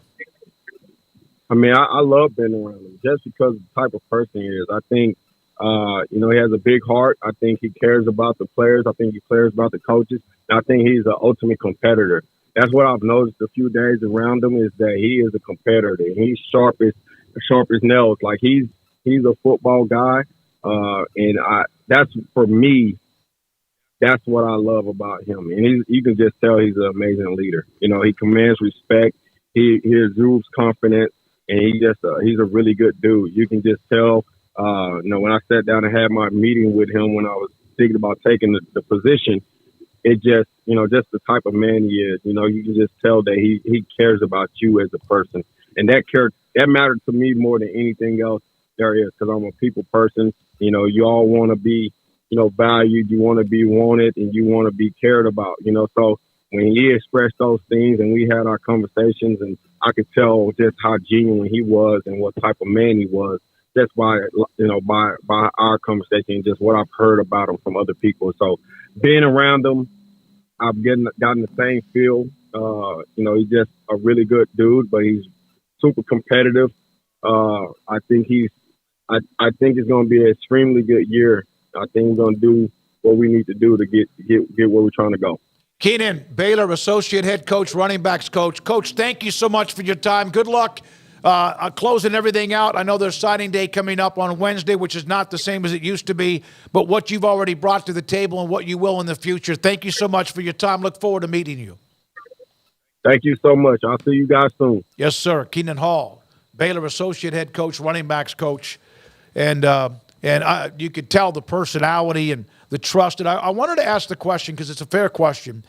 I love being around him just because of the type of person he is. I think, he has a big heart. I think he cares about the players. I think he cares about the coaches. And I think he's an ultimate competitor. That's what I've noticed a few days around him is that he is a competitor. He's sharp as nails. Like he's a football guy. And that's for me, that's what I love about him. And you can just tell he's an amazing leader. He commands respect. He exudes confidence. And he's a really good dude. You can just tell, when I sat down and had my meeting with him when I was thinking about taking the position, it just, just the type of man he is. You can just tell that he cares about you as a person. And that mattered to me more than anything else there is because I'm a people person. You all want to be, valued. You want to be wanted and you want to be cared about, So when he expressed those things and we had our conversations and I could tell just how genuine he was and what type of man he was. That's why, by our conversation and just what I've heard about him from other people. So being around him, I've gotten the same feel. He's just a really good dude, but he's super competitive. I think it's going to be an extremely good year. I think we're going to do what we need to do to get where we're trying to go. Keenan, Baylor associate head coach, running backs coach. Coach, thank you so much for your time. Good luck closing everything out. I know there's signing day coming up on Wednesday, which is not the same as it used to be, but what you've already brought to the table and what you will in the future. Thank you so much for your time. Look forward to meeting you. Thank you so much. I'll see you guys soon. Yes, sir. Keenan Hall, Baylor associate head coach, running backs coach. And you could tell the personality and the trust. And I wanted to ask the question, because it's a fair question,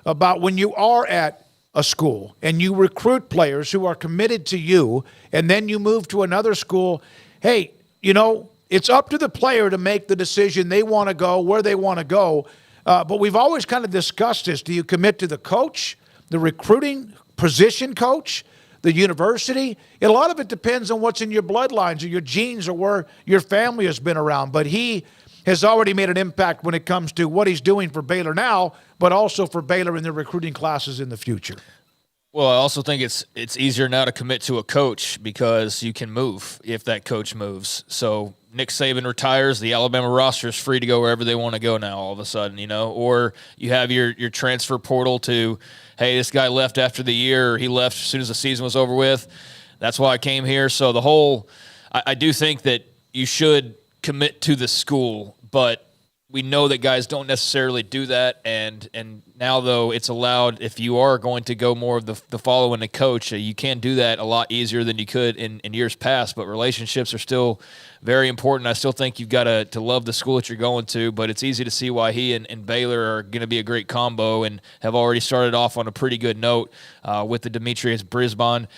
about when you are at a school and you recruit players who are committed to you and then you move to another school, hey, it's up to the player to make the decision they want to go, where they want to go. But we've always kind of discussed this. Do you commit to the coach, the recruiting position coach, the university. A lot of it depends on what's in your bloodlines or your genes or where your family has been around. But he has already made an impact when it comes to what he's doing for Baylor now, but also for Baylor in their recruiting classes in the future. Well, I also think it's easier now to commit to a coach because you can move if that coach moves. So Nick Saban retires, the Alabama roster is free to go wherever they want to go now all of a sudden, or you have your transfer portal to, hey, this guy left after the year, or he left as soon as the season was over with. That's why I came here. So I do think that you should commit to the school, but we know that guys don't necessarily do that, and now, though, it's allowed if you are going to go more of the following the coach, you can do that a lot easier than you could in years past, but relationships are still very important. I still think you've got to love the school that you're going to, but it's easy to see why he and Baylor are going to be a great combo and have already started off on a pretty good note with the Demetrius Brisbane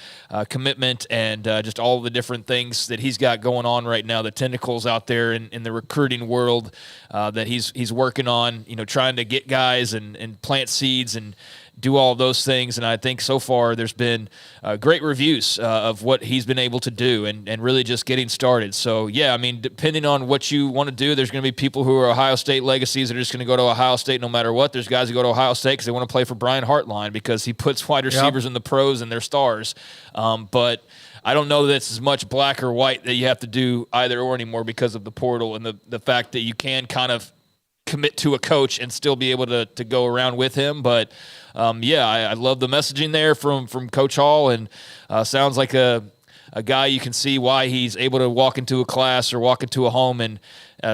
commitment and just all the different things that he's got going on right now, the tentacles out there in the recruiting world that he's working on, trying to get guys and plant seeds and do all of those things. And I think so far there's been great reviews of what he's been able to do and really just getting started. So, yeah, I mean, depending on what you want to do, there's going to be people who are Ohio State legacies that are just going to go to Ohio State no matter what. There's guys who go to Ohio State because they want to play for Brian Hartline because he puts wide receivers in the pros and they're stars. But I don't know that it's as much black or white that you have to do either or anymore because of the portal and the fact that you can kind of commit to a coach and still be able to go around with him. But I love the messaging there from Coach Hall, and sounds like a guy you can see why he's able to walk into a class or walk into a home and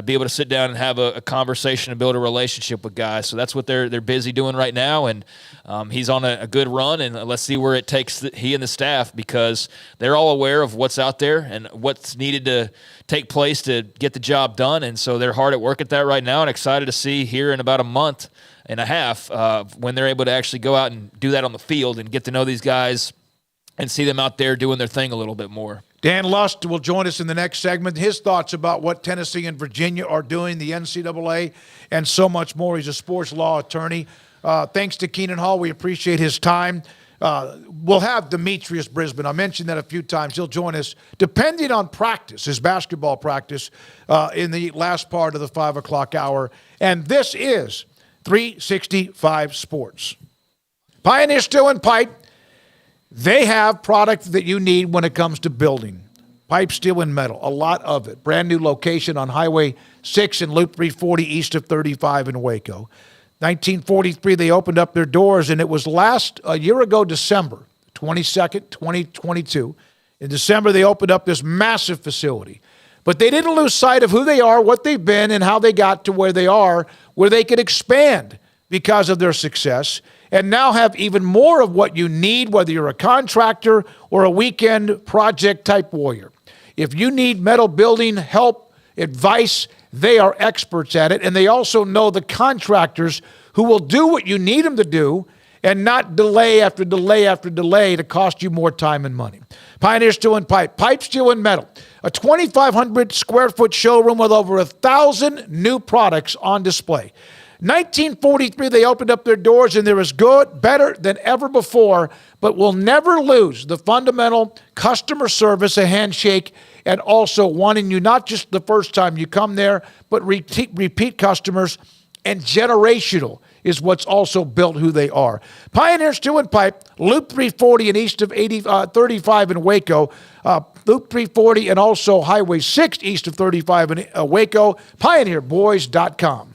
be able to sit down and have a conversation and build a relationship with guys. So that's what they're busy doing right now, and he's on a good run, and let's see where it takes he and the staff, because they're all aware of what's out there and what's needed to take place to get the job done, and so they're hard at work at that right now, and excited to see here in about a month and a half when they're able to actually go out and do that on the field and get to know these guys and see them out there doing their thing a little bit more. Dan Lust will join us in the next segment. His thoughts about what Tennessee and Virginia are doing, the NCAA, and so much more. He's a sports law attorney. Thanks to Keenan Hall. We appreciate his time. We'll have Demetrius Brisbane. I mentioned that a few times. He'll join us, depending on practice, his basketball practice, in the last part of the 5 o'clock hour. And this is 365 Sports. Pioneer Steel and Pipe. They have product that you need when it comes to building. Pipe, steel, and metal, a lot of it. Brand new location on Highway 6 and Loop 340 east of 35 in Waco. 1943, they opened up their doors, and it was a year ago, December 22nd, 2022. In December, they opened up this massive facility. But they didn't lose sight of who they are, what they've been, and how they got to where they are, where they could expand because of their success, and now have even more of what you need, whether you're a contractor or a weekend project-type warrior. If you need metal building help, advice, they are experts at it, and they also know the contractors who will do what you need them to do and not delay after delay after delay to cost you more time and money. Pioneer Steel and Pipe, pipe, steel, and metal. A 2,500 square foot showroom with over 1,000 new products on display. 1943, they opened up their doors, and they're as good, better than ever before, but will never lose the fundamental customer service, a handshake, and also wanting you not just the first time you come there, but repeat customers, and generational is what's also built who they are. Pioneer Steel and Pipe, Loop 340 and east of 35 in Waco, Loop 340 and also Highway 6 east of 35 in Waco, pioneerboys.com.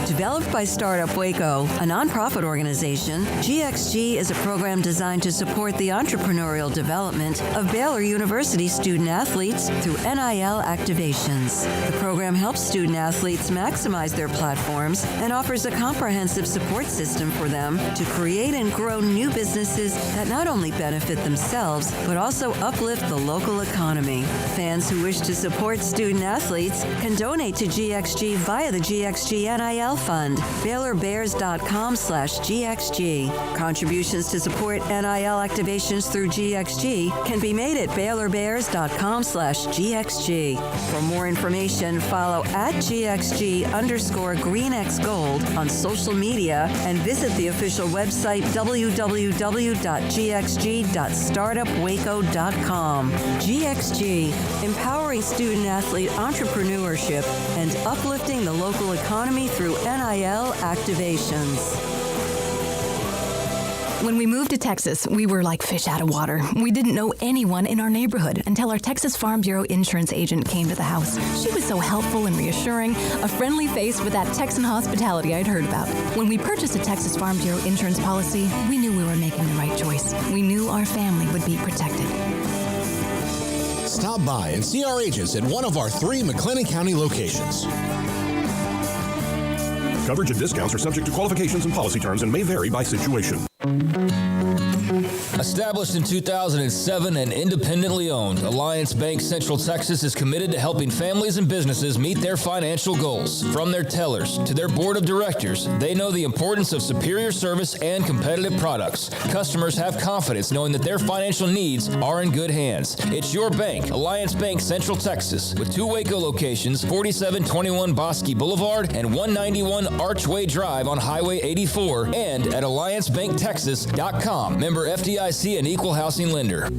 Developed by Startup Waco, a nonprofit organization, GXG is a program designed to support the entrepreneurial development of Baylor University student-athletes through NIL activations. The program helps student-athletes maximize their platforms and offers a comprehensive support system for them to create and grow new businesses that not only benefit themselves, but also uplift the local economy. Fans who wish to support student-athletes can donate to GXG via the GXG NIL Fund, BaylorBears.com/GXG. Contributions to support NIL activations through GXG can be made at BaylorBears.com/GXG. For more information, follow @GXG_GreenXGold on social media and visit the official website www.gxg.startupwaco.com. GXG, empowering student-athlete entrepreneurship and uplifting the local economy through NIL activations. When we moved to Texas, we were like fish out of water. We didn't know anyone in our neighborhood until our Texas Farm Bureau insurance agent came to the house. She was so helpful and reassuring, a friendly face with that Texan hospitality I'd heard about. When we purchased a Texas Farm Bureau insurance policy, we knew we were making the right choice. We knew our family would be protected. Stop by and see our agents at one of our 3 McLennan County locations. Coverage and discounts are subject to qualifications and policy terms and may vary by situation. Established in 2007 and independently owned, Alliance Bank Central Texas is committed to helping families and businesses meet their financial goals. From their tellers to their board of directors, they know the importance of superior service and competitive products. Customers have confidence knowing that their financial needs are in good hands. It's your bank, Alliance Bank Central Texas, with 2 Waco locations, 4721 Bosque Boulevard and 191 Archway Drive on Highway 84, and at AllianceBankTexas.com. Member FDIC and equal housing lender.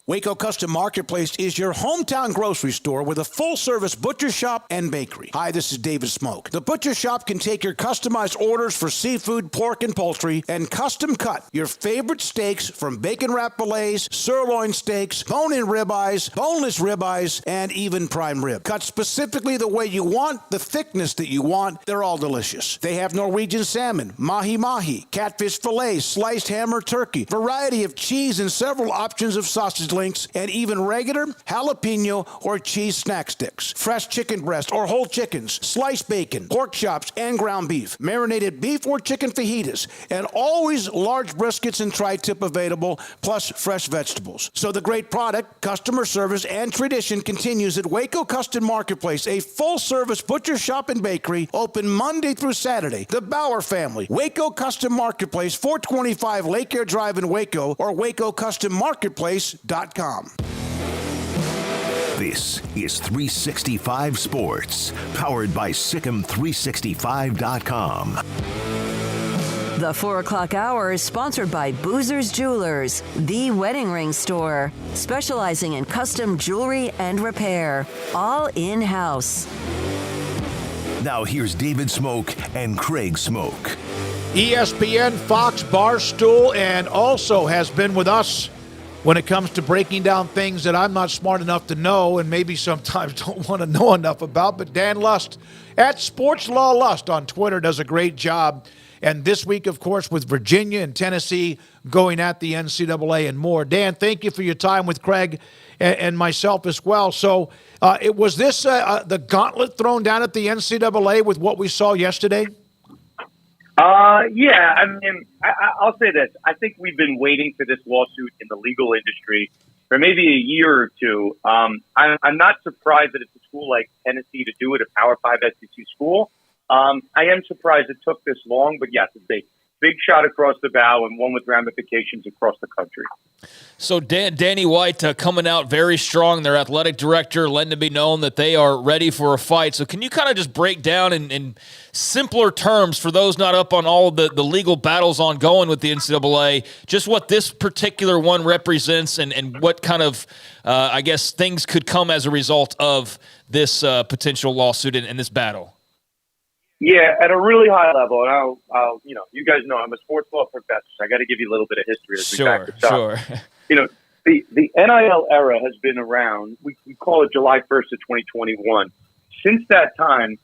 Waco Custom Marketplace is your hometown grocery store with a full-service butcher shop and bakery. Hi, this is David Smoak. The butcher shop can take your customized orders for seafood, pork, and poultry and custom cut your favorite steaks from bacon wrap fillets, sirloin steaks, bone-in ribeyes, boneless ribeyes, and even prime rib. Cut specifically the way you want, the thickness that you want. They're all delicious. They have Norwegian salmon, mahi-mahi, catfish fillets, sliced ham or turkey, variety of cheese, and several options of sausage links, and even regular jalapeno or cheese snack sticks, fresh chicken breast or whole chickens, sliced bacon, pork chops, and ground beef, marinated beef or chicken fajitas, and always large briskets and tri-tip available, plus fresh vegetables. So the great product, customer service, and tradition continues at Waco Custom Marketplace, a full-service butcher shop and bakery, open Monday through Saturday. The Bauer family, Waco Custom Marketplace, 425 Lake Air Drive in Waco, or WacoCustomMarketplace.com. This is 365 Sports, powered by SicEm365.com. The 4 o'clock hour is sponsored by Boozer's Jewelers, the wedding ring store, specializing in custom jewelry and repair, all in-house. Now here's David Smoak and Craig Smoak. ESPN, Fox, Barstool, and also has been with us when it comes to breaking down things that I'm not smart enough to know and maybe sometimes don't want to know enough about. But Dan Lust at Sports Law Lust on Twitter does a great job. And this week, of course, with Virginia and Tennessee going at the NCAA and more. Dan, thank you for your time with Craig and myself as well. So was this the gauntlet thrown down at the NCAA with what we saw yesterday? Yeah, I mean, I'll say this. I think we've been waiting for this lawsuit in the legal industry for maybe a year or two. I'm not surprised that it's a school like Tennessee to do it, a Power 5 SEC school. I am surprised it took this long, but yes, it's a big shot across the bow and one with ramifications across the country. So Danny White coming out very strong, their athletic director, letting it be known that they are ready for a fight. So can you kind of just break down in simpler terms for those not up on all the legal battles ongoing with the NCAA, just what this particular one represents and what kind of, I guess, things could come as a result of this potential lawsuit and this battle? Yeah, at a really high level, and I'll you guys know I'm a sports law professor, so I got to give you a little bit of history as we back this up. Sure. The NIL era has been around. We call it July 1st of 2021. Since that time,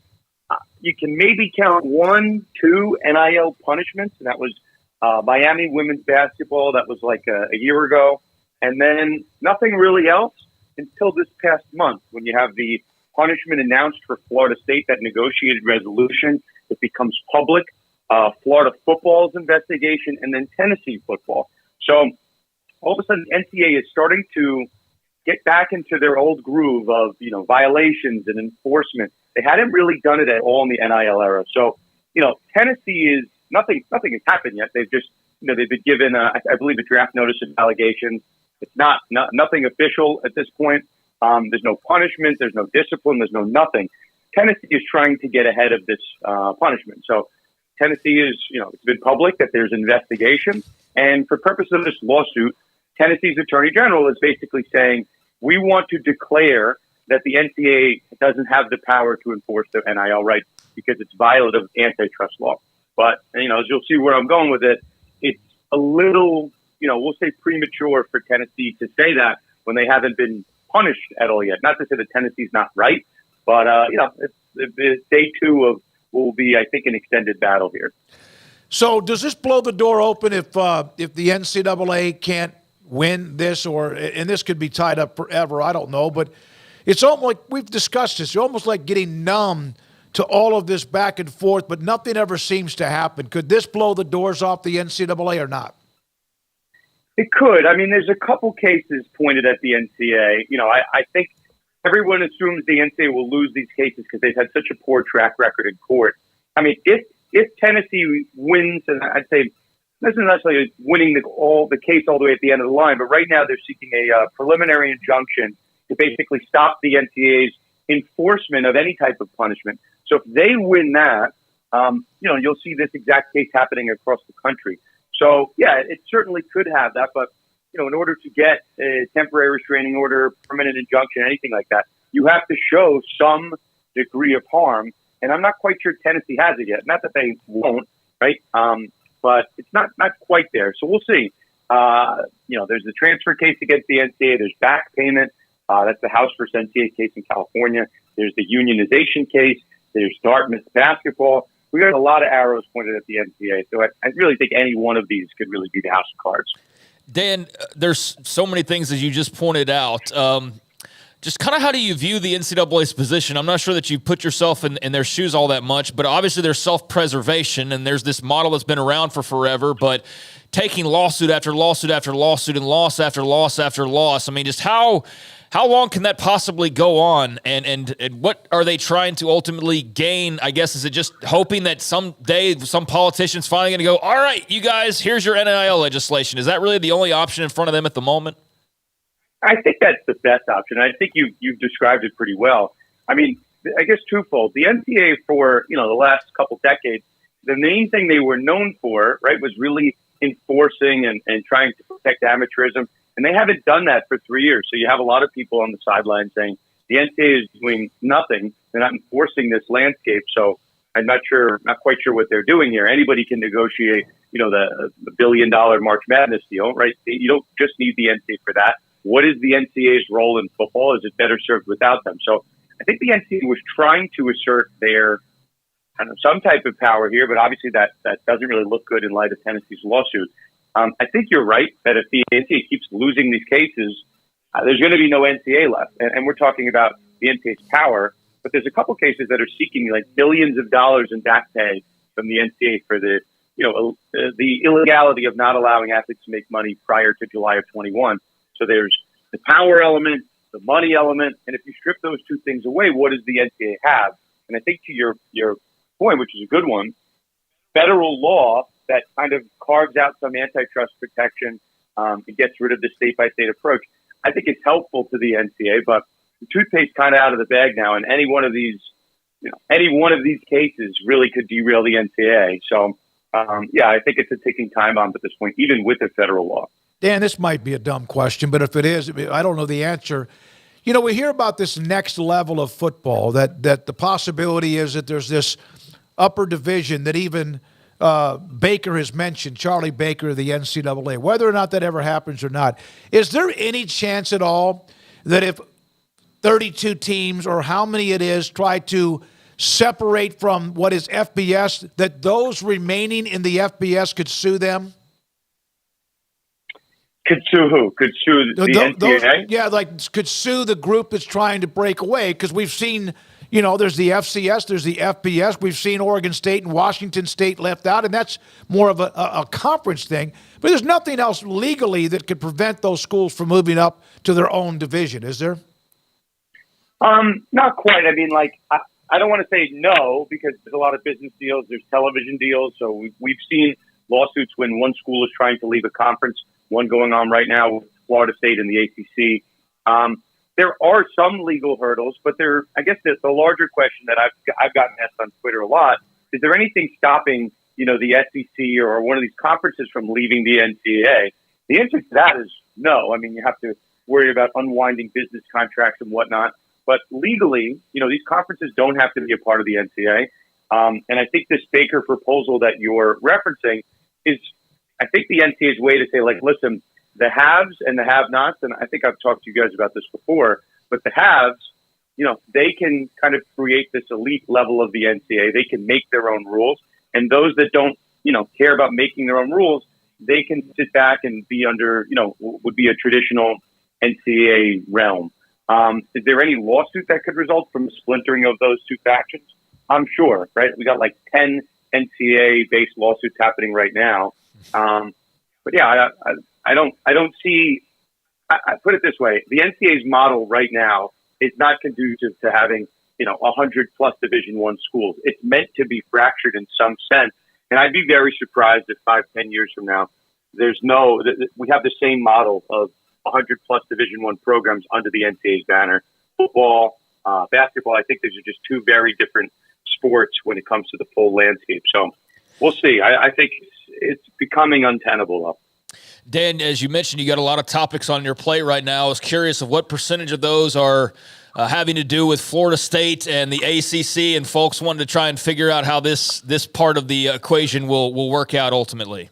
you can maybe count 1, 2 NIL punishments, and that was Miami women's basketball. That was like a year ago, and then nothing really else until this past month when you have the punishment announced for Florida State, that negotiated resolution. It becomes public. Florida football's investigation, and then Tennessee football. So all of a sudden, NCAA is starting to get back into their old groove of violations and enforcement. They hadn't really done it at all in the NIL era. So, Tennessee is nothing has happened yet. They've just, they've been given, I believe, a draft notice of allegations. It's nothing official at this point. There's no punishment. There's no discipline. There's no nothing. Tennessee is trying to get ahead of this punishment. So Tennessee is, it's been public that there's investigation. And for purposes of this lawsuit, Tennessee's Attorney General is basically saying, we want to declare that the NCAA doesn't have the power to enforce their NIL rights because it's violative of antitrust law. But, as you'll see where I'm going with it, it's a little, we'll say premature for Tennessee to say that when they haven't been punished at all yet. Not to say that Tennessee's not right, but, it's day two of what will be, I think, an extended battle here. So does this blow the door open if the NCAA can't win this, and this could be tied up forever, I don't know, but it's almost like we've discussed this. It's almost like getting numb to all of this back and forth, but nothing ever seems to happen. Could this blow the doors off the NCAA or not? It could. I mean, there's a couple cases pointed at the NCAA. I think everyone assumes the NCAA will lose these cases because they've had such a poor track record in court. I mean, if Tennessee wins, and I'd say this isn't necessarily winning the case all the way at the end of the line, but right now they're seeking a preliminary injunction to basically stop the NCAA's enforcement of any type of punishment. So if they win that, you'll see this exact case happening across the country. So, yeah, it certainly could have that. But, in order to get a temporary restraining order, permanent injunction, anything like that, you have to show some degree of harm. And I'm not quite sure Tennessee has it yet. Not that they won't, right? But it's not quite there. So we'll see. There's the transfer case against the NCAA. There's back payment. That's the House versus NCAA case in California. There's the unionization case. There's Dartmouth basketball. We got a lot of arrows pointed at the NCAA. So I really think any one of these could really be the house of cards. Dan, there's so many things as you just pointed out. Just kind of how do you view the NCAA's position? I'm not sure that you put yourself in their shoes all that much, but obviously there's self-preservation, and there's this model that's been around for forever, but taking lawsuit after lawsuit after lawsuit and loss after loss after loss. I mean, just how long can that possibly go on? And what are they trying to ultimately gain? I guess, is it just hoping that someday some politician's finally going to go, all right, you guys, here's your NIL legislation. Is that really the only option in front of them at the moment? I think that's the best option. I think you've described it pretty well. I mean, I guess twofold. The NCAA for, the last couple decades, the main thing they were known for, right, was really enforcing and trying to protect amateurism. And they haven't done that for 3 years. So you have a lot of people on the sideline saying the NCAA is doing nothing. They're not enforcing this landscape. So I'm not quite sure what they're doing here. Anybody can negotiate, the $1 billion March Madness deal, right? You don't just need the NCAA for that. What is the NCAA's role in football? Is it better served without them? So I think the NCAA was trying to assert their some type of power here, but obviously that doesn't really look good in light of Tennessee's lawsuit. I think you're right that if the NCAA keeps losing these cases, there's going to be no NCAA left. And we're talking about the NCAA's power, but there's a couple cases that are seeking like billions of dollars in back pay from the NCAA for the illegality of not allowing athletes to make money prior to July of 21. So there's the power element, the money element, and if you strip those two things away, what does the NCAA have? And I think to your point, which is a good one, federal law that kind of carves out some antitrust protection and gets rid of the state-by-state approach, I think it's helpful to the NCAA, but the toothpaste's kind of out of the bag now, and any one of these cases really could derail the NCAA. So, I think it's a ticking time bomb at this point, even with the federal law. Dan, this might be a dumb question, but if it is, I don't know the answer. We hear about this next level of football, that the possibility is that there's this upper division that even Baker has mentioned, Charlie Baker of the NCAA, whether or not that ever happens or not. Is there any chance at all that if 32 teams or how many it is try to separate from what is FBS, that those remaining in the FBS could sue them? Could sue who? Could sue the NCAA? Could sue the group that's trying to break away, because we've seen, there's the FCS, there's the FBS. We've seen Oregon State and Washington State left out, and that's more of a conference thing. But there's nothing else legally that could prevent those schools from moving up to their own division, is there? Not quite. I mean, I don't want to say no because there's a lot of business deals. There's television deals. So we've seen lawsuits when one school is trying to leave a conference, one going on right now with Florida State and the ACC. There are some legal hurdles, but I guess the larger question that I've gotten asked on Twitter a lot, is there anything stopping, the SEC or one of these conferences from leaving the NCAA? The answer to that is no. I mean, you have to worry about unwinding business contracts and whatnot. But legally, these conferences don't have to be a part of the NCAA. And I think this Baker proposal that you're referencing is, I think, the NCAA's way to say, like, listen, the haves and the have-nots, and I think I've talked to you guys about this before, but the haves, they can kind of create this elite level of the NCAA. They can make their own rules. And those that don't, care about making their own rules, they can sit back and be under, would be a traditional NCAA realm. Is there any lawsuit that could result from splintering of those two factions? I'm sure, right? We got like 10 NCAA-based lawsuits happening right now. But yeah, I don't see. I put it this way: the NCAA's model right now is not conducive to having 100+ Division I schools. It's meant to be fractured in some sense, and I'd be very surprised if 5-10 years from now we have the same model of 100+ Division I programs under the NCAA's banner. Football, basketball. I think these are just two very different sports when it comes to the full landscape. So we'll see. I think it's becoming untenable, though. Dan, as you mentioned, you got a lot of topics on your plate right now. I was curious of what percentage of those are having to do with Florida State and the ACC, and folks wanted to try and figure out how this part of the equation will work out ultimately.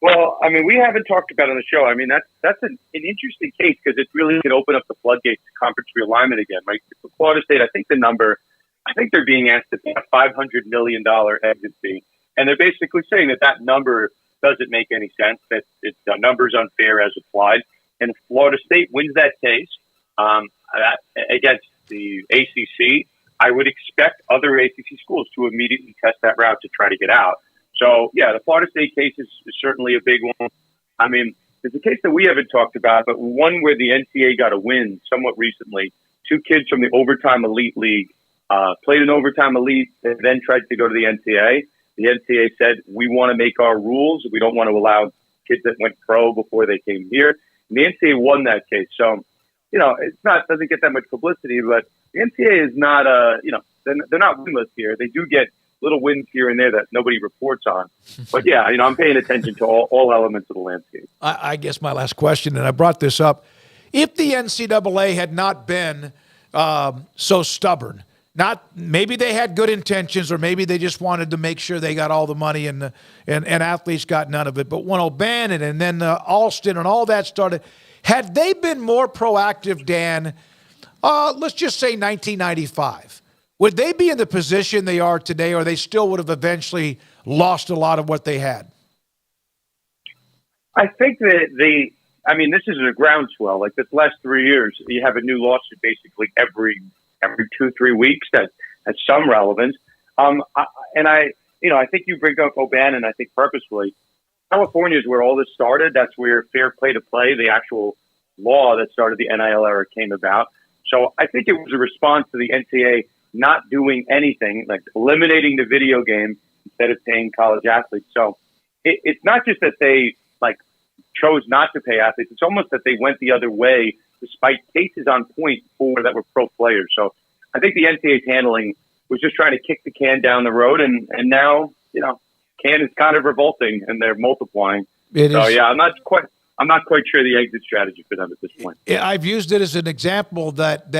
Well, I mean, we haven't talked about it on the show. I mean, that's an interesting case because it really could open up the floodgates to conference realignment again. Right? For Florida State, I think they're being asked to pay a $500 million exit fee, and they're basically saying that number doesn't make any sense, that the number's unfair as applied. And if Florida State wins that case against the ACC, I would expect other ACC schools to immediately test that route to try to get out. So, yeah, the Florida State case is certainly a big one. I mean, there's a case that we haven't talked about, but one where the NCAA got a win somewhat recently. Two kids from the Overtime Elite League played in Overtime Elite and then tried to go to the NCAA. The NCAA said, we want to make our rules. We don't want to allow kids that went pro before they came here. And the NCAA won that case. So, doesn't get that much publicity, but the NCAA is not, they're not winless here. They do get little wins here and there that nobody reports on. But yeah, I'm paying attention to all elements of the landscape. I guess my last question, and I brought this up, if the NCAA had not been so stubborn, maybe they had good intentions, or maybe they just wanted to make sure they got all the money and athletes got none of it. But when O'Bannon and then Alston and all that started, had they been more proactive, Dan, let's just say 1995, would they be in the position they are today, or they still would have eventually lost a lot of what they had? I think that this is a groundswell. Like this last 3 years, you have a new lawsuit basically every 2-3 weeks that has some relevance. I think you bring up O'Bannon, I think purposefully. California is where all this started. That's where fair play to play, the actual law that started the NIL era, came about. So I think it was a response to the NCAA not doing anything, like eliminating the video game instead of paying college athletes. So it's not just that they chose not to pay athletes. It's almost that they went the other way despite cases on point that were pro players. So I think the NCAA's handling was just trying to kick the can down the road, and now, can is kind of revolting, and they're multiplying. Yeah, I'm not quite sure the exit strategy for them at this point. I've used it as an example that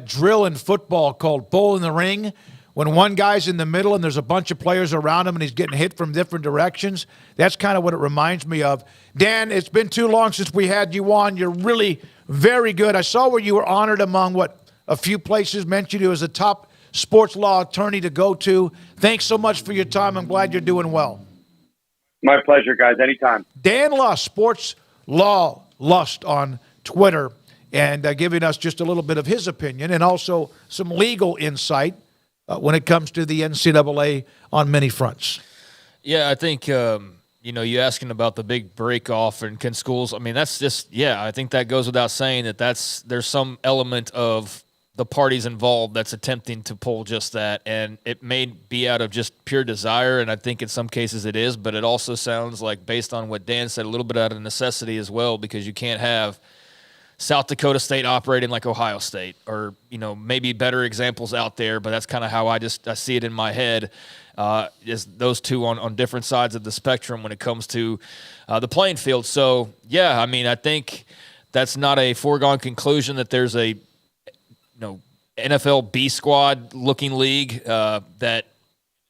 drill in football called bull in the ring, when one guy's in the middle and there's a bunch of players around him and he's getting hit from different directions. That's kind of what it reminds me of. Dan, it's been too long since we had you on. You're really very good. I saw where you were honored among a few places mentioned you as a top sports law attorney to go to. Thanks so much for your time. I'm glad you're doing well. My pleasure, guys. Anytime. Dan Lust, Sports Law Lust on Twitter, and giving us just a little bit of his opinion and also some legal insight when it comes to the NCAA on many fronts. Yeah, I think, you asking about the big break off and can schools, that's just, I think that goes without saying there's some element of the parties involved that's attempting to pull just that. And it may be out of just pure desire, and I think in some cases it is, but it also sounds like, based on what Dan said, a little bit out of necessity as well, because you can't have South Dakota State operating like Ohio State, or, maybe better examples out there, but that's kind of how I see it in my head, is those two on different sides of the spectrum when it comes to the playing field. So, yeah, I mean, I think that's not a foregone conclusion that there's a NFL B squad looking league that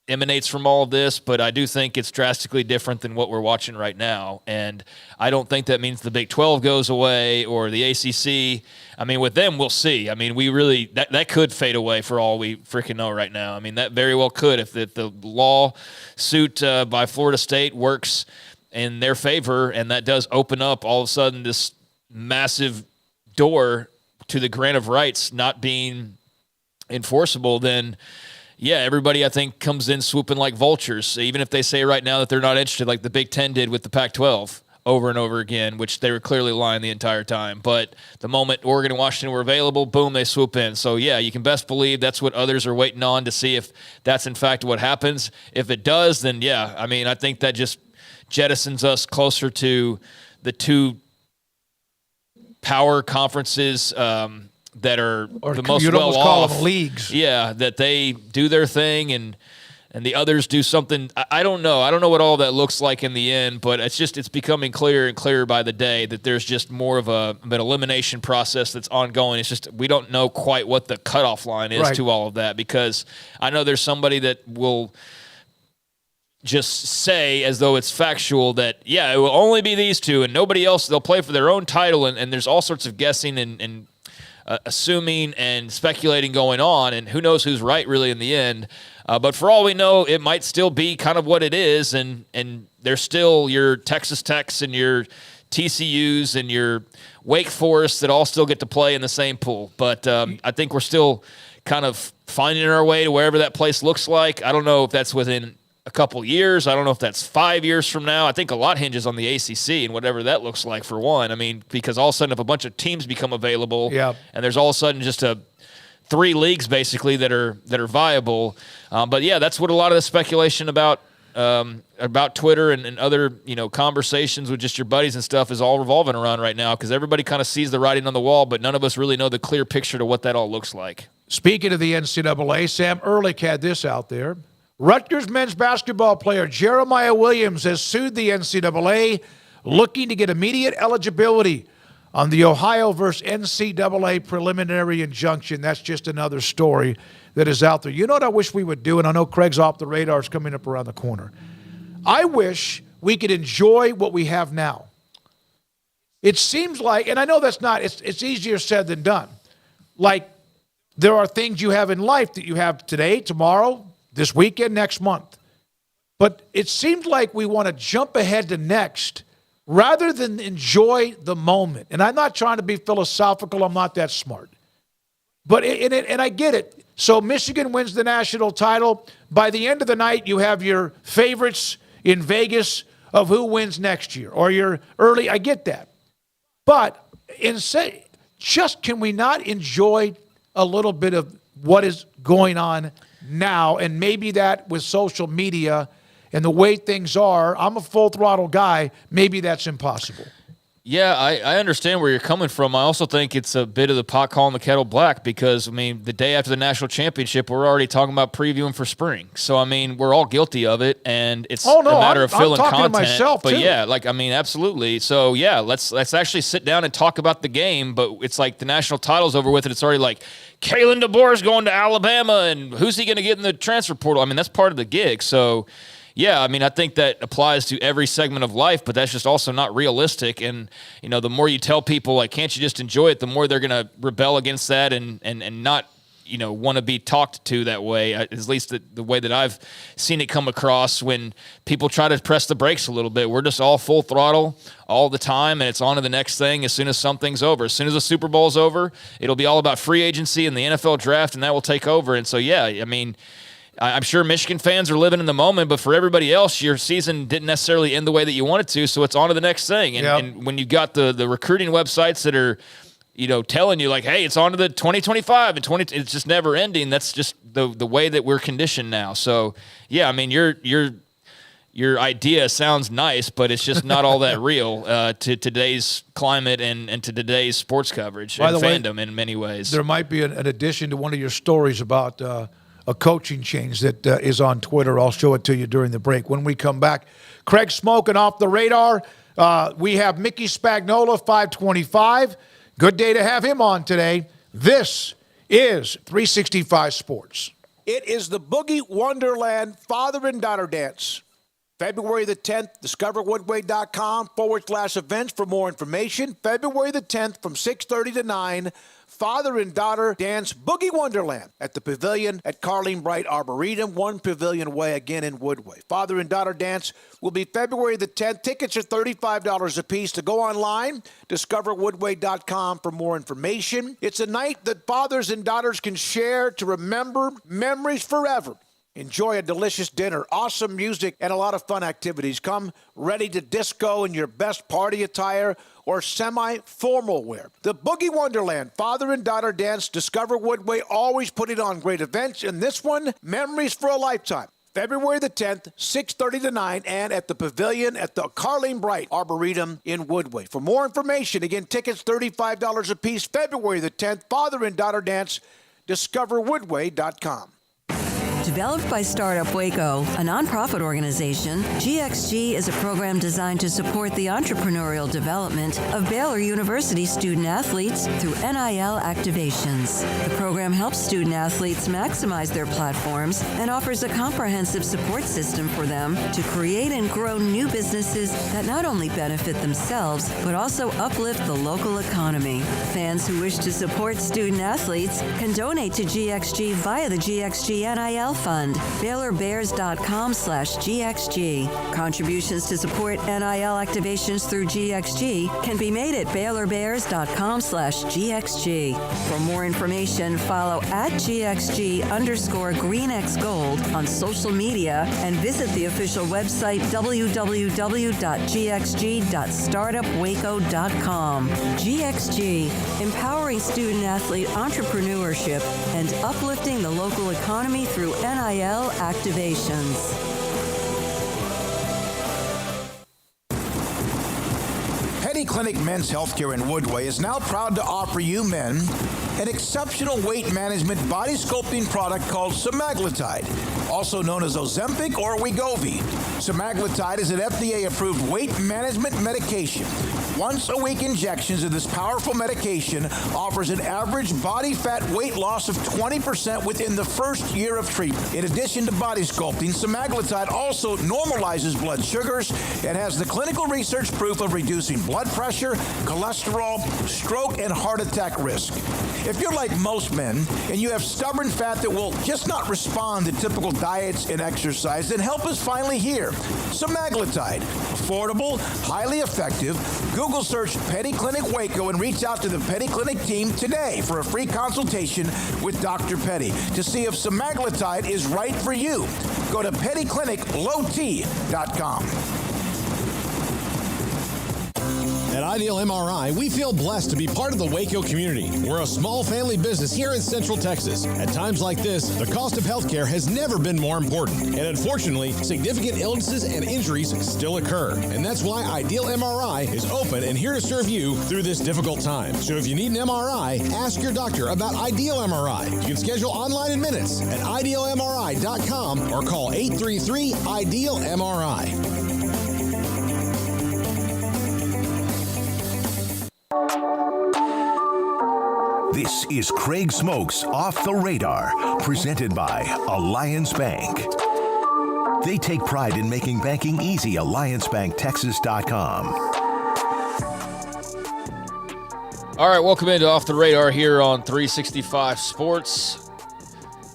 emanates from all of this, but I do think it's drastically different than what we're watching right now. And I don't think that means the Big 12 goes away or the ACC. I mean, with them, we'll see. I mean, that could fade away for all we freaking know right now. I mean, that very well could if the lawsuit by Florida State works in their favor, and that does open up all of a sudden this massive door to the grant of rights not being enforceable, then yeah, everybody, I think, comes in swooping like vultures, even if they say right now that they're not interested, like the Big Ten did with the Pac-12 over and over again, which they were clearly lying the entire time. But the moment Oregon and Washington were available, boom, they swoop in. So, yeah, you can best believe that's what others are waiting on to see if that's, in fact, what happens. If it does, then, yeah, I mean, I think that just jettisons us closer to the two power conferences that are the most well off leagues. Yeah, that they do their thing and the others do something. I don't know. I don't know what all that looks like in the end, but it's becoming clearer and clearer by the day that there's just more of an elimination process that's ongoing. It's just we don't know quite what the cutoff line is to all of that, because I know there's somebody that will just say, as though it's factual, that, yeah, it will only be these two and nobody else. They'll play for their own title, and there's all sorts of guessing and assuming and speculating going on, and who knows who's right really in the end. But for all we know, it might still be kind of what it is, and there's still your Texas Techs and your TCUs and your Wake Forest that all still get to play in the same pool. But I think we're still kind of finding our way to wherever that place looks like. I don't know if that's within a couple years. I don't know if that's 5 years from now. I think a lot hinges on the ACC and whatever that looks like, for one. I mean, because all of a sudden if a bunch of teams become available and there's all of a sudden just 3 leagues basically that are viable. But yeah, that's what a lot of the speculation about Twitter and other, conversations with just your buddies and stuff is all revolving around right now, because everybody kind of sees the writing on the wall, but none of us really know the clear picture to what that all looks like. Speaking of the NCAA, Sam Ehrlich had this out there. Rutgers men's basketball player Jeremiah Williams has sued the NCAA, looking to get immediate eligibility on the Ohio versus NCAA preliminary injunction. That's just another story that is out there. You know what I wish we would do, and I know Craig's off the radar is coming up around the corner. I wish we could enjoy what we have now. It seems like, and I know that's not, it's easier said than done. Like, there are things you have in life that you have today, tomorrow, this weekend, next month. But it seems like we want to jump ahead to next rather than enjoy the moment. And I'm not trying to be philosophical. I'm not that smart. But and I get it. So Michigan wins the national title. By the end of the night, you have your favorites in Vegas of who wins next year, or your early. I get that. But can we not enjoy a little bit of what is going on now? And maybe that with social media and the way things are, I'm a full throttle guy, maybe that's impossible. Yeah, I understand where you're coming from. I also think it's a bit of the pot calling the kettle black, because, I mean, the day after the national championship, we're already talking about previewing for spring. So, I mean, we're all guilty of it, and it's a matter of filling content. To myself, but too. Yeah, absolutely. So, yeah, let's actually sit down and talk about the game, but it's like the national title's over with, and it's already like, Kalen DeBoer's going to Alabama, and who's he going to get in the transfer portal? I mean, that's part of the gig. So, yeah, I mean, I think that applies to every segment of life, but that's just also not realistic. And, the more you tell people, like, can't you just enjoy it, the more they're going to rebel against that and not, want to be talked to that way, at least the way that I've seen it come across when people try to press the brakes a little bit. We're just all full throttle all the time, and it's on to the next thing as soon as something's over. As soon as the Super Bowl's over, it'll be all about free agency and the NFL draft, and that will take over. And so, yeah, I mean, I'm sure Michigan fans are living in the moment, but for everybody else, your season didn't necessarily end the way that you wanted to, so it's on to the next thing. And when you got the recruiting websites that are telling you like, hey, it's on to the 2025 and 20. It's just never ending. That's just the way that we're conditioned now. So yeah, I mean, your idea sounds nice, but it's just not all that real to today's climate and to today's sports coverage and fandom in many ways. There might be an addition to one of your stories about a coaching change that is on Twitter. I'll show it to you during the break. When we come back, Craig Smoak and Off the Radar. We have Mickey Spagnola, 525. Good day to have him on today. This is 365 Sports. It is the Boogie Wonderland Father and Daughter Dance. February the 10th, discoverwoodway.com/events for more information. February the 10th from 6:30 to 9, Father and Daughter Dance Boogie Wonderland at the Pavilion at Carleen Bright Arboretum, 1 Pavilion Way, again in Woodway. Father and Daughter Dance will be February the 10th. Tickets are $35 a piece. To go online, discoverwoodway.com for more information. It's a night that fathers and daughters can share to remember memories forever. Enjoy a delicious dinner, awesome music, and a lot of fun activities. Come ready to disco in your best party attire or semi-formal wear. The Boogie Wonderland Father and Daughter Dance, Discover Woodway, always putting on great events. And this one, memories for a lifetime. February the 10th, 6:30 to 9, and at the Pavilion at the Carleen Bright Arboretum in Woodway. For more information, again, tickets $35 a piece. February the 10th, Father and Daughter Dance, discoverwoodway.com. Developed by Startup Waco, a nonprofit organization, GXG is a program designed to support the entrepreneurial development of Baylor University student athletes through NIL activations. The program helps student athletes maximize their platforms and offers a comprehensive support system for them to create and grow new businesses that not only benefit themselves, but also uplift the local economy. Fans who wish to support student athletes can donate to GXG via the GXG NIL Fund, BaylorBears.com/GXG. Contributions to support NIL activations through GXG can be made at BaylorBears.com/GXG. For more information, follow @GXG_GreenXGold on social media and visit the official website www.gxg.startupwaco.com. GXG, empowering student athlete entrepreneurship and uplifting the local economy through NIL activations. Penny Clinic Men's Healthcare in Woodway is now proud to offer you men an exceptional weight management body sculpting product called semaglutide, also known as Ozempic or Wegovy. Semaglutide is an FDA-approved weight management medication. Once-a-week injections of this powerful medication offers an average body fat weight loss of 20% within the first year of treatment. In addition to body sculpting, semaglutide also normalizes blood sugars and has the clinical research proof of reducing blood pressure, cholesterol, stroke, and heart attack risk. If you're like most men and you have stubborn fat that will just not respond to typical diets and exercise, then help is finally here. Semaglutide, affordable, highly effective. Google search Penny Clinic Waco and reach out to the Penny Clinic team today for a free consultation with Dr. Petty to see if semaglutide is right for you. Go to pennycliniclowt.com. At Ideal MRI, we feel blessed to be part of the Waco community. We're a small family business here in Central Texas. At times like this, the cost of healthcare has never been more important. And unfortunately, significant illnesses and injuries still occur. And that's why Ideal MRI is open and here to serve you through this difficult time. So if you need an MRI, ask your doctor about Ideal MRI. You can schedule online in minutes at idealmri.com or call 833-IDEAL-MRI. This is Craig Smoak's Off the Radar, presented by Alliance Bank. They take pride in making banking easy. AllianceBankTexas.com. All right, welcome into Off the Radar here on 365 Sports.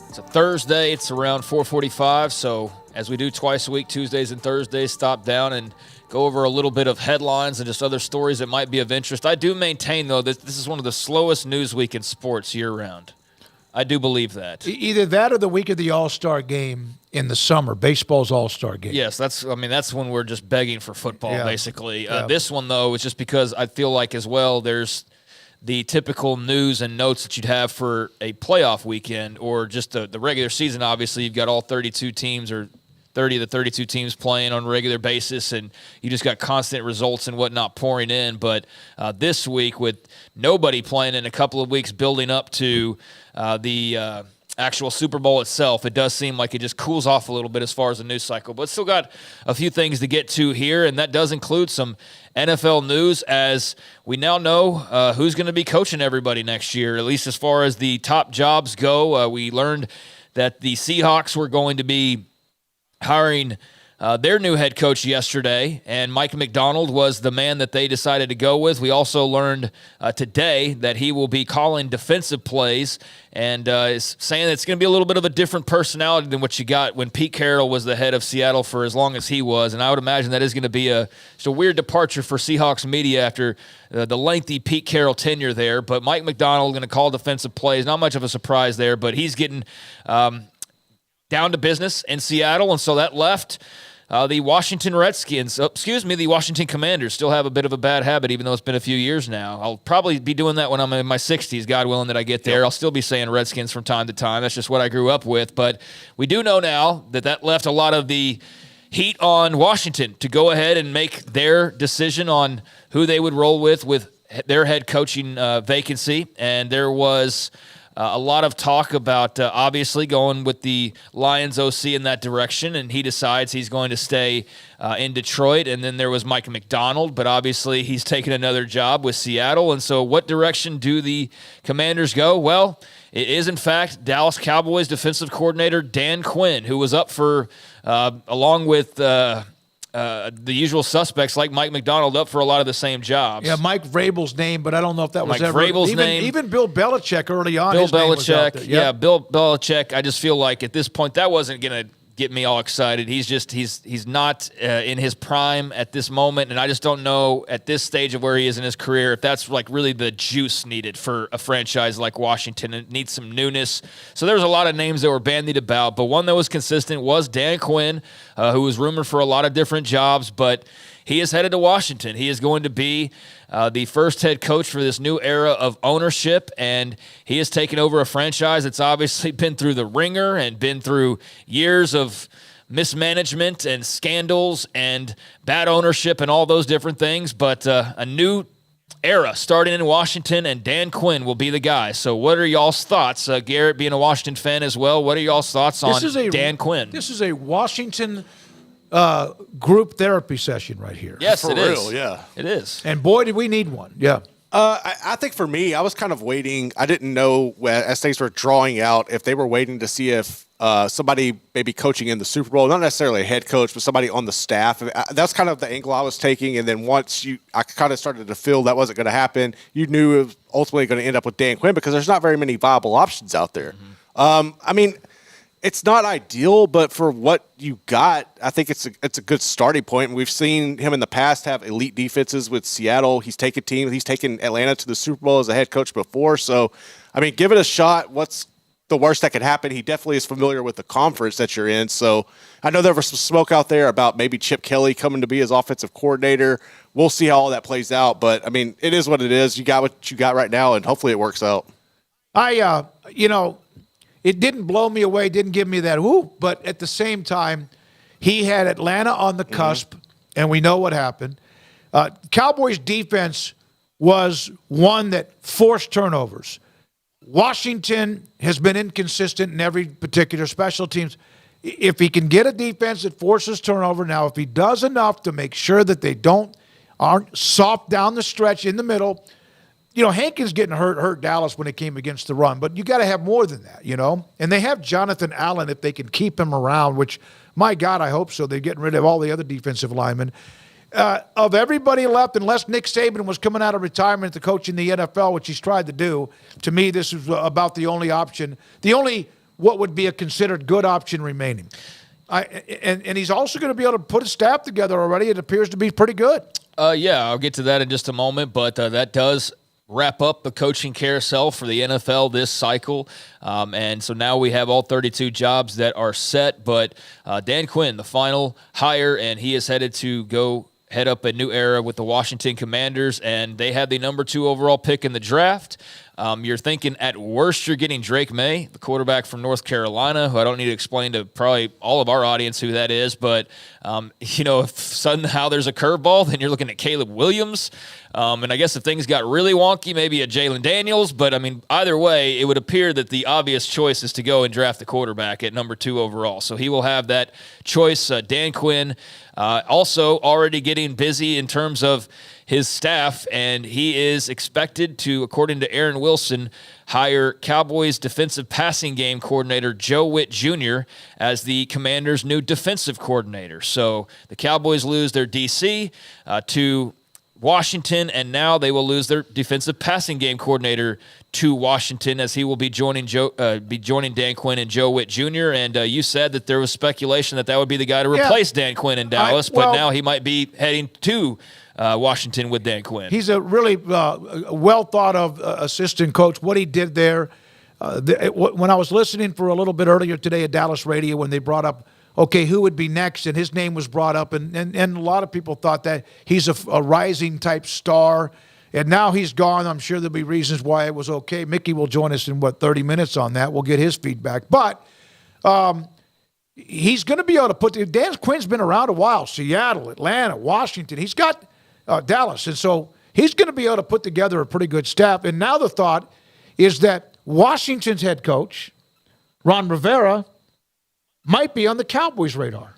It's a Thursday. It's around 4:45, so as we do twice a week, Tuesdays and Thursdays, stop down and go over a little bit of headlines and just other stories that might be of interest. I do maintain, though, that this is one of the slowest news week in sports year-round. I do believe that. Either that or the week of the All-Star game in the summer, baseball's All-Star game. Yes, that's when we're just begging for football, basically. This one, though, is just because I feel like as well there's the typical news and notes that you'd have for a playoff weekend or just the regular season. Obviously, you've got all 32 teams or 30 of the 32 teams playing on a regular basis, and you just got constant results and whatnot pouring in. But this week, with nobody playing in a couple of weeks building up to the actual Super Bowl itself, it does seem like it just cools off a little bit as far as the news cycle. But still got a few things to get to here, and that does include some NFL news, as we now know who's going to be coaching everybody next year, at least as far as the top jobs go. We learned that the Seahawks were going to be hiring their new head coach yesterday, and Mike Macdonald was the man that they decided to go with. We also learned today that he will be calling defensive plays, and is saying that it's going to be a little bit of a different personality than what you got when Pete Carroll was the head of Seattle for as long as he was. And I would imagine that is going to be just a weird departure for Seahawks media after the lengthy Pete Carroll tenure there. But Mike Macdonald going to call defensive plays. Not much of a surprise there, but he's getting down to business in Seattle, and so that left the Washington the Washington Commanders. Still have a bit of a bad habit, even though it's been a few years now. I'll probably be doing that when I'm in my 60s, God willing that I get there. I'll still be saying Redskins from time to time. That's just what I grew up with. But we do know now that left a lot of the heat on Washington to go ahead and make their decision on who they would roll with their head coaching vacancy. And there was a lot of talk about obviously going with the Lions OC in that direction, and he decides he's going to stay in Detroit. And then there was Mike Macdonald, but obviously he's taken another job with Seattle. And so what direction do the Commanders go? Well, it is, in fact, Dallas Cowboys defensive coordinator Dan Quinn, who was up for, along with the usual suspects like Mike Macdonald, up for a lot of the same jobs. Yeah, Mike Vrabel's name, but I don't know if that was Mike ever. Vrabel's name. Even Bill Belichick early on. Bill his name was out Belichick. there. Yeah, Bill Belichick. I just feel like at this point that wasn't going to get me all excited. He's not in his prime at this moment, and I just don't know at this stage of where he is in his career if that's like really the juice needed for a franchise like Washington. It needs some newness. So there was a lot of names that were bandied about, but one that was consistent was Dan Quinn, who was rumored for a lot of different jobs, but he is headed to Washington. He is going to be the first head coach for this new era of ownership, and he has taken over a franchise that's obviously been through the ringer and been through years of mismanagement and scandals and bad ownership and all those different things, but a new era starting in Washington, and Dan Quinn will be the guy. So what are y'all's thoughts? Garrett, being a Washington fan as well, what are y'all's thoughts on Dan Quinn? This is a Washington group therapy session right here. Yes, for it real, is. yeah. It is. And boy, did we need one. Yeah. I think for me, I was kind of waiting. I didn't know as things were drawing out if they were waiting to see if somebody maybe coaching in the Super Bowl, not necessarily a head coach, but somebody on the staff. That's kind of the angle I was taking. And then once I kind of started to feel that wasn't going to happen, you knew it was ultimately going to end up with Dan Quinn because there's not very many viable options out there. Mm-hmm. I mean, it's not ideal, but for what you got, I think it's a good starting point. And we've seen him in the past have elite defenses with Seattle. He's taken teams. He's taken Atlanta to the Super Bowl as a head coach before. So, I mean, give it a shot. What's the worst that could happen? He definitely is familiar with the conference that you're in. So I know there was some smoke out there about maybe Chip Kelly coming to be his offensive coordinator. We'll see how all that plays out. But, I mean, it is what it is. You got what you got right now, and hopefully it works out. It didn't blow me away, didn't give me that whoo, but at the same time, he had Atlanta on the cusp, and we know what happened. Cowboys' defense was one that forced turnovers. Washington has been inconsistent in every particular special teams. If he can get a defense that forces turnover, now if he does enough to make sure that they aren't soft down the stretch in the middle. Hankins getting hurt Dallas when it came against the run, but you got to have more than that, And they have Jonathan Allen if they can keep him around, which, my God, I hope so. They're getting rid of all the other defensive linemen. Of everybody left, unless Nick Saban was coming out of retirement to coach in the NFL, which he's tried to do, to me this is about the only option, what would be a considered good option remaining. And he's also going to be able to put a staff together already. It appears to be pretty good. Yeah, I'll get to that in just a moment, but that does wrap up the coaching carousel for the NFL this cycle. And so now we have all 32 jobs that are set, but Dan Quinn, the final hire, and he is headed to go head up a new era with the Washington Commanders, and they had the number 2 overall pick in the draft. You're thinking at worst you're getting Drake May, the quarterback from North Carolina, who I don't need to explain to probably all of our audience who that is. But, if somehow there's a curveball, then you're looking at Caleb Williams. And I guess if things got really wonky, maybe a Jalen Daniels. But, either way, it would appear that the obvious choice is to go and draft the quarterback at number 2 overall. So he will have that choice. Dan Quinn also already getting busy in terms of his staff, and he is expected to, according to Aaron Wilson, hire Cowboys defensive passing game coordinator Joe Witt Jr. as the Commanders' new defensive coordinator. So the Cowboys lose their DC to Washington, and now they will lose their defensive passing game coordinator to Washington, as he will be joining Dan Quinn and Joe Witt Jr. And you said that there was speculation that would be the guy to replace Dan Quinn in Dallas, but now he might be heading to Washington with Dan Quinn. He's a really well thought of assistant coach. What he did there, when I was listening for a little bit earlier today at Dallas radio, when they brought up, okay, who would be next, and his name was brought up, and a lot of people thought that he's a rising type star, and now he's gone. I'm sure there'll be reasons why it was okay. Mickey will join us in 30 minutes on that. We'll get his feedback, but he's going to be able to put Dan Quinn's been around a while. Seattle, Atlanta, Washington. He's got Dallas. And so he's going to be able to put together a pretty good staff. And now the thought is that Washington's head coach, Ron Rivera, might be on the Cowboys' radar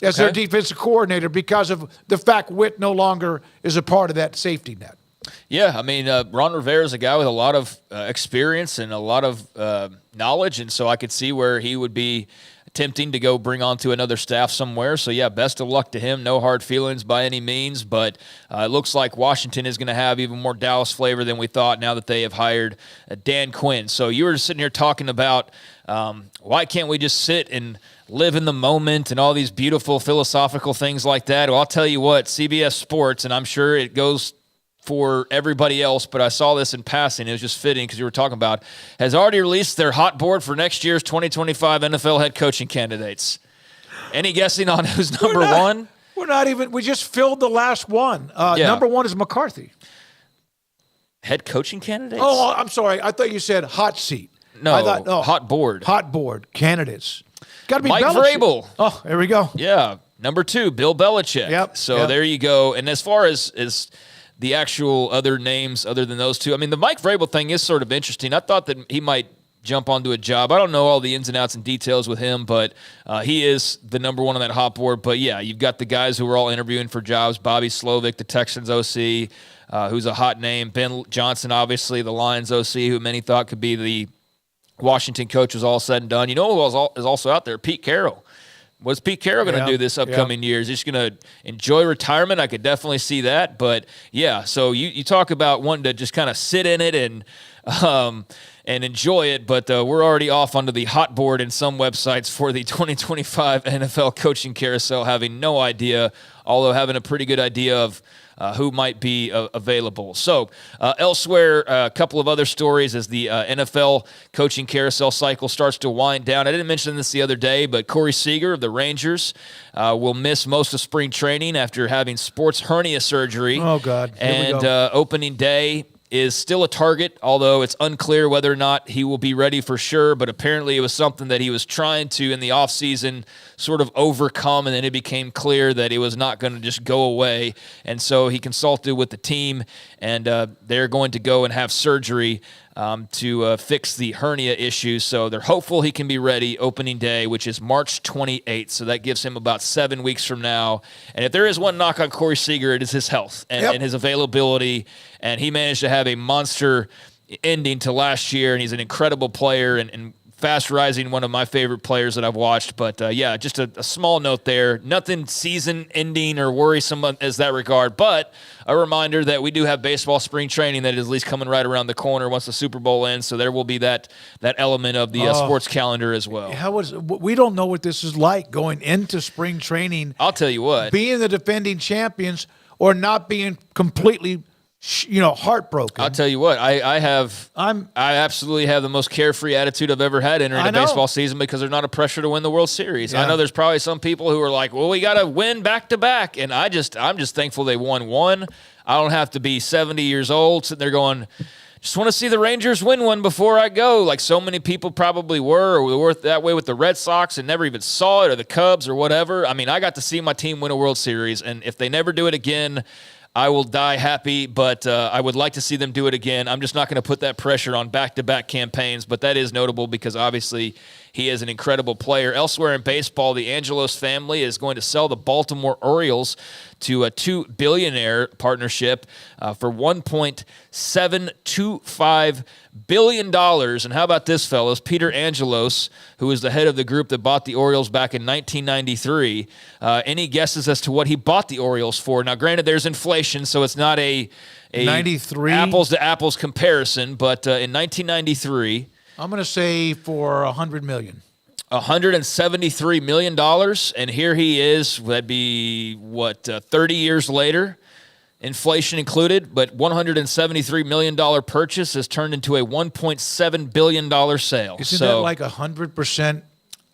as their defensive coordinator because of the fact Witt no longer is a part of that safety net. Yeah, Ron Rivera is a guy with a lot of experience and a lot of knowledge, and so I could see where he would be attempting to go bring on to another staff somewhere. So, yeah, best of luck to him. No hard feelings by any means, but it looks like Washington is going to have even more Dallas flavor than we thought now that they have hired Dan Quinn. So you were sitting here talking about why can't we just sit and live in the moment and all these beautiful philosophical things like that. Well, I'll tell you what, CBS Sports, and I'm sure it goes for everybody else, but I saw this in passing. It was just fitting because you were talking about, has already released their hot board for next year's 2025 NFL head coaching candidates. Any guessing on who's number one? We're not even. We just filled the last one. Number one is McCarthy. Head coaching candidates? Oh, I'm sorry. I thought you said hot seat. No, hot board. Hot board candidates. Got to be Mike Belichick. Vrabel. Oh, there we go. Yeah. Number 2, Bill Belichick. Yep. So there you go. And as far as the actual other names other than those two, the Mike Vrabel thing is sort of interesting. I thought that he might jump onto a job. I don't know all the ins and outs and details with him, but he is the number one on that hot board. But, yeah, you've got the guys who are all interviewing for jobs. Bobby Slovic, the Texans OC, who's a hot name. Ben Johnson, obviously, the Lions OC, who many thought could be the Washington coach was all said and done. You know who is also out there? Pete Carroll. What's Pete Carroll going to do this upcoming year? Is he just going to enjoy retirement? I could definitely see that. But, yeah, so you talk about wanting to just kind of sit in it and enjoy it, but we're already off onto the hot board in some websites for the 2025 NFL coaching carousel, having no idea, although having a pretty good idea of who might be available. So elsewhere, a couple of other stories as the NFL coaching carousel cycle starts to wind down. I didn't mention this the other day, but Corey Seager of the Rangers will miss most of spring training after having sports hernia surgery. Oh, God. And opening day is still a target, although it's unclear whether or not he will be ready for sure. But apparently it was something that he was trying to, in the offseason, sort of overcome, and then it became clear that it was not going to just go away. And so he consulted with the team, and they're going to go and have surgery to fix the hernia issue. So they're hopeful he can be ready opening day, which is March 28th. So that gives him about 7 weeks from now. And if there is one knock on Corey Seager, it is his health and his availability. And he managed to have a monster ending to last year, and he's an incredible player and fast rising, one of my favorite players that I've watched. But, yeah, just a small note there. Nothing season ending or worrisome as that regard, but a reminder that we do have baseball spring training that is at least coming right around the corner once the Super Bowl ends, so there will be that element of the sports calendar as well. We don't know what this is like going into spring training. I'll tell you what. Being the defending champions or not being completely heartbroken. I'll tell you what, I absolutely have the most carefree attitude I've ever had entering a baseball season because there's not a pressure to win the World Series. Yeah. I know there's probably some people who are like, well, we got to win back to back. And I'm just thankful they won one. I don't have to be 70 years old sitting there going, just want to see the Rangers win one before I go, like so many people probably were, or were that way with the Red Sox and never even saw it, or the Cubs or whatever. I mean, I got to see my team win a World Series, and if they never do it again, I will die happy, but I would like to see them do it again. I'm just not going to put that pressure on back-to-back campaigns, but that is notable because obviously he is an incredible player. Elsewhere in baseball, the Angelos family is going to sell the Baltimore Orioles to a $2 billion partnership for $1.725 billion. And how about this, fellas? Peter Angelos, who is the head of the group that bought the Orioles back in 1993, any guesses as to what he bought the Orioles for? Now, granted, there's inflation, so it's not a 93 apples-to-apples comparison, but in 1993... I'm going to say for $100 million. $173 million, and here he is. That'd be, 30 years later, inflation included, but $173 million purchase has turned into a $1.7 billion sale. Isn't that like 100%?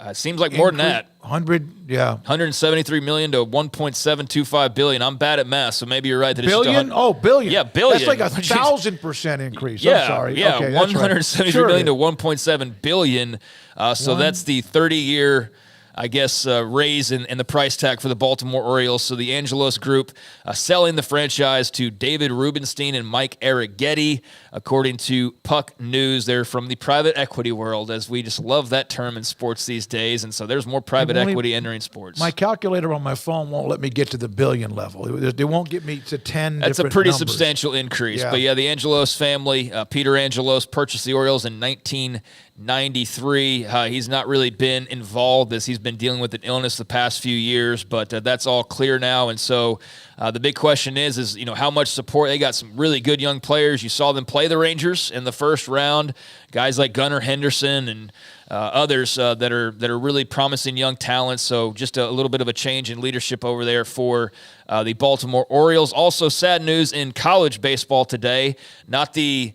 It seems like more than that. 173 million to 1.725 billion. I'm bad at math, so maybe you're right. That billion? Billion. Yeah, billion. That's like 1,000% increase. Yeah, I'm sorry. Yeah, okay, 173 million to 1.7 billion. So that's the 30-year, I guess, raise in the price tag for the Baltimore Orioles. So the Angelos Group selling the franchise to David Rubenstein and Mike Arrighetti, according to Puck News. They're from the private equity world, as we just love that term in sports these days. And so there's more private equity entering sports. My calculator on my phone won't let me get to the billion level. They won't get me to 10 That's a pretty numbers. Substantial increase. Yeah. But yeah, the Angelos family, Peter Angelos purchased the Orioles in 1993. He's not really been involved as he's been dealing with an illness the past few years, but that's all clear now. And so the big question is how much support. They got some really good young players. You saw them play the Rangers in the first round. Guys like Gunnar Henderson and others that are really promising young talents. So just a little bit of a change in leadership over there for the Baltimore Orioles. Also, sad news in college baseball today. Not the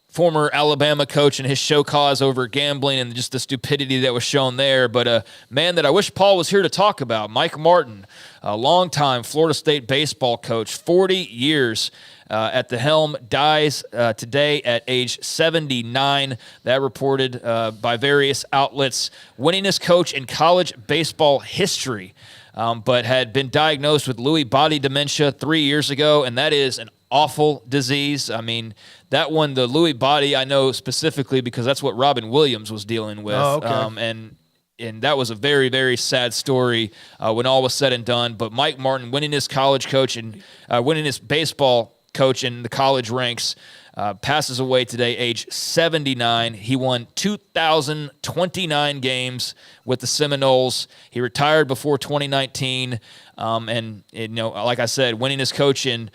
former Alabama coach and his show cause over gambling and just the stupidity that was shown there, but a man that I wish Paul was here to talk about, Mike Martin, a longtime Florida State baseball coach, 40 years at the helm, dies today at age 79. That reported by various outlets. Winningest coach in college baseball history, but had been diagnosed with Lewy body dementia 3 years ago, and that is an awful disease. I mean, that one, the Lewy body, I know specifically because that's what Robin Williams was dealing with. Oh, okay. And that was a very, very sad story when all was said and done. But Mike Martin, winning his college coach and winning his baseball coach in the college ranks, passes away today, age 79. He won 2,029 games with the Seminoles. He retired before 2019. Like I said, winning his coach in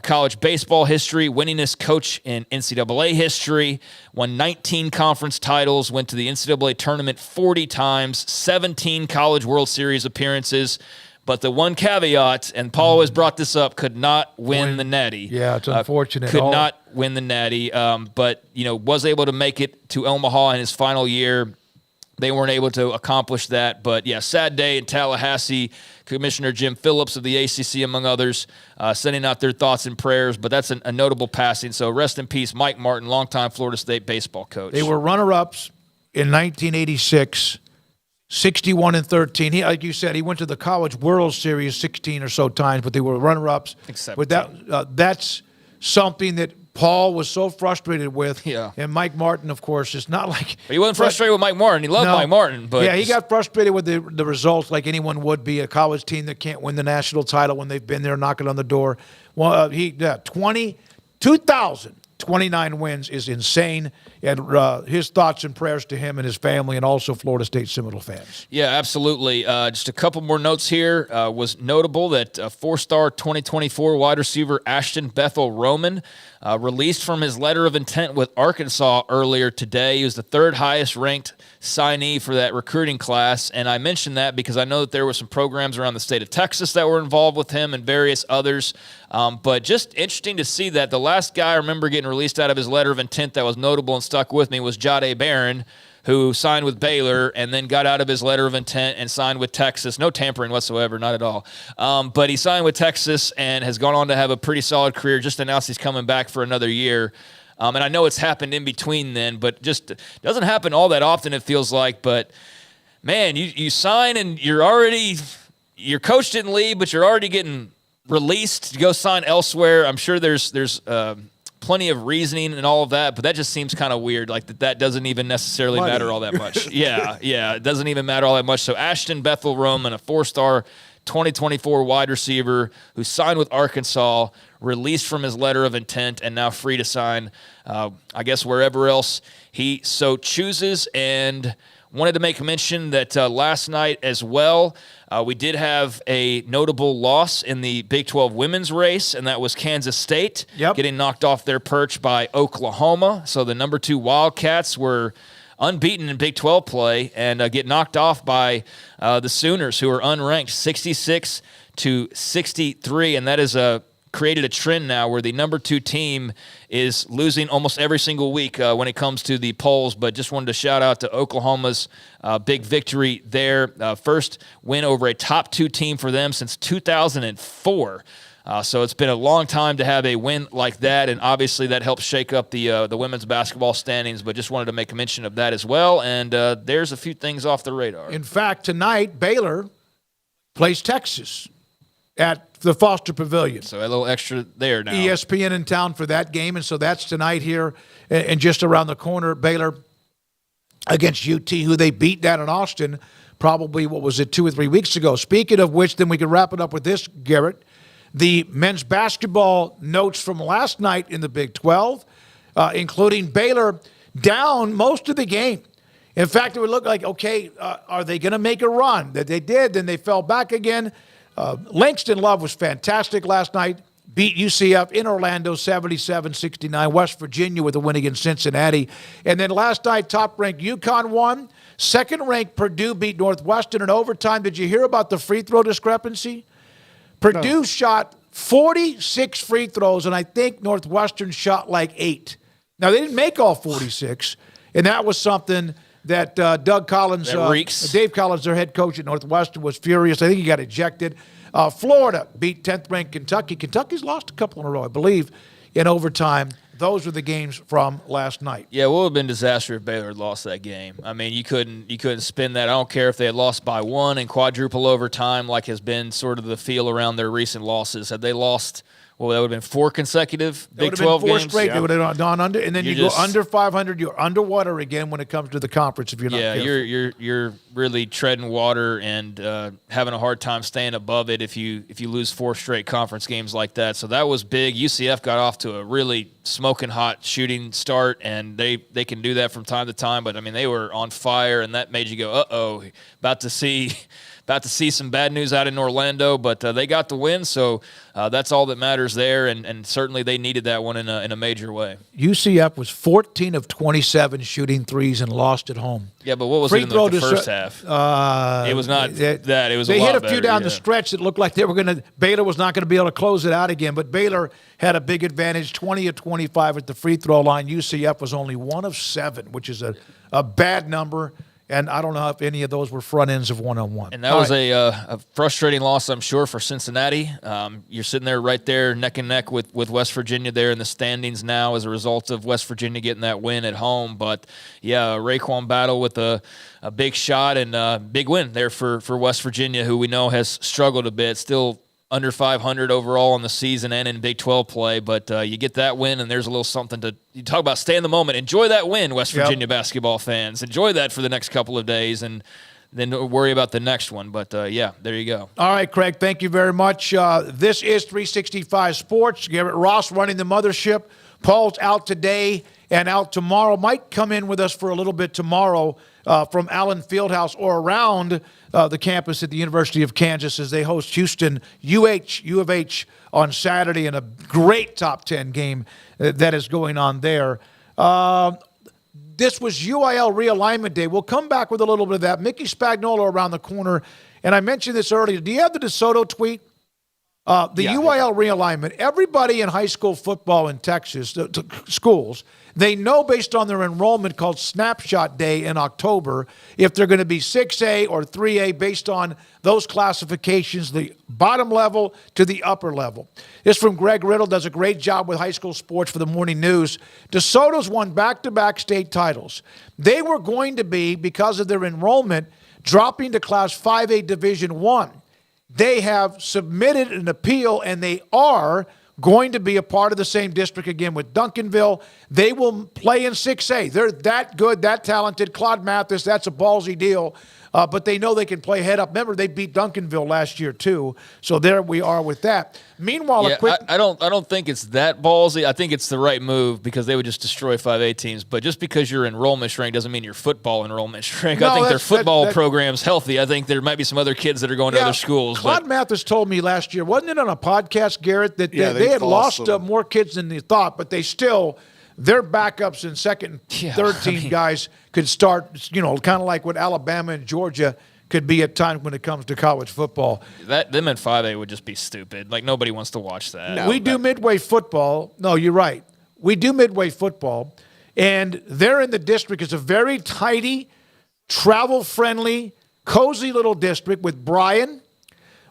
college baseball history, winningest coach in NCAA history, won 19 conference titles, went to the NCAA tournament 40 times, 17 College World Series appearances. But the one caveat, and Paul always brought this up, could not win the Natty. Yeah, it's unfortunate. Could not win the Natty, but was able to make it to Omaha in his final year. They weren't able to accomplish that. But, yeah, sad day in Tallahassee. Commissioner Jim Phillips of the ACC, among others, sending out their thoughts and prayers. But that's a notable passing. So rest in peace, Mike Martin, longtime Florida State baseball coach. They were runner-ups in 1986, 61-13. He, like you said, he went to the College World Series 16 or so times, but they were runner-ups. Except that's something that Paul was so frustrated with. Yeah. And Mike Martin, of course, is not like... But he wasn't frustrated with Mike Martin. He loved Mike Martin. But yeah, he got frustrated with the results like anyone would be. A college team that can't win the national title when they've been there knocking on the door. Well, 2,029 wins is insane. and his thoughts and prayers to him and his family, and also Florida State Seminole fans. Yeah, absolutely. Just a couple more notes here. Was notable that four-star 2024 wide receiver Ashton Bethel Roman released from his letter of intent with Arkansas earlier today. He was the third highest ranked signee for that recruiting class, and I mentioned that because I know that there were some programs around the state of Texas that were involved with him and various others. But just interesting to see that the last guy I remember getting released out of his letter of intent that was notable and stuck with me was Jahdae Barron, who signed with Baylor and then got out of his letter of intent and signed with Texas. No tampering whatsoever, not at all. But he signed with Texas and has gone on to have a pretty solid career. Just announced he's coming back for another year. And I know it's happened in between then, but just doesn't happen all that often, it feels like. But, man, you sign and your coach didn't leave, but you're already getting released to go sign elsewhere. I'm sure there's plenty of reasoning and all of that, but that just seems kind of weird, like that doesn't even necessarily matter all that much. Yeah, it doesn't even matter all that much. So Ashton Bethel Roman, a four-star 2024 wide receiver who signed with Arkansas, released from his letter of intent, and now free to sign, I guess, wherever else he so chooses. And wanted to make a mention that last night as well, we did have a notable loss in the Big 12 women's race, and that was Kansas State getting knocked off their perch by Oklahoma. So the number 2 Wildcats were unbeaten in Big 12 play and get knocked off by the Sooners, who are unranked 66-63, and that is created a trend now where the number 2 team is losing almost every single week when it comes to the polls. But just wanted to shout out to Oklahoma's big victory there. First win over a top 2 team for them since 2004. So it's been a long time to have a win like that, and obviously that helps shake up the women's basketball standings, but just wanted to make a mention of that as well. And there's a few things off the radar. In fact, tonight, Baylor plays Texas at the Foster Pavilion. So a little extra there now. ESPN in town for that game, and so that's tonight here and just around the corner. Baylor against UT, who they beat down in Austin probably, 2 or 3 weeks ago. Speaking of which, then we can wrap it up with this, Garrett. The men's basketball notes from last night in the Big 12, including Baylor down most of the game. In fact, it would look like, okay, are they going to make a run? That they did, then they fell back again. Langston Love was fantastic last night. Beat UCF in Orlando 77-69. West Virginia with a win against Cincinnati. And then last night, top-ranked UConn won. Second-ranked Purdue beat Northwestern in overtime. Did you hear about the free throw discrepancy? Purdue shot 46 free throws, and I think Northwestern shot like 8. Now, they didn't make all 46, and that was something that Doug Collins, Dave Collins, their head coach at Northwestern, was furious. I think he got ejected. Florida beat 10th-ranked Kentucky. Kentucky's lost a couple in a row, I believe, in overtime. Those were the games from last night. Yeah, it would have been disaster if Baylor had lost that game. I mean, you couldn't spin that. I don't care if they had lost by 1 in quadruple overtime, like has been sort of the feel around their recent losses. Had they lost, that would have been 4 consecutive Big 12 games. 4 straight. They would have gone under, and then you go under 500. You're underwater again when it comes to the conference if you're not careful. Yeah, you're really treading water and having a hard time staying above it if you lose 4 straight conference games like that. So that was big. UCF got off to a really smoking hot shooting start, and they can do that from time to time. But I mean, they were on fire, and that made you go, uh-oh, about to see some bad news out in Orlando, but they got the win, so that's all that matters there, and certainly they needed that one in a major way. UCF was 14 of 27 shooting threes and lost at home. Yeah, but what was it in the first half? It was not that. It was they a lot hit a few down the stretch that looked like Baylor was not going to be able to close it out again, but Baylor had a big advantage, 20 of 25 at the free throw line. UCF was only 1 of 7, which is a bad number. And I don't know if any of those were front ends of one-on-one. And that was a frustrating loss, I'm sure, for Cincinnati. You're sitting there right there neck and neck with West Virginia there in the standings now as a result of West Virginia getting that win at home. But, yeah, Raekwon Battle with a big shot and a big win there for West Virginia, who we know has struggled a bit, still under 500 overall in the season and in Big 12 play, but you get that win, and there's a little something you talk about stay in the moment. Enjoy that win, West Virginia basketball fans. Enjoy that for the next couple of days, and then don't worry about the next one. But, yeah, there you go. All right, Craig, thank you very much. This is 365 Sports. Garrett Ross running the mothership Paul's out today and out tomorrow. Might come in with us for a little bit tomorrow from Allen Fieldhouse or around the campus at the University of Kansas as they host Houston U of H on Saturday in a great top 10 game that is going on there. This was UIL Realignment Day. We'll come back with a little bit of that. Mickey Spagnuolo around the corner. And I mentioned this earlier. Do you have the DeSoto tweet? UIL Realignment. Everybody in high school football in Texas, schools, they know based on their enrollment called Snapshot Day in October if they're going to be 6A or 3A based on those classifications, the bottom level to the upper level. This from Greg Riddle, does a great job with high school sports for the Morning News. DeSoto's won back-to-back state titles. They were going to be, because of their enrollment, dropping to Class 5A Division I. They have submitted an appeal, and they are going to be a part of the same district again with Duncanville. They will play in 6A. They're that good, that talented. Claude Mathis, that's a ballsy deal. But they know they can play head up. Remember, they beat Duncanville last year, too. So there we are with that. Meanwhile, I don't think it's that ballsy. I think it's the right move because they would just destroy 5A teams. But just because your enrollment shrank doesn't mean your football enrollment shrank. No, I think their football program's healthy. I think there might be some other kids that are going to other schools. Claude Mathis told me last year, wasn't it on a podcast, Garrett, that they had lost more kids than they thought, but they still – their backups and second and third team guys could start, kind of like what Alabama and Georgia could be at times when it comes to college football. Them in 5A would just be stupid. Like, nobody wants to watch that. No, we do midway football. No, you're right. We do midway football, and they're in the district. It's a very tidy, travel-friendly, cozy little district with Bryan,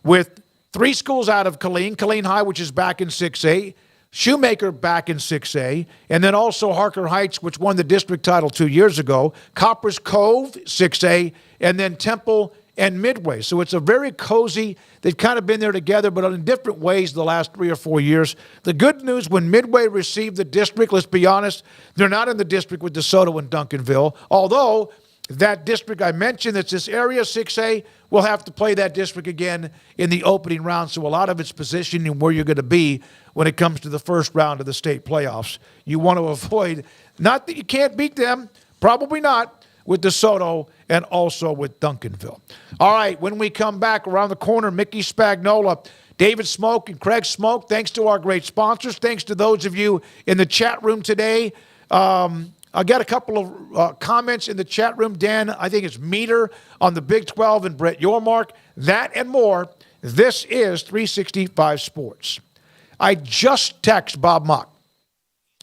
with 3 schools out of Killeen High, which is back in 6A, Shoemaker back in 6A, and then also Harker Heights, which won the district title 2 years ago, Copper's Cove, 6A, and then Temple and Midway. So it's a very cozy, they've kind of been there together, but in different ways the last 3 or 4 years. The good news, when Midway received the district, let's be honest, they're not in the district with DeSoto and Duncanville, although that district I mentioned, that's this area 6A, will have to play that district again in the opening round. So a lot of it's positioning where you're going to be when it comes to the first round of the state playoffs. You want to avoid, not that you can't beat them, probably not, with DeSoto and also with Duncanville. All right, when we come back around the corner, Mickey Spagnuolo, David Smoak, and Craig Smoak. Thanks to our great sponsors. Thanks to those of you in the chat room today. I got a couple of comments in the chat room. Dan, I think it's Meter on the Big 12 and Brett Yormark. That and more. This is 365 Sports. I just text Bob Mock.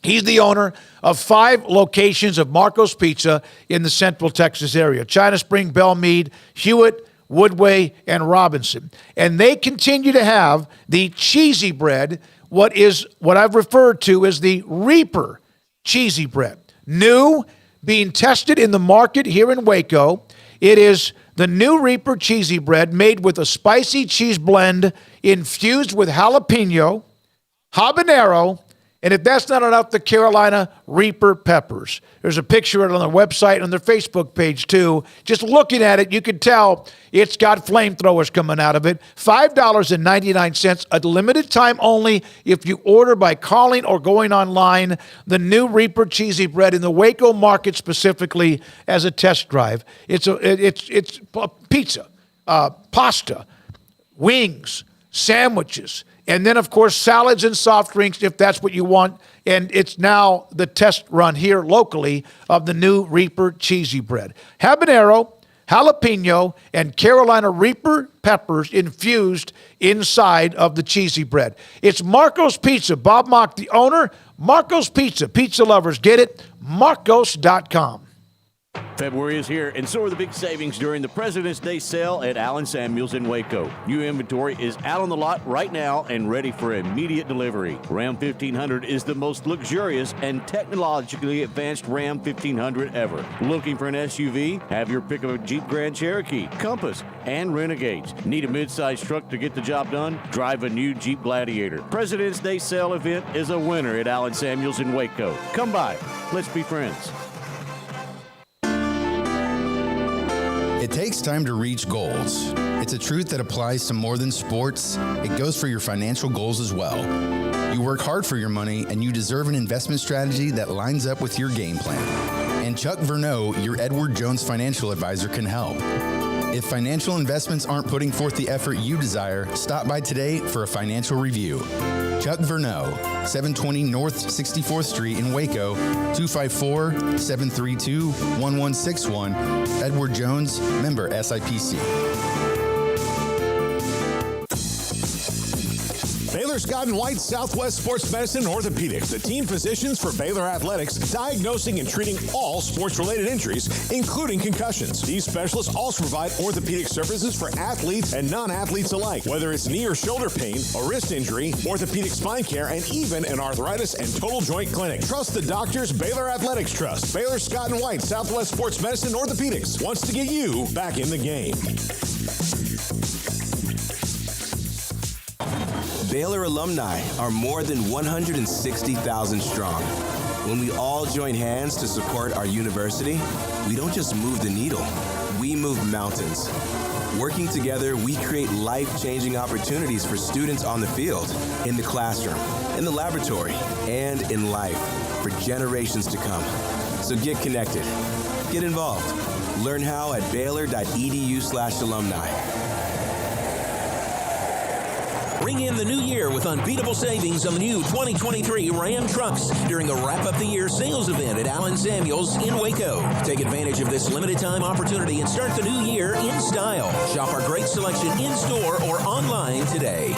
He's the owner of 5 locations of Marco's Pizza in the Central Texas area: China Spring, Belmead, Hewitt, Woodway, and Robinson. And they continue to have the cheesy bread, what I've referred to as the Reaper cheesy bread. New, being tested in the market here in Waco. It is the new Reaper cheesy bread made with a spicy cheese blend infused with jalapeno, habanero, and if that's not enough, the Carolina Reaper peppers. There's a picture of it on their website and on their Facebook page, too. Just looking at it, you can tell it's got flamethrowers coming out of it. $5.99, a limited time only if you order by calling or going online. The new Reaper cheesy bread in the Waco market specifically as a test drive. It's pizza, pasta, wings, sandwiches, and then, of course, salads and soft drinks if that's what you want. And it's now the test run here locally of the new Reaper cheesy bread. Habanero, jalapeno, and Carolina Reaper peppers infused inside of the cheesy bread. It's Marco's Pizza. Bob Mock, the owner. Marco's Pizza. Pizza lovers, get it. Marcos.com. February is here, and so are the big savings during the President's Day sale at Allen Samuels in Waco. New inventory is out on the lot right now and ready for immediate delivery. Ram 1500 is the most luxurious and technologically advanced Ram 1500 ever. Looking for an SUV? Have your pick of a Jeep Grand Cherokee, Compass, and Renegades. Need a mid-sized truck to get the job done? Drive a new Jeep Gladiator. President's Day sale event is a winner at Allen Samuels in Waco. Come by. Let's be friends. It takes takes time to reach goals. It's a truth that applies to more than sports. It goes for your financial goals as well. You work hard for your money, and you deserve an investment strategy that lines up with your game plan. And Chuck Verneau, your Edward Jones financial advisor, can help. If financial investments aren't putting forth the effort you desire, stop by today for a financial review. Chuck Verneau, 720 North 64th Street in Waco, 254-732-1161. Edward Jones, member SIPC. Baylor Scott & White Southwest Sports Medicine and Orthopedics, the team physicians for Baylor Athletics, diagnosing and treating all sports-related injuries, including concussions. These specialists also provide orthopedic services for athletes and non-athletes alike, whether it's knee or shoulder pain, a wrist injury, orthopedic spine care, and even an arthritis and total joint clinic. Trust the doctors Baylor Athletics trust. Baylor Scott & White Southwest Sports Medicine and Orthopedics wants to get you back in the game. Baylor alumni are more than 160,000 strong. When we all join hands to support our university, we don't just move the needle, we move mountains. Working together, we create life-changing opportunities for students on the field, in the classroom, in the laboratory, and in life for generations to come. So get connected, get involved. Learn how at baylor.edu/alumni. Ring in the new year with unbeatable savings on the new 2023 Ram trucks during the Wrap Up the Year sales event at Allen Samuels in Waco. Take advantage of this limited time opportunity and start the new year in style. Shop our great selection in-store or online today.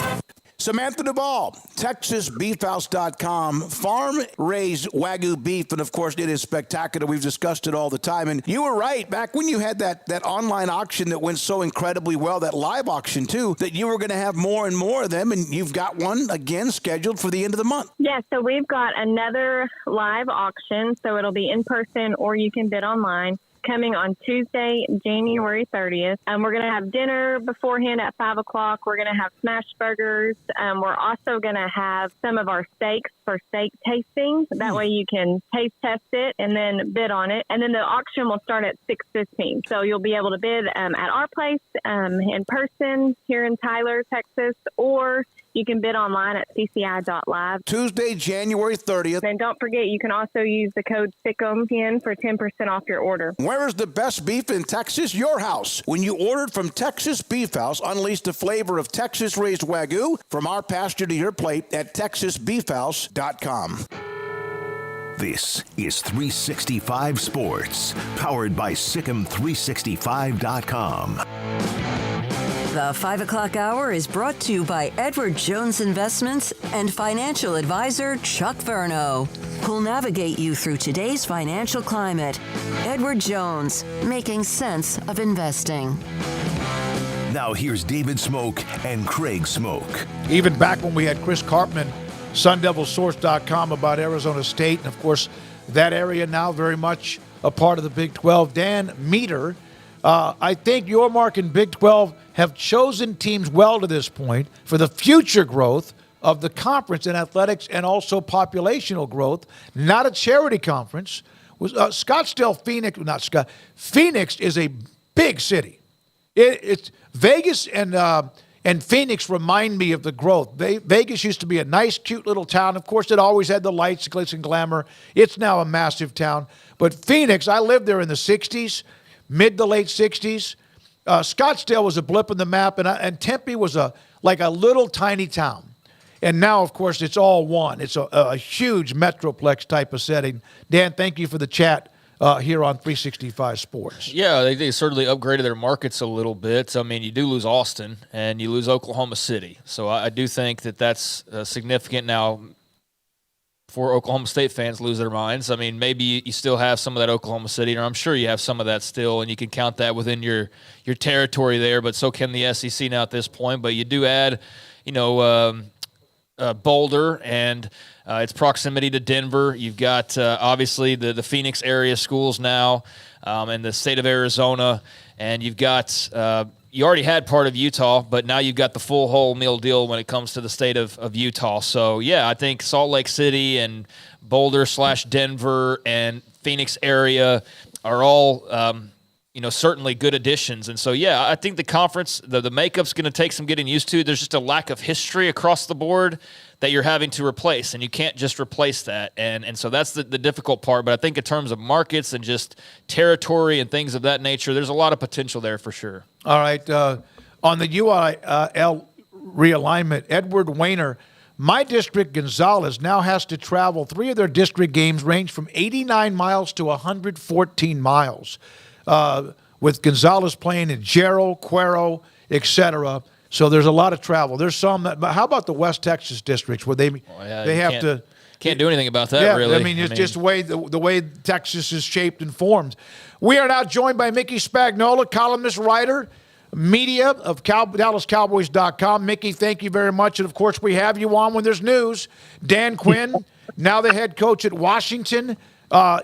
Samantha Duvall, TexasBeefHouse.com, farm-raised Wagyu beef, and of course it is spectacular. We've discussed it all the time, and you were right. Back when you had that online auction that went so incredibly well, that live auction too, that you were going to have more and more of them, and you've got one again scheduled for the end of the month. Yeah, so we've got another live auction, so it'll be in person or you can bid online. Coming on Tuesday, January 30th. We're going to have dinner beforehand at 5 o'clock. We're going to have smash burgers. We're also going to have some of our steaks for steak tasting. That way you can taste test it and then bid on it. And then the auction will start at 6:15. So you'll be able to bid at our place in person here in Tyler, Texas, or you can bid online at cci.live. Tuesday, January 30th. And don't forget, you can also use the code SICK'EM10 for 10% off your order. Where is the best beef in Texas? Your house. When you ordered from Texas Beef House, unleash the flavor of Texas-raised Wagyu from our pasture to your plate at TexasBeefHouse.com. This is 365 Sports, powered by Sick'EM365.com. The 5 o'clock hour is brought to you by Edward Jones Investments and financial advisor Chuck Verneau, who'll navigate you through today's financial climate. Edward Jones, making sense of investing. Now here's David Smoak and Craig Smoak. Even back when we had Chris Karpman, SunDevilSource.com, about Arizona State, and of course that area now very much a part of the Big 12. Dan Meter, I think your mark in Big 12 have chosen teams well to this point for the future growth of the conference in athletics and also populational growth, not a charity conference. Phoenix is a big city. It's Vegas and Phoenix remind me of the growth. Vegas used to be a nice, cute little town. Of course, it always had the lights, glitz, and glamour. It's now a massive town. But Phoenix, I lived there in the 60s, mid to late 60s. Scottsdale was a blip in the map, and Tempe was like a little tiny town. And now, of course, it's all one. It's a huge metroplex type of setting. Dan, thank you for the chat here on 365 Sports. Yeah, they certainly upgraded their markets a little bit. I mean, you do lose Austin, and you lose Oklahoma City. So I do think that's significant now. For Oklahoma State fans lose their minds. I mean, maybe you still have some of that Oklahoma City, or I'm sure you have some of that still, and you can count that within your territory there, but so can the SEC now at this point. But you do add, Boulder and its proximity to Denver. You've got, obviously, the Phoenix area schools now and the state of Arizona, and you've got you already had part of Utah, but now you've got the full whole meal deal when it comes to the state of Utah. So, yeah, I think Salt Lake City and Boulder / Denver and Phoenix area are all, certainly good additions. And so, yeah, I think the conference, the makeup's going to take some getting used to. There's just a lack of history across the board that you're having to replace, and you can't just replace that. And so that's the difficult part. But I think in terms of markets and just territory and things of that nature, there's a lot of potential there for sure. All right. On the UIL realignment, Edward Wayner, my district, Gonzales, now has to travel. 3 of their district games range from 89 miles to 114 miles. With Gonzales playing in Jarrell, Cuero, etc. So there's a lot of travel. There's some that, but how about the West Texas districts where they have to can't do anything about that, really. I mean, it's just the way Texas is shaped and formed. We are now joined by Mickey Spagnola, columnist, writer, media of DallasCowboys.com. Mickey, thank you very much. And, of course, we have you on when there's news. Dan Quinn, now the head coach at Washington.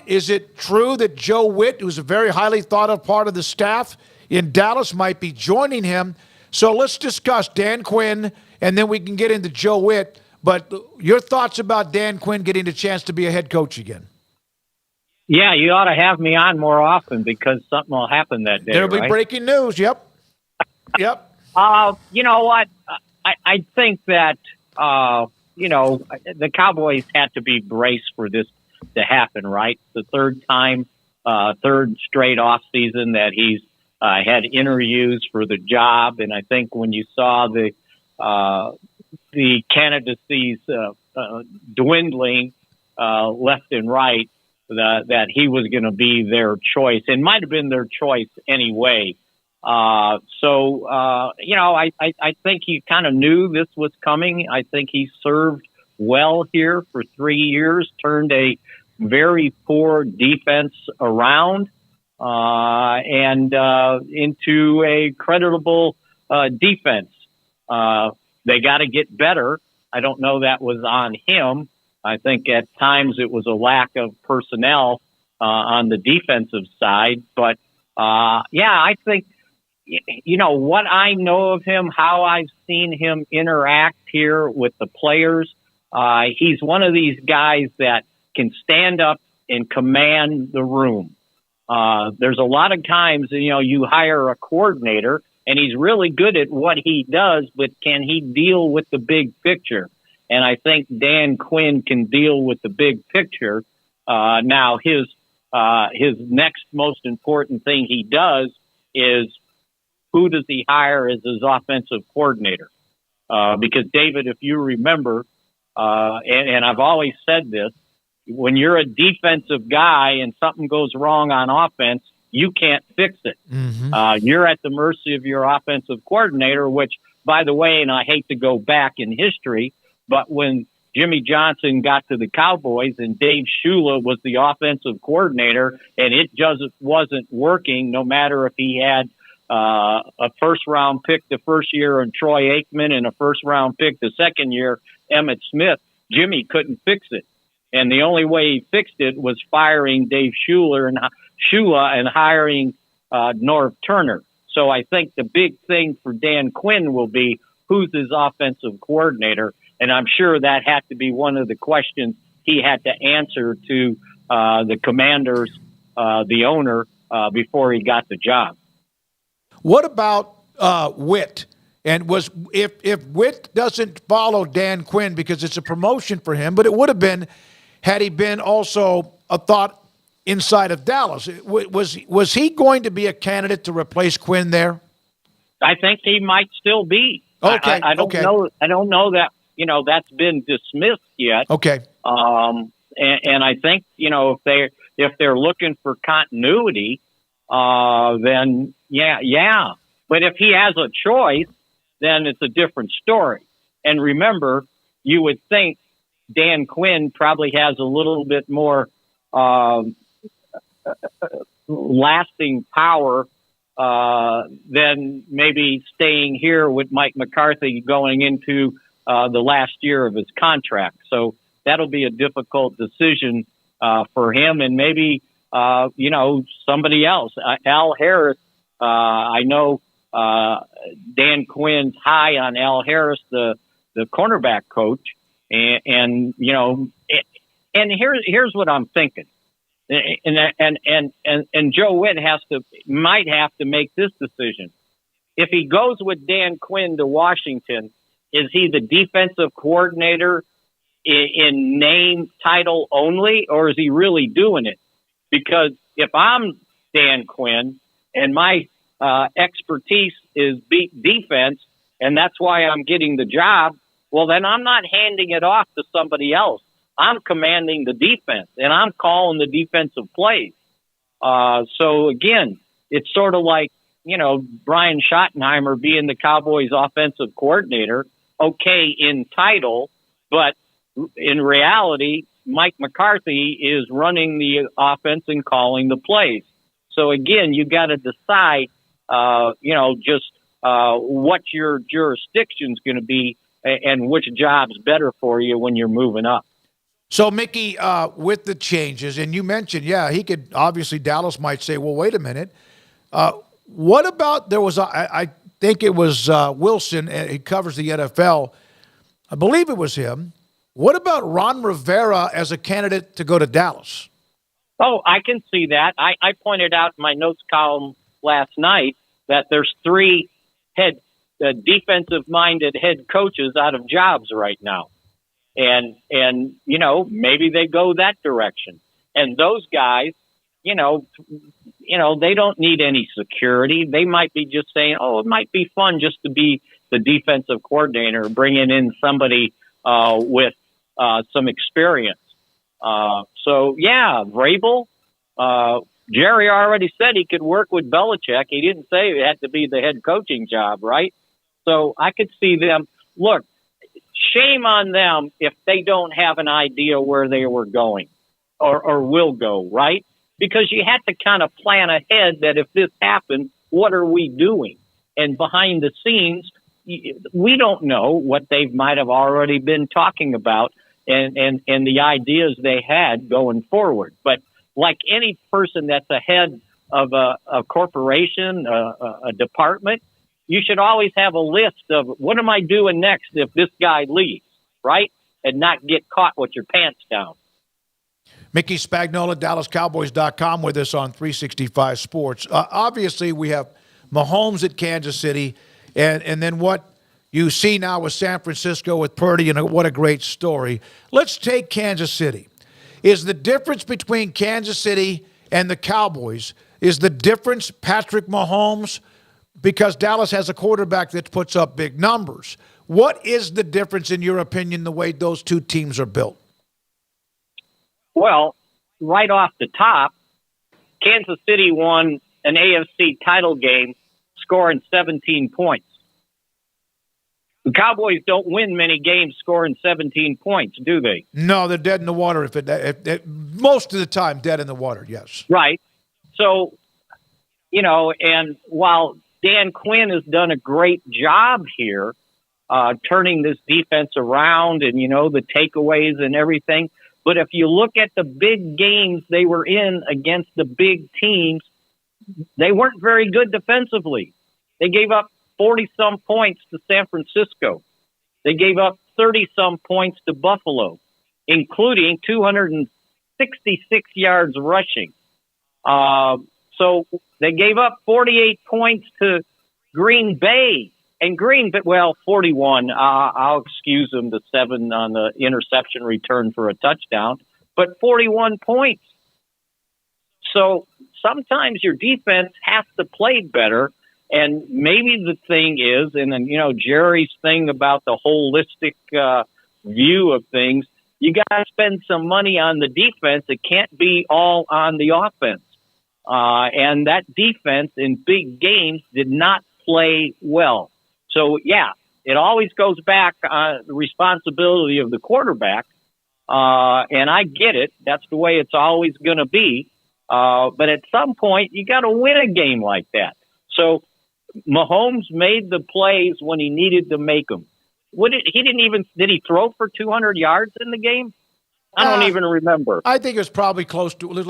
Is it true that Joe Witt, who's a very highly thought of part of the staff in Dallas, might be joining him? So let's discuss Dan Quinn, and then we can get into Joe Witt. But your thoughts about Dan Quinn getting a chance to be a head coach again? Yeah, you ought to have me on more often because something will happen that day. There'll be breaking news. Yep. You know what? I think that, the Cowboys had to be braced for this to happen, right? The third straight off season that he's had interviews for the job. And I think when you saw the candidacies dwindling left and right, that he was going to be their choice, and might have been their choice anyway. I think he kind of knew this was coming. I think he served well here for 3 years, turned a very poor defense around and into a creditable defense. They got to get better. I don't know that was on him. I think at times it was a lack of personnel on the defensive side. But, I think, what I know of him, how I've seen him interact here with the players, he's one of these guys that can stand up and command the room. There's a lot of times, you hire a coordinator and he's really good at what he does, but can he deal with the big picture? And I think Dan Quinn can deal with the big picture. Now his next most important thing he does is who does he hire as his offensive coordinator? Because David, if you remember, and I've always said this, when you're a defensive guy and something goes wrong on offense, you can't fix it. Mm-hmm. You're at the mercy of your offensive coordinator, which, by the way, and I hate to go back in history, but when Jimmy Johnson got to the Cowboys and Dave Shula was the offensive coordinator and it just wasn't working, no matter if he had a first-round pick the first year and Troy Aikman and a first-round pick the second year, Emmitt Smith, Jimmy couldn't fix it. And the only way he fixed it was firing Dave Shula and hiring Norv Turner. So I think the big thing for Dan Quinn will be who's his offensive coordinator. And I'm sure that had to be one of the questions he had to answer to the Commanders, the owner, before he got the job. What about Witt? And if Witt doesn't follow Dan Quinn because it's a promotion for him, but it would have been had he been also a thought inside of Dallas. Was he going to be a candidate to replace Quinn there? I think he might still be. Okay. I don't know. I don't know that, that's been dismissed yet. Okay. And I think, if they're looking for continuity, then yeah. But if he has a choice, then it's a different story. And remember, you would think Dan Quinn probably has a little bit more lasting power than maybe staying here with Mike McCarthy going into the last year of his contract. So that'll be a difficult decision for him and maybe, somebody else. Al Harris, I know Dan Quinn's high on Al Harris, the cornerback coach. And here's what I'm thinking. and Joe Witt might have to make this decision. If he goes with Dan Quinn to Washington, is he the defensive coordinator in name, title only, or is he really doing it? Because if I'm Dan Quinn and my expertise is defense, and that's why I'm getting the job, well, then I'm not handing it off to somebody else. I'm commanding the defense, and I'm calling the defensive plays. So, again, it's sort of like, Brian Schottenheimer being the Cowboys offensive coordinator, okay in title, but in reality, Mike McCarthy is running the offense and calling the plays. So, again, you got to decide, what your jurisdiction's going to be and which job's better for you when you're moving up. So, Mickey, with the changes, and you mentioned, he could, obviously Dallas might say, well, wait a minute. What about, I think it was Wilson, he covers the NFL. I believe it was him. What about Ron Rivera as a candidate to go to Dallas? Oh, I can see that. I pointed out in my notes column last night that there's 3 defensive-minded head coaches out of jobs right now. And maybe they go that direction. And those guys, they don't need any security. They might be just saying, it might be fun just to be the defensive coordinator, bringing in somebody with some experience. Vrabel, Jerry already said he could work with Belichick. He didn't say it had to be the head coaching job, right? So I could see them. Look, shame on them if they don't have an idea where they were going or will go, right? Because you have to kind of plan ahead that if this happens, what are we doing? And behind the scenes, we don't know what they might have already been talking about and the ideas they had going forward. But like any person that's a head of a corporation, a department, you should always have a list of what am I doing next if this guy leaves, right? And not get caught with your pants down. Mickey Spagnola, DallasCowboys.com with us on 365 Sports. Obviously, we have Mahomes at Kansas City, and then what you see now with San Francisco with Purdy, and what a great story. Let's take Kansas City. Is the difference between Kansas City and the Cowboys, is the difference Patrick Mahomes? Because Dallas has a quarterback that puts up big numbers. What is the difference, in your opinion, the way those two teams are built? Well, right off the top, Kansas City won an AFC title game scoring 17 points. The Cowboys don't win many games scoring 17 points, do they? No, they're dead in the water. Most of the time, dead in the water, yes. Right. So, and while Dan Quinn has done a great job here, turning this defense around and, the takeaways and everything. But if you look at the big games they were in against the big teams, they weren't very good defensively. They gave up 40-some points to San Francisco. They gave up 30-some points to Buffalo, including 266 yards rushing. So they gave up 48 points to Green Bay. And 41. I'll excuse them, the 7 on the interception return for a touchdown, but 41 points. So sometimes your defense has to play better. And maybe the thing is, and then, Jerry's thing about the holistic view of things, you got to spend some money on the defense. It can't be all on the offense. And that defense in big games did not play well. So, it always goes back on the responsibility of the quarterback. And I get it. That's the way it's always going to be. But at some point, you got to win a game like that. So Mahomes made the plays when he needed to make them. Did he throw for 200 yards in the game? I don't even remember. I think it was probably close to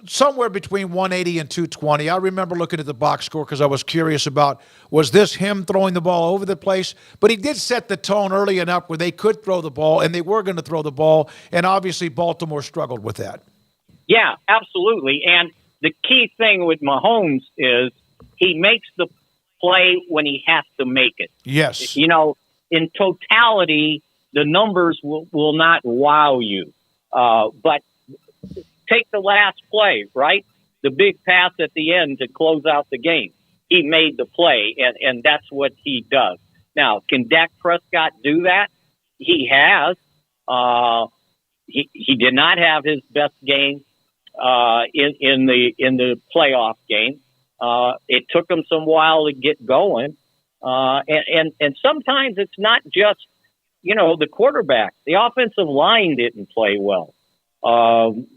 somewhere between 180 and 220. I remember looking at the box score because I was curious about, was this him throwing the ball over the place? But he did set the tone early enough where they could throw the ball, and they were going to throw the ball, and obviously Baltimore struggled with that. Yeah, absolutely. And the key thing with Mahomes is he makes the play when he has to make it. Yes. You know, in totality, the numbers will not wow you. But take the last play, right? The big pass at the end to close out the game. He made the play, and that's what he does. Now, can Dak Prescott do that? He has. He did not have his best game in the playoff game. It took him some while to get going, and sometimes it's not just the quarterback. The offensive line didn't play well.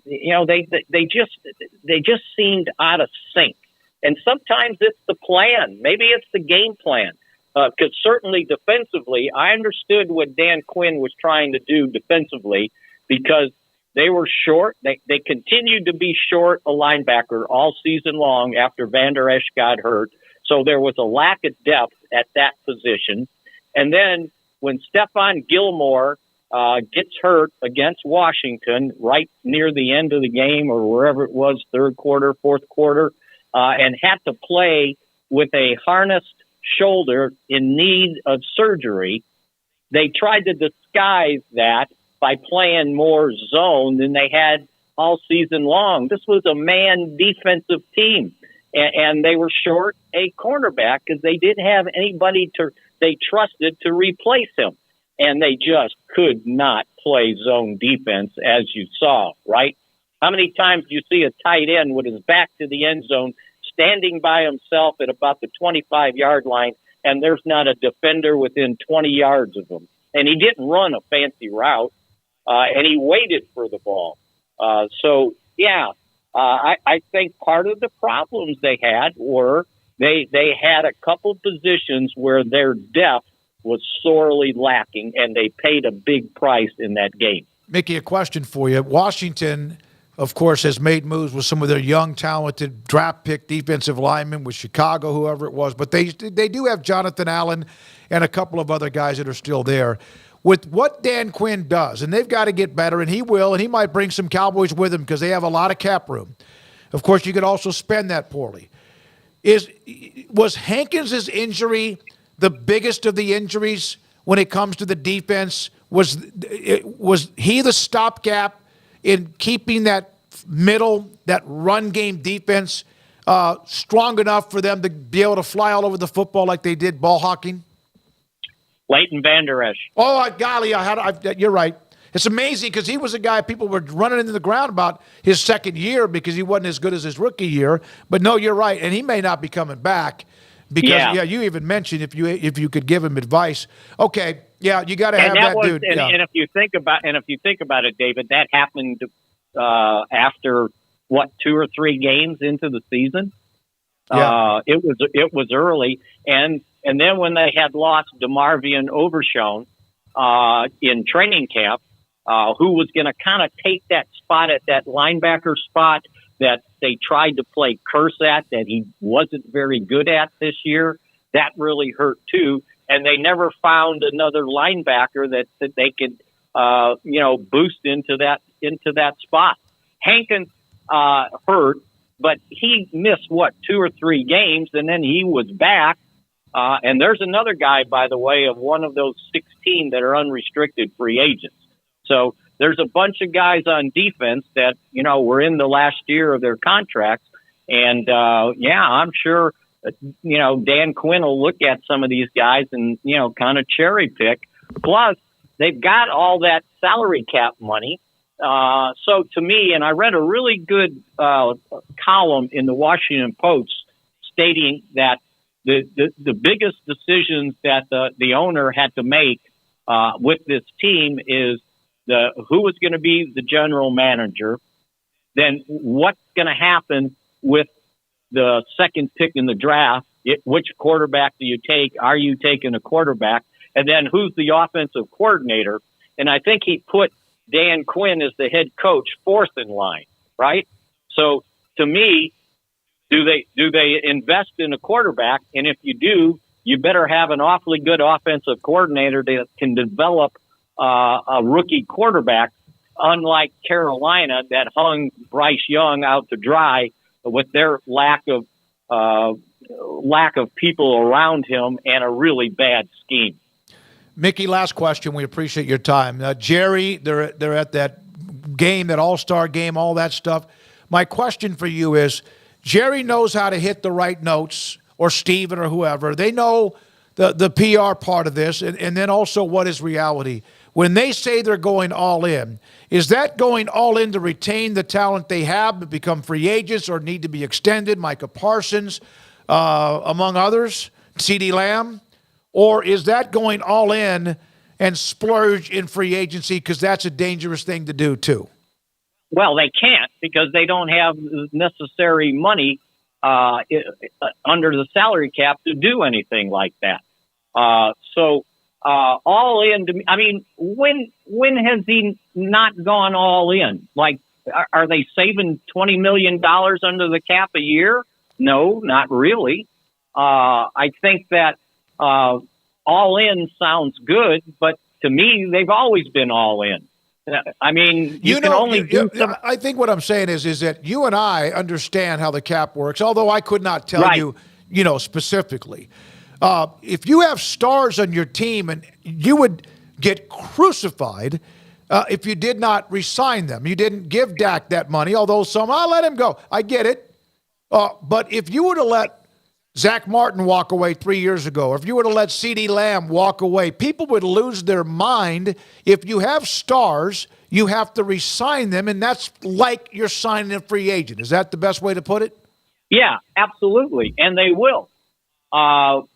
They just seemed out of sync. And sometimes it's the plan. Maybe it's the game plan. Because certainly defensively, I understood what Dan Quinn was trying to do defensively because they were short. They continued to be short a linebacker all season long after Van Der Esch got hurt. So there was a lack of depth at that position. And then when Stephon Gilmore gets hurt against Washington right near the end of the game or wherever it was, third quarter, fourth quarter, and had to play with a harnessed shoulder in need of surgery, they tried to disguise that by playing more zone than they had all season long. This was a man defensive team, and they were short a cornerback because they didn't have anybody they trusted to replace him. And they just could not play zone defense, as you saw, right? How many times do you see a tight end with his back to the end zone standing by himself at about the 25-yard line, and there's not a defender within 20 yards of him? And he didn't run a fancy route, and he waited for the ball. I think part of the problems they had were they had a couple positions where their depth was sorely lacking, and they paid a big price in that game. Mickey, a question for you. Washington, of course, has made moves with some of their young, talented draft pick defensive linemen with Chicago, whoever it was. But they do have Jonathan Allen and a couple of other guys that are still there. With what Dan Quinn does, and they've got to get better, and he will, and he might bring some Cowboys with him because they have a lot of cap room. Of course, you could also spend that poorly. Was Hankins' injury the biggest of the injuries when it comes to the defense? Was he the stopgap in keeping that middle, that run game defense strong enough for them to be able to fly all over the football like they did ball hawking? Leighton Van Der Esch. Oh, golly, you're right. It's amazing because he was a guy people were running into the ground about his second year because he wasn't as good as his rookie year. But no, you're right, and he may not be coming back. Because you even mentioned if you could give him advice. Okay, you got to have that dude. And if you think about it, David, that happened after 2 or 3 games into the season. Yeah. It was early, and then when they had lost DeMarvion Overshown in training camp, who was going to kind of take that spot at that linebacker spot that they tried to play curse at, that he wasn't very good at this year. That really hurt too. And they never found another linebacker that they could, boost into that spot. Hankins hurt, but he missed 2 or 3 games, and then he was back. And there's another guy, by the way, of one of those 16 that are unrestricted free agents. So there's a bunch of guys on defense that, were in the last year of their contracts. And, I'm sure, Dan Quinn will look at some of these guys and, kind of cherry pick. Plus, they've got all that salary cap money. So to me, and I read a really good column in the Washington Post stating that the biggest decisions that the owner had to make with this team is who was going to be the general manager, then what's going to happen with the second pick in the draft, which quarterback do you take? Are you taking a quarterback? And then who's the offensive coordinator? And I think he put Dan Quinn as the head coach fourth in line, right? So to me, do they invest in a quarterback? And if you do, you better have an awfully good offensive coordinator that can develop a rookie quarterback unlike Carolina that hung Bryce Young out to dry with their lack of people around him and a really bad scheme. Mickey, last question. We appreciate your time. Jerry, they're at that game, that all-star game, all that stuff. My question for you is, Jerry knows how to hit the right notes, or Steven or whoever. They know the PR part of this, and then also what is reality. When they say they're going all in, is that going all in to retain the talent they have but become free agents or need to be extended, Micah Parsons, among others, CeeDee Lamb? Or is that going all in and splurge in free agency, because that's a dangerous thing to do too? Well, they can't, because they don't have necessary money under the salary cap to do anything like that. So all in, I mean, when has he not gone all in? Like, are they saving $20 million under the cap a year? No, not really. I think that all in sounds good, but to me, they've always been all in. I mean, you can only do some. I think what I'm saying is that you and I understand how the cap works, although I could not tell you specifically. If you have stars on your team, and you would get crucified if you did not re-sign them. You didn't give Dak that money, although I'll let him go. I get it. But if you were to let Zach Martin walk away 3 years ago, or if you were to let CeeDee Lamb walk away, people would lose their mind. If you have stars, you have to re-sign them, and that's like you're signing a free agent. Is that the best way to put it? Yeah, absolutely, and they will. And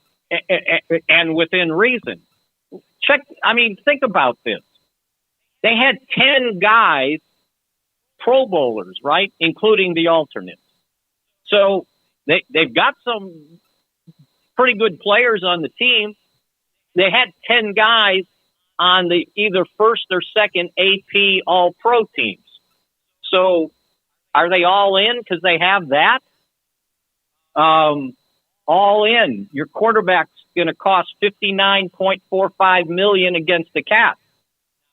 within reason. Think about this. They had 10 guys, Pro Bowlers, right, including the alternates. So they've got some pretty good players on the team. They had 10 guys on the either first or second AP All-Pro teams. So are they all in because they have that? All in. Your quarterback's going to cost $59.45 million against the cap.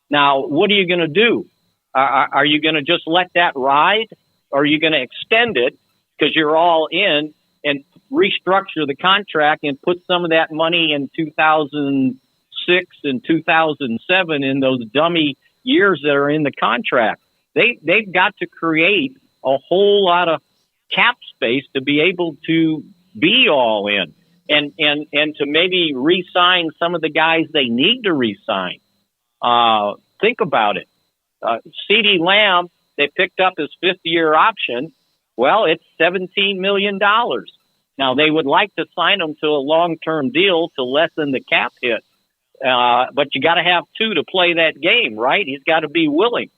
Now, what are you going to do? Are you going to just let that ride, or are you going to extend it because you're all in and restructure the contract and put some of that money in 2006 and 2007 in those dummy years that are in the contract? They've got to create a whole lot of cap space to be able to be all in and to maybe re-sign some of the guys they need to re-sign. Think about it. CeeDee Lamb, they picked up his fifth-year option. Well, it's $17 million. Now, they would like to sign him to a long-term deal to lessen the cap hit. But you got to have two to play that game, right? He's got to be willing.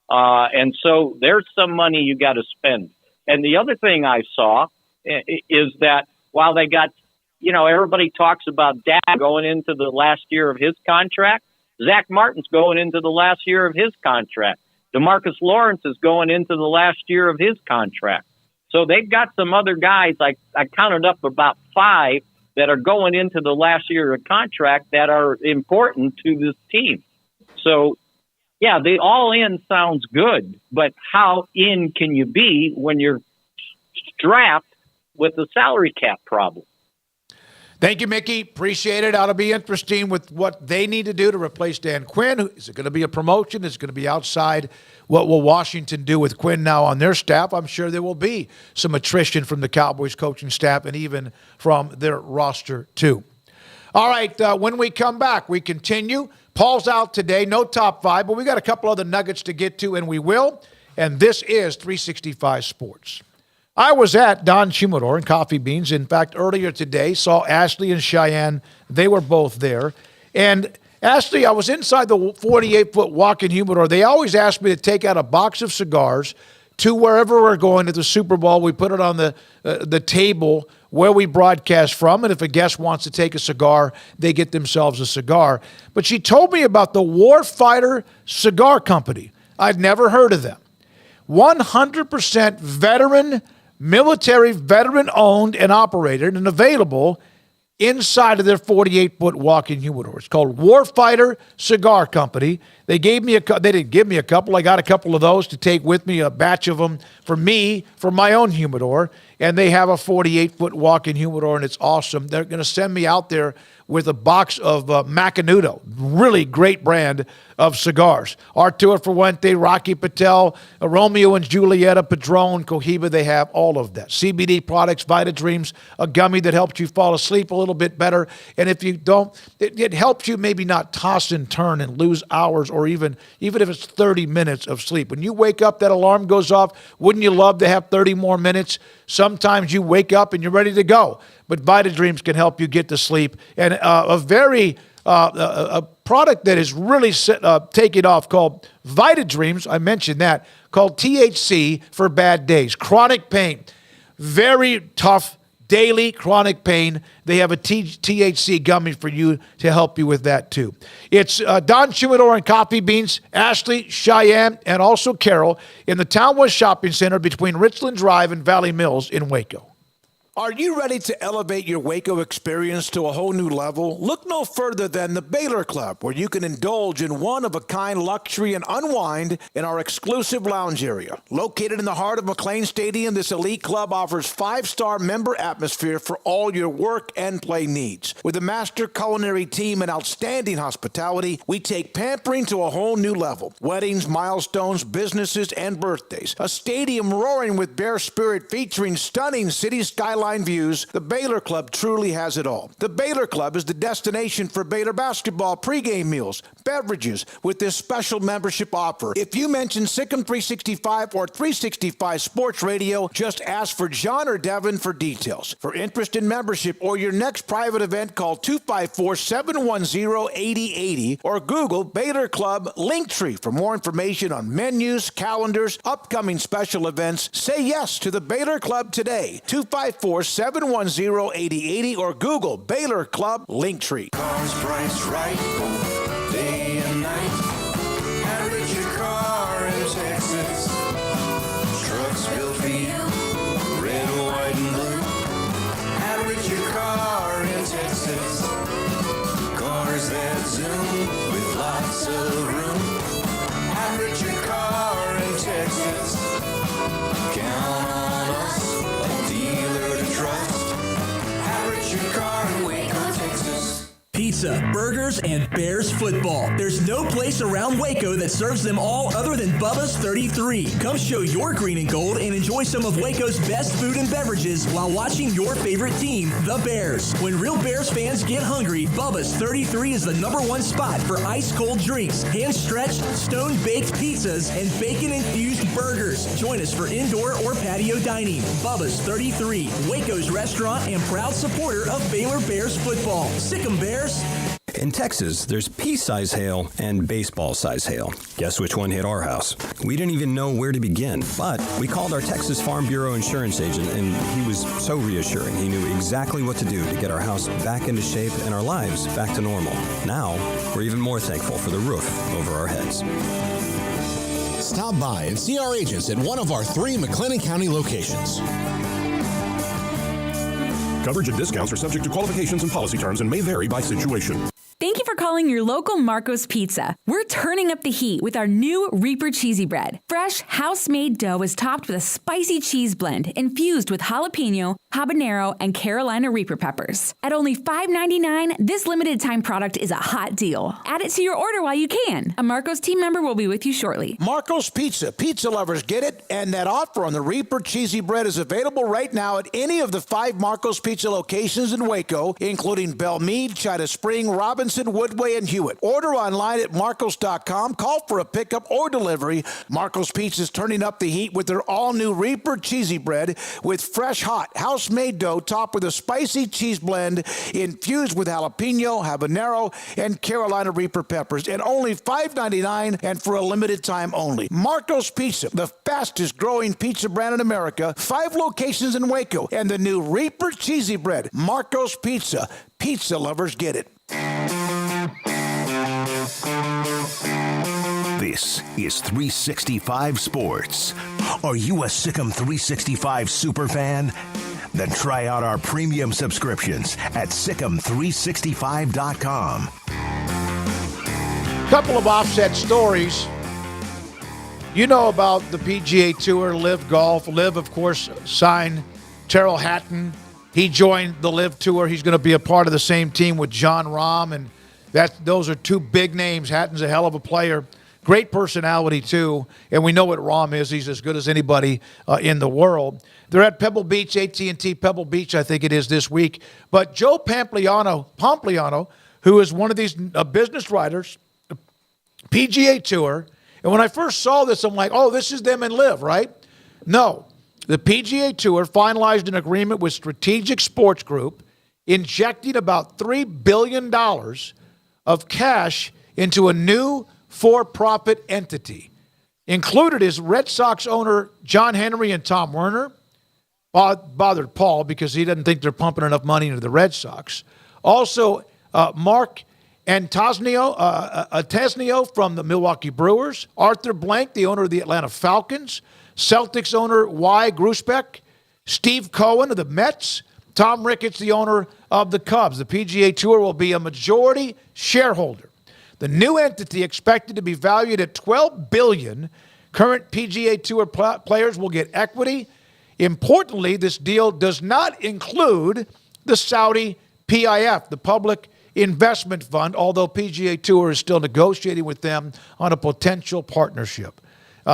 And so there's some money you got to spend. And the other thing I saw is that while they got, everybody talks about Dak going into the last year of his contract, Zach Martin's going into the last year of his contract. DeMarcus Lawrence is going into the last year of his contract. So they've got some other guys, I counted up about 5 that are going into the last year of contract that are important to this team. So, yeah, the all-in sounds good, but how in can you be when you're strapped with the salary cap problem? Thank you, Mickey. Appreciate it. Ought to be interesting with what they need to do to replace Dan Quinn. Is it going to be a promotion? Is it going to be outside? What will Washington do with Quinn now on their staff? I'm sure there will be some attrition from the Cowboys coaching staff and even from their roster, too. All right, when we come back, we continue. Paul's out today, no top 5, but we got a couple other nuggets to get to, and we will. And this is 365 Sports. I was at Don Humidor and Coffee Beans. In fact, earlier today, saw Ashley and Cheyenne. They were both there. And Ashley, I was inside the 48-foot walk-in humidor. They always ask me to take out a box of cigars to wherever we're going to the Super Bowl. We put it on the table where we broadcast from, and if a guest wants to take a cigar, they get themselves a cigar. But she told me about the Warfighter Cigar Company. I'd never heard of them. 100% military veteran-owned and operated and available inside of their 48-foot walk-in humidor. It's called Warfighter Cigar Company. They gave me they didn't give me a couple. I got a couple of those to take with me, a batch of them for me, for my own humidor. And they have a 48-foot walk-in humidor, and it's awesome. They're going to send me out there with a box of Macanudo, really great brand of cigars. Arturo Fuente, Rocky Patel, Romeo and Julieta, Padron, Cohiba, they have all of that. CBD products, Vita Dreams, a gummy that helps you fall asleep a little bit better. And if you don't, it helps you maybe not toss and turn and lose hours or even if it's 30 minutes of sleep. When you wake up, that alarm goes off. Wouldn't you love to have 30 more minutes? Sometimes you wake up and you're ready to go. But Vita Dreams can help you get to sleep. And a product that is really taking off called Vita Dreams, I mentioned that, called THC for bad days. Chronic pain, very tough daily chronic pain. They have a THC gummy for you to help you with that too. It's Don Humidor and Coffee Beans, Ashley, Cheyenne, and also Carol in the Town West Shopping Center between Richland Drive and Valley Mills in Waco. Are you ready to elevate your Waco experience to a whole new level? Look no further than the Baylor Club, where you can indulge in one-of-a-kind luxury and unwind in our exclusive lounge area. Located in the heart of McLean Stadium, this elite club offers 5-star member atmosphere for all your work and play needs. With a master culinary team and outstanding hospitality, we take pampering to a whole new level. Weddings, milestones, businesses, and birthdays. A stadium roaring with Bear Spirit featuring stunning city skyline views. The Baylor Club truly has it all. The Baylor Club is the destination for Baylor basketball pregame meals, beverages with this special membership offer. If you mention Sikkim 365 or 365 Sports Radio, just ask for John or Devin for details. For interest in membership or your next private event, call 254-710-8080 or Google Baylor Club Linktree for more information on menus, calendars, upcoming special events. Say yes to the Baylor Club today. 254-710-8080 or Google Baylor Club Linktree. Cars priced right, day and night. Average your car in Texas. Trucks built for you, red, white, and blue. Average your car in Texas. Cars that zoom with lots of room. Average your car in Texas. Count on us, a dealer to trust. Average your car in Waco, Texas. Pizza, burgers, and Bears football. There's no place around Waco that serves them all other than Bubba's 33. Come show your green and gold and enjoy some of Waco's best food and beverages while watching your favorite team, the Bears. When real Bears fans get hungry, Bubba's 33 is the #1 spot for ice-cold drinks, hand-stretched, stone-baked pizzas, and bacon-infused burgers. Join us for indoor or patio dining. Bubba's 33, Waco's restaurant and proud supporter of Baylor Bears football. Sick 'em, Bears. In Texas, there's pea-size hail and baseball-size hail. Guess which one hit our house? We didn't even know where to begin, but we called our Texas Farm Bureau insurance agent, and he was so reassuring. He knew exactly what to do to get our house back into shape and our lives back to normal. Now, we're even more thankful for the roof over our heads. Stop by and see our agents at one of our 3 McLennan County locations. Coverage and discounts are subject to qualifications and policy terms and may vary by situation. Thank you for calling your local Marco's Pizza. We're turning up the heat with our new Reaper Cheesy Bread. Fresh, house-made dough is topped with a spicy cheese blend infused with jalapeno, habanero, and Carolina Reaper peppers. At only $5.99, this limited-time product is a hot deal. Add it to your order while you can. A Marco's team member will be with you shortly. Marco's Pizza. Pizza lovers get it, and that offer on the Reaper Cheesy Bread is available right now at any of the 5 Marco's Pizza locations in Waco, including Belmead, China Spring, Robinson, Woodway, and Hewitt. Order online at marcos.com. Call for a pickup or delivery. Marco's Pizza is turning up the heat with their all-new Reaper Cheesy Bread with fresh, hot, house-made dough topped with a spicy cheese blend infused with jalapeno, habanero, and Carolina Reaper peppers, and only $5.99 and for a limited time only. Marco's Pizza, the fastest-growing pizza brand in America, 5 locations in Waco, and the new Reaper Cheesy Bread. Marco's Pizza. Pizza lovers get it. This is 365 Sports. Are you a Sikkim 365 superfan? Then try out our premium subscriptions at SicEm365.com. Couple of offset stories. You know about the PGA Tour, Liv Golf. Liv, of course, signed Terrell Hatton. He joined the Liv Tour. He's going to be a part of the same team with Jon Rahm, and those are two big names. Hatton's a hell of a player. Great personality, too, and we know what Rahm is. He's as good as anybody in the world. They're at Pebble Beach, AT&T Pebble Beach, I think it is this week. But Joe Pompliano, who is one of these business writers, PGA Tour, and when I first saw this, I'm like, oh, this is them and Liv, right? No. The PGA Tour finalized an agreement with Strategic Sports Group, injecting about $3 billion of cash into a new for-profit entity. Included is Red Sox owner John Henry and Tom Werner. Bothered Paul because he doesn't think they're pumping enough money into the Red Sox. Also, Mark Tesnio from the Milwaukee Brewers, Arthur Blank, the owner of the Atlanta Falcons, Celtics owner Y. Grusbeck, Steve Cohen of the Mets, Tom Ricketts, the owner of the Cubs. The PGA Tour will be a majority shareholder. The new entity, expected to be valued at $12 billion. Current PGA Tour players will get equity. Importantly, this deal does not include the Saudi PIF, the Public Investment Fund, although PGA Tour is still negotiating with them on a potential partnership.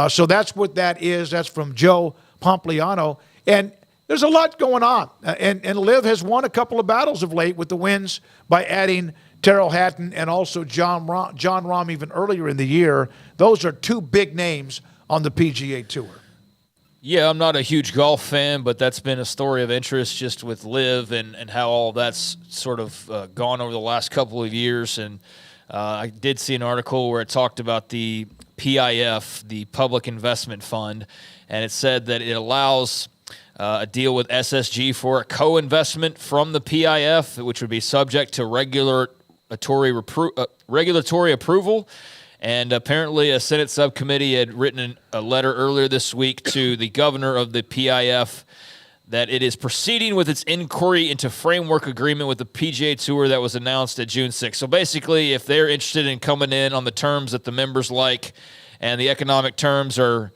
So that's what that is. That's from Joe Pompliano. And there's a lot going on. And Liv has won a couple of battles of late with the wins by adding Terrell Hatton and also Jon Rahm even earlier in the year. Those are two big names on the PGA Tour. Yeah, I'm not a huge golf fan, but that's been a story of interest just with Liv and how all that's sort of gone over the last couple of years. And I did see an article where it talked about the PIF, the Public Investment Fund, and it said that it allows a deal with SSG for a co-investment from the PIF, which would be subject to regulatory approval. And apparently a Senate subcommittee had written a letter earlier this week to the governor of the PIF that it is proceeding with its inquiry into framework agreement with the PGA Tour that was announced at June 6th. So basically, if they're interested in coming in on the terms that the members like and the economic terms are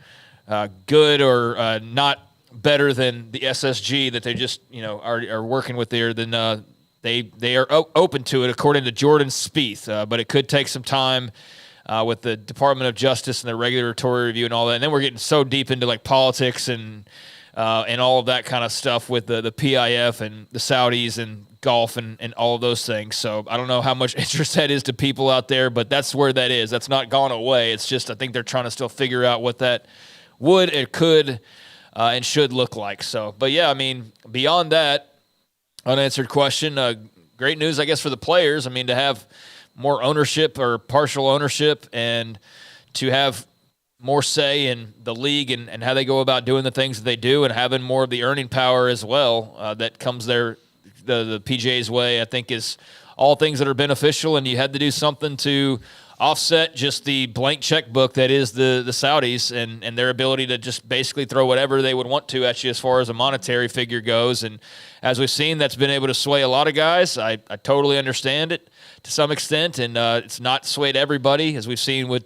good or not better than the SSG that they just are working with there, then they are open to it, according to Jordan Spieth. But it could take some time with the Department of Justice and the regulatory review and all that. And then we're getting so deep into like politics and all of that kind of stuff with the PIF and the Saudis and golf and all of those things. So I don't know how much interest that is to people out there, but that's where that is. That's not gone away. It's just I think they're trying to still figure out what that would, it could, and should look like. So, but yeah, I mean, beyond that, unanswered question, great news, I guess, for the players. I mean, to have more ownership or partial ownership and to have more say in the league and how they go about doing the things that they do and having more of the earning power as well that comes the PGA's way, I think is all things that are beneficial. And you had to do something to offset just the blank checkbook that is the Saudis and their ability to just basically throw whatever they would want to at you as far as a monetary figure goes. And as we've seen, that's been able to sway a lot of guys. I totally understand it to some extent, and it's not swayed everybody, as we've seen with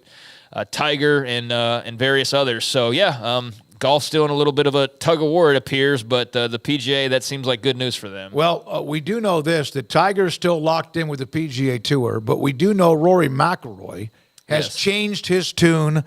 Tiger and various others. So, yeah, golf's still in a little bit of a tug-of-war, it appears, but the PGA, that seems like good news for them. Well, we do know this, that Tiger's still locked in with the PGA Tour, but we do know Rory McIlroy has changed his tune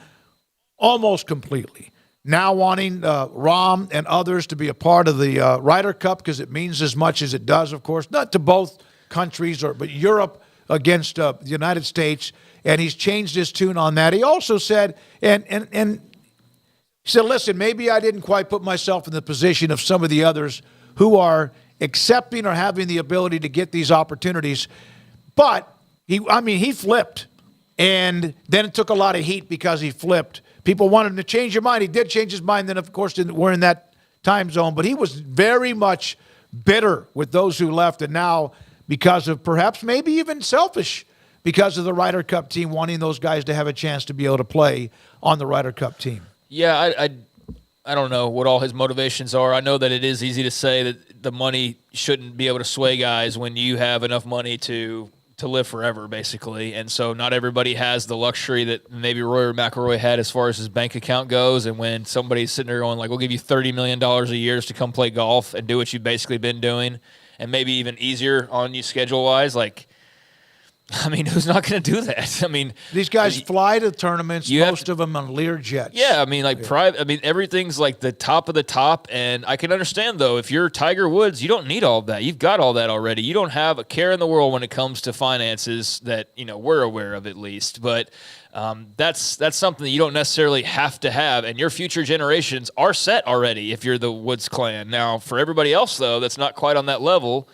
almost completely. Now wanting Rahm and others to be a part of the Ryder Cup because it means as much as it does, of course, not to both countries, but Europe against the United States, and he's changed his tune on that. He also said, and he said, listen, maybe I didn't quite put myself in the position of some of the others who are accepting or having the ability to get these opportunities. But, he flipped. And then it took a lot of heat because he flipped. People wanted him to change your mind. He did change his mind. Then, of course, we're in that time zone. But he was very much bitter with those who left. And now, because of perhaps maybe even selfish, because of the Ryder Cup team wanting those guys to have a chance to be able to play on the Ryder Cup team. Yeah, I don't know what all his motivations are. I know that it is easy to say that the money shouldn't be able to sway guys when you have enough money to live forever, basically. And so not everybody has the luxury that maybe Rory McIlroy had as far as his bank account goes. And when somebody's sitting there going, like, we'll give you $30 million a year to come play golf and do what you've basically been doing, and maybe even easier on you schedule-wise, like, I mean, who's not going to do that? I mean, these guys fly to tournaments, most of them on Lear jets. Yeah, I mean, private. I mean, everything's like the top of the top, and I can understand though if you're Tiger Woods, you don't need all of that. You've got all that already. You don't have a care in the world when it comes to finances that we're aware of at least. But that's something that you don't necessarily have to have, and your future generations are set already if you're the Woods clan. Now, for everybody else though, that's not quite on that level.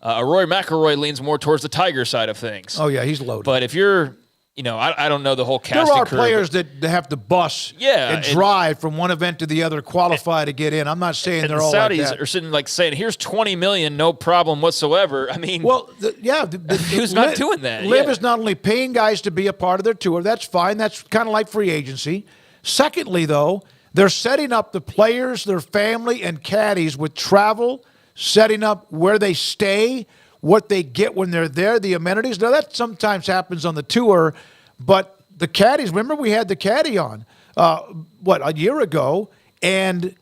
Rory McIlroy leans more towards the Tiger side of things. Oh, yeah, he's loaded. But if you're, I don't know the whole casting there are crew, players that have to bus and drive from one event to the other, qualify to get in. I'm not saying they're all like that. The Saudis are sitting like saying, here's $20 million, no problem whatsoever. I mean, well, who's not doing that? Liv is not only paying guys to be a part of their tour. That's fine. That's kind of like free agency. Secondly, though, they're setting up the players, their family, and caddies with travel, setting up where they stay, what they get when they're there, the amenities. Now, that sometimes happens on the tour, but the caddies, remember we had the caddy on, a year ago, and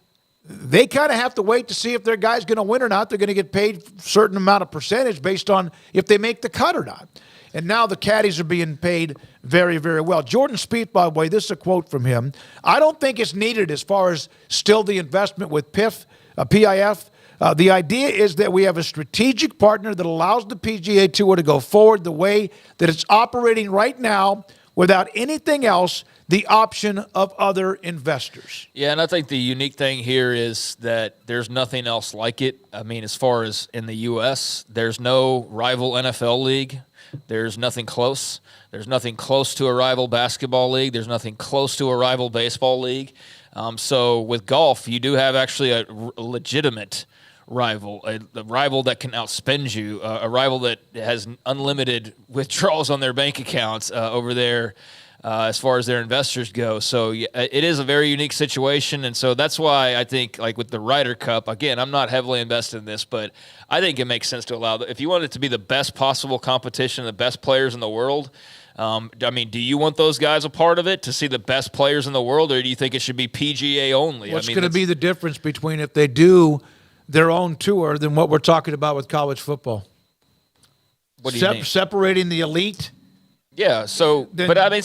they kind of have to wait to see if their guy's going to win or not. They're going to get paid a certain amount of percentage based on if they make the cut or not. And now the caddies are being paid very, very well. Jordan Spieth, by the way, this is a quote from him. I don't think it's needed as far as still the investment with PIF. The idea is that we have a strategic partner that allows the PGA Tour to go forward the way that it's operating right now without anything else, the option of other investors. Yeah, and I think the unique thing here is that there's nothing else like it. I mean, as far as in the U.S., there's no rival NFL league. There's nothing close. There's nothing close to a rival basketball league. There's nothing close to a rival baseball league. So with golf, you do have actually a legitimate rival, a rival that can outspend you, a rival that has unlimited withdrawals on their bank accounts over there as far as their investors go. So it is a very unique situation, and so that's why I think, like with the Ryder Cup, again, I'm not heavily invested in this, but I think it makes sense to allow, if you want it to be the best possible competition, the best players in the world, I mean, do you want those guys a part of it to see the best players in the world, or do you think it should be PGA only? What's going to be the difference between if they do their own tour than what we're talking about with college football? What do you mean? Separating the elite? Yeah, so, but I mean,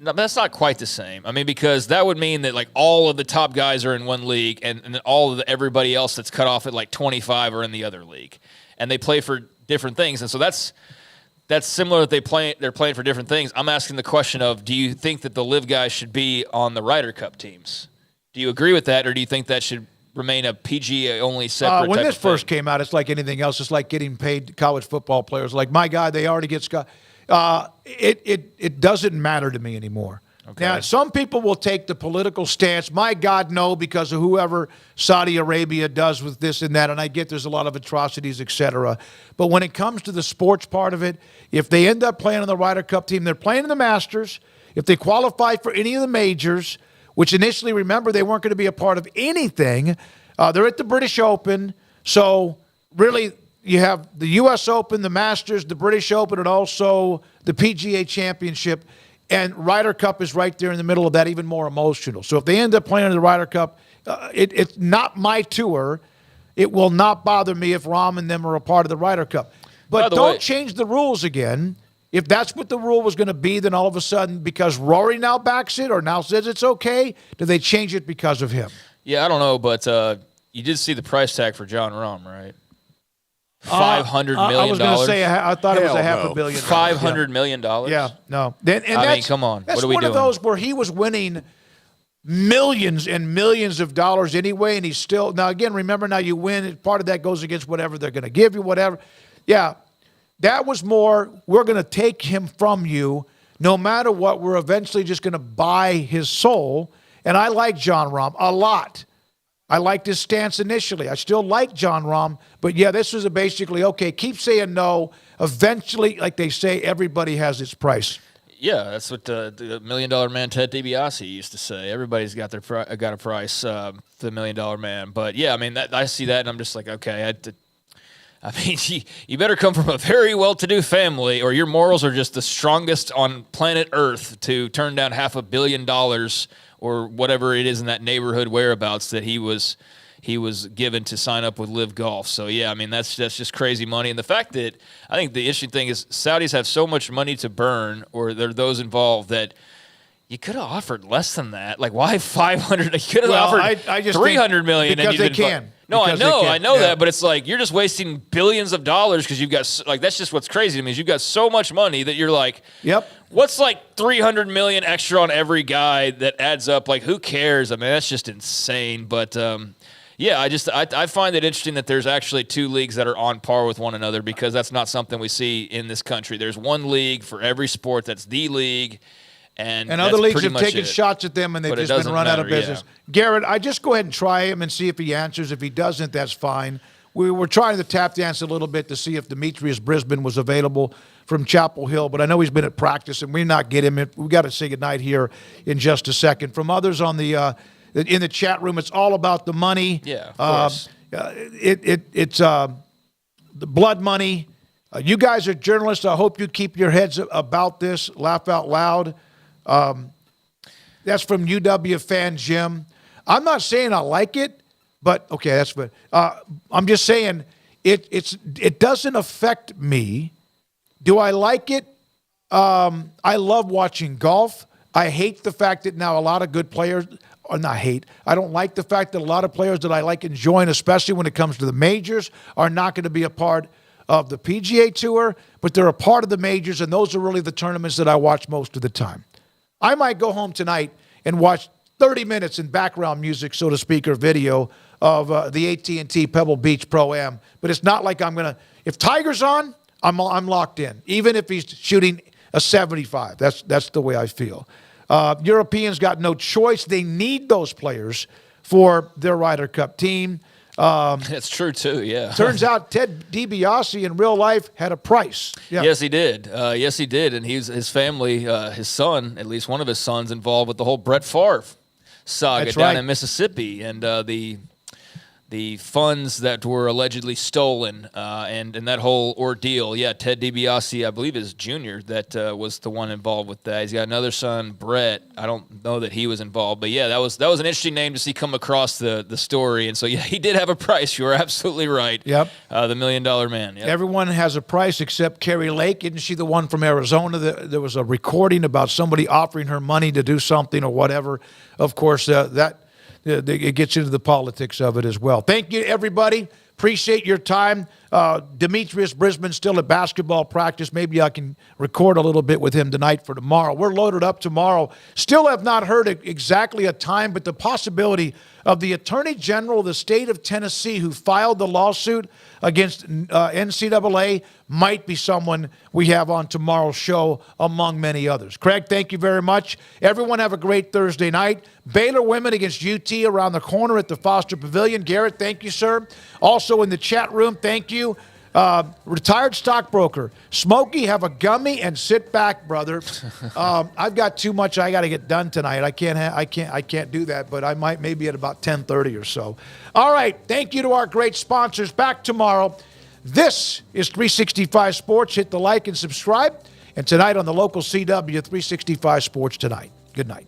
that's not quite the same. I mean, because that would mean that like all of the top guys are in one league and all of everybody else that's cut off at like 25 are in the other league. And they play for different things. And so that's similar that they're playing for different things. I'm asking the question of, do you think that the Liv guys should be on the Ryder Cup teams? Do you agree with that, or do you think that should remain a PGA only separate when type this of thing? first came out, it's like anything else. It's like getting paid college football players. Like, my God, they already get it doesn't matter to me anymore. Okay. Now, some people will take the political stance, my God, no, because of whoever Saudi Arabia does with this and that, and I get there's a lot of atrocities, et cetera. But when it comes to the sports part of it, if they end up playing on the Ryder Cup team, they're playing in the Masters. If they qualify for any of the majors, which initially, remember, they weren't going to be a part of anything. They're at the British Open. So really, you have the U.S. Open, the Masters, the British Open, and also the PGA Championship. And Ryder Cup is right there in the middle of that, even more emotional. So if they end up playing in the Ryder Cup, it's not my tour. It will not bother me if Rahm and them are a part of the Ryder Cup. But don't change the rules again. If that's what the rule was going to be, then all of a sudden, because Rory now backs it or now says it's okay, do they change it because of him? Yeah, I don't know, but you did see the price tag for John Rahm, right? $500 million. I was going to say, I thought it was $500 million. $500 million? Yeah, no. I mean, come on. That's what are we one doing? of those where he was winning millions and millions of dollars anyway, and he's still – now, again, remember, now you win. Part of that goes against whatever they're going to give you, whatever. Yeah, that was more, we're going to take him from you no matter what. We're eventually just going to buy his soul. And I like John Rahm a lot. I liked his stance initially. I still like John Rahm. But, yeah, this was basically, okay, keep saying no. Eventually, like they say, everybody has its price. Yeah, that's what the $1 Million Man Ted DiBiase used to say. Everybody's got a price, the $1 Million Man. But yeah, I mean, I see that and I'm just like, okay, I mean, you better come from a very well-to-do family, or your morals are just the strongest on planet Earth to turn down $500 million or whatever it is in that neighborhood whereabouts that he was given to sign up with Liv Golf. So yeah, I mean that's just crazy money. And the fact that I think the interesting thing is Saudis have so much money to burn, or there are those involved, that you could have offered less than that. Like, why 500? You could have offered I just 300 million because and they can. No, Because I know yeah. that, but it's like you're just wasting billions of dollars because you've got like that's just what's crazy to me is you've got so much money that you're like, yep. What's like 300 million extra on every guy that adds up? Like, who cares? I mean, that's just insane. But yeah, I find it interesting that there's actually two leagues that are on par with one another, because that's not something we see in this country. There's one league for every sport that's the league. And other leagues have taken shots at them, and they've just been run out of business. Yeah. Garrett, I just go ahead and try him and see if he answers. If he doesn't, that's fine. We were trying to tap dance a little bit to see if Demetrius Brisbane was available from Chapel Hill, but I know he's been at practice, and we're not getting him. We've got to say goodnight here in just a second. From others on the in the chat room, it's all about the money. Yeah, of course. It's the blood money. You guys are journalists. I hope you keep your heads about this. Laugh out loud. That's from UW fan Jim. I'm not saying I like it, but okay, that's good. I'm just saying it doesn't affect me. Do I like it? I love watching golf. I hate the fact that now a lot of good players, or not hate, I don't like the fact that a lot of players that I like enjoying, especially when it comes to the majors, are not going to be a part of the PGA Tour, but they're a part of the majors, and those are really the tournaments that I watch most of the time. I might go home tonight and watch 30 minutes in background music, so to speak, or video of the AT&T Pebble Beach Pro-Am. But it's not like I'm going to – if Tiger's on, I'm locked in, even if he's shooting a 75. That's the way I feel. Europeans got no choice. They need those players for their Ryder Cup team. That's true, too, yeah. Turns out Ted DiBiase in real life had a price. Yeah. Yes, he did. And his family, his son, at least one of his sons, involved with the whole Brett Favre saga down in Mississippi. And the funds that were allegedly stolen and that whole ordeal. Yeah, Ted DiBiase, I believe is junior, that was the one involved with that. He's got another son, Brett. I don't know that he was involved. But, yeah, that was an interesting name to see come across the story. And so, yeah, he did have a price. You were absolutely right. Yep. The $1 Million Man. Yep. Everyone has a price except Carrie Lake. Isn't she the one from Arizona? There was a recording about somebody offering her money to do something or whatever. Of course, it gets into the politics of it as well. Thank you, everybody. Appreciate your time. Demetrius Brisbane still at basketball practice. Maybe I can record a little bit with him tonight for tomorrow. We're loaded up tomorrow. Still have not heard exactly a time, but the possibility of the Attorney General of the state of Tennessee who filed the lawsuit against NCAA might be someone we have on tomorrow's show, among many others. Craig, thank you very much. Everyone have a great Thursday night. Baylor women against UT around the corner at the Foster Pavilion. Garrett, thank you, sir. Also in the chat room, thank you. Retired stockbroker, Smokey, have a gummy and sit back, brother. I've got too much I got to get done tonight. I can't do that, but I might maybe at about 10:30 or so. All right, thank you to our great sponsors. Back tomorrow. This is 365 Sports. Hit the like and subscribe. And tonight on the local CW 365 Sports Tonight. Good night.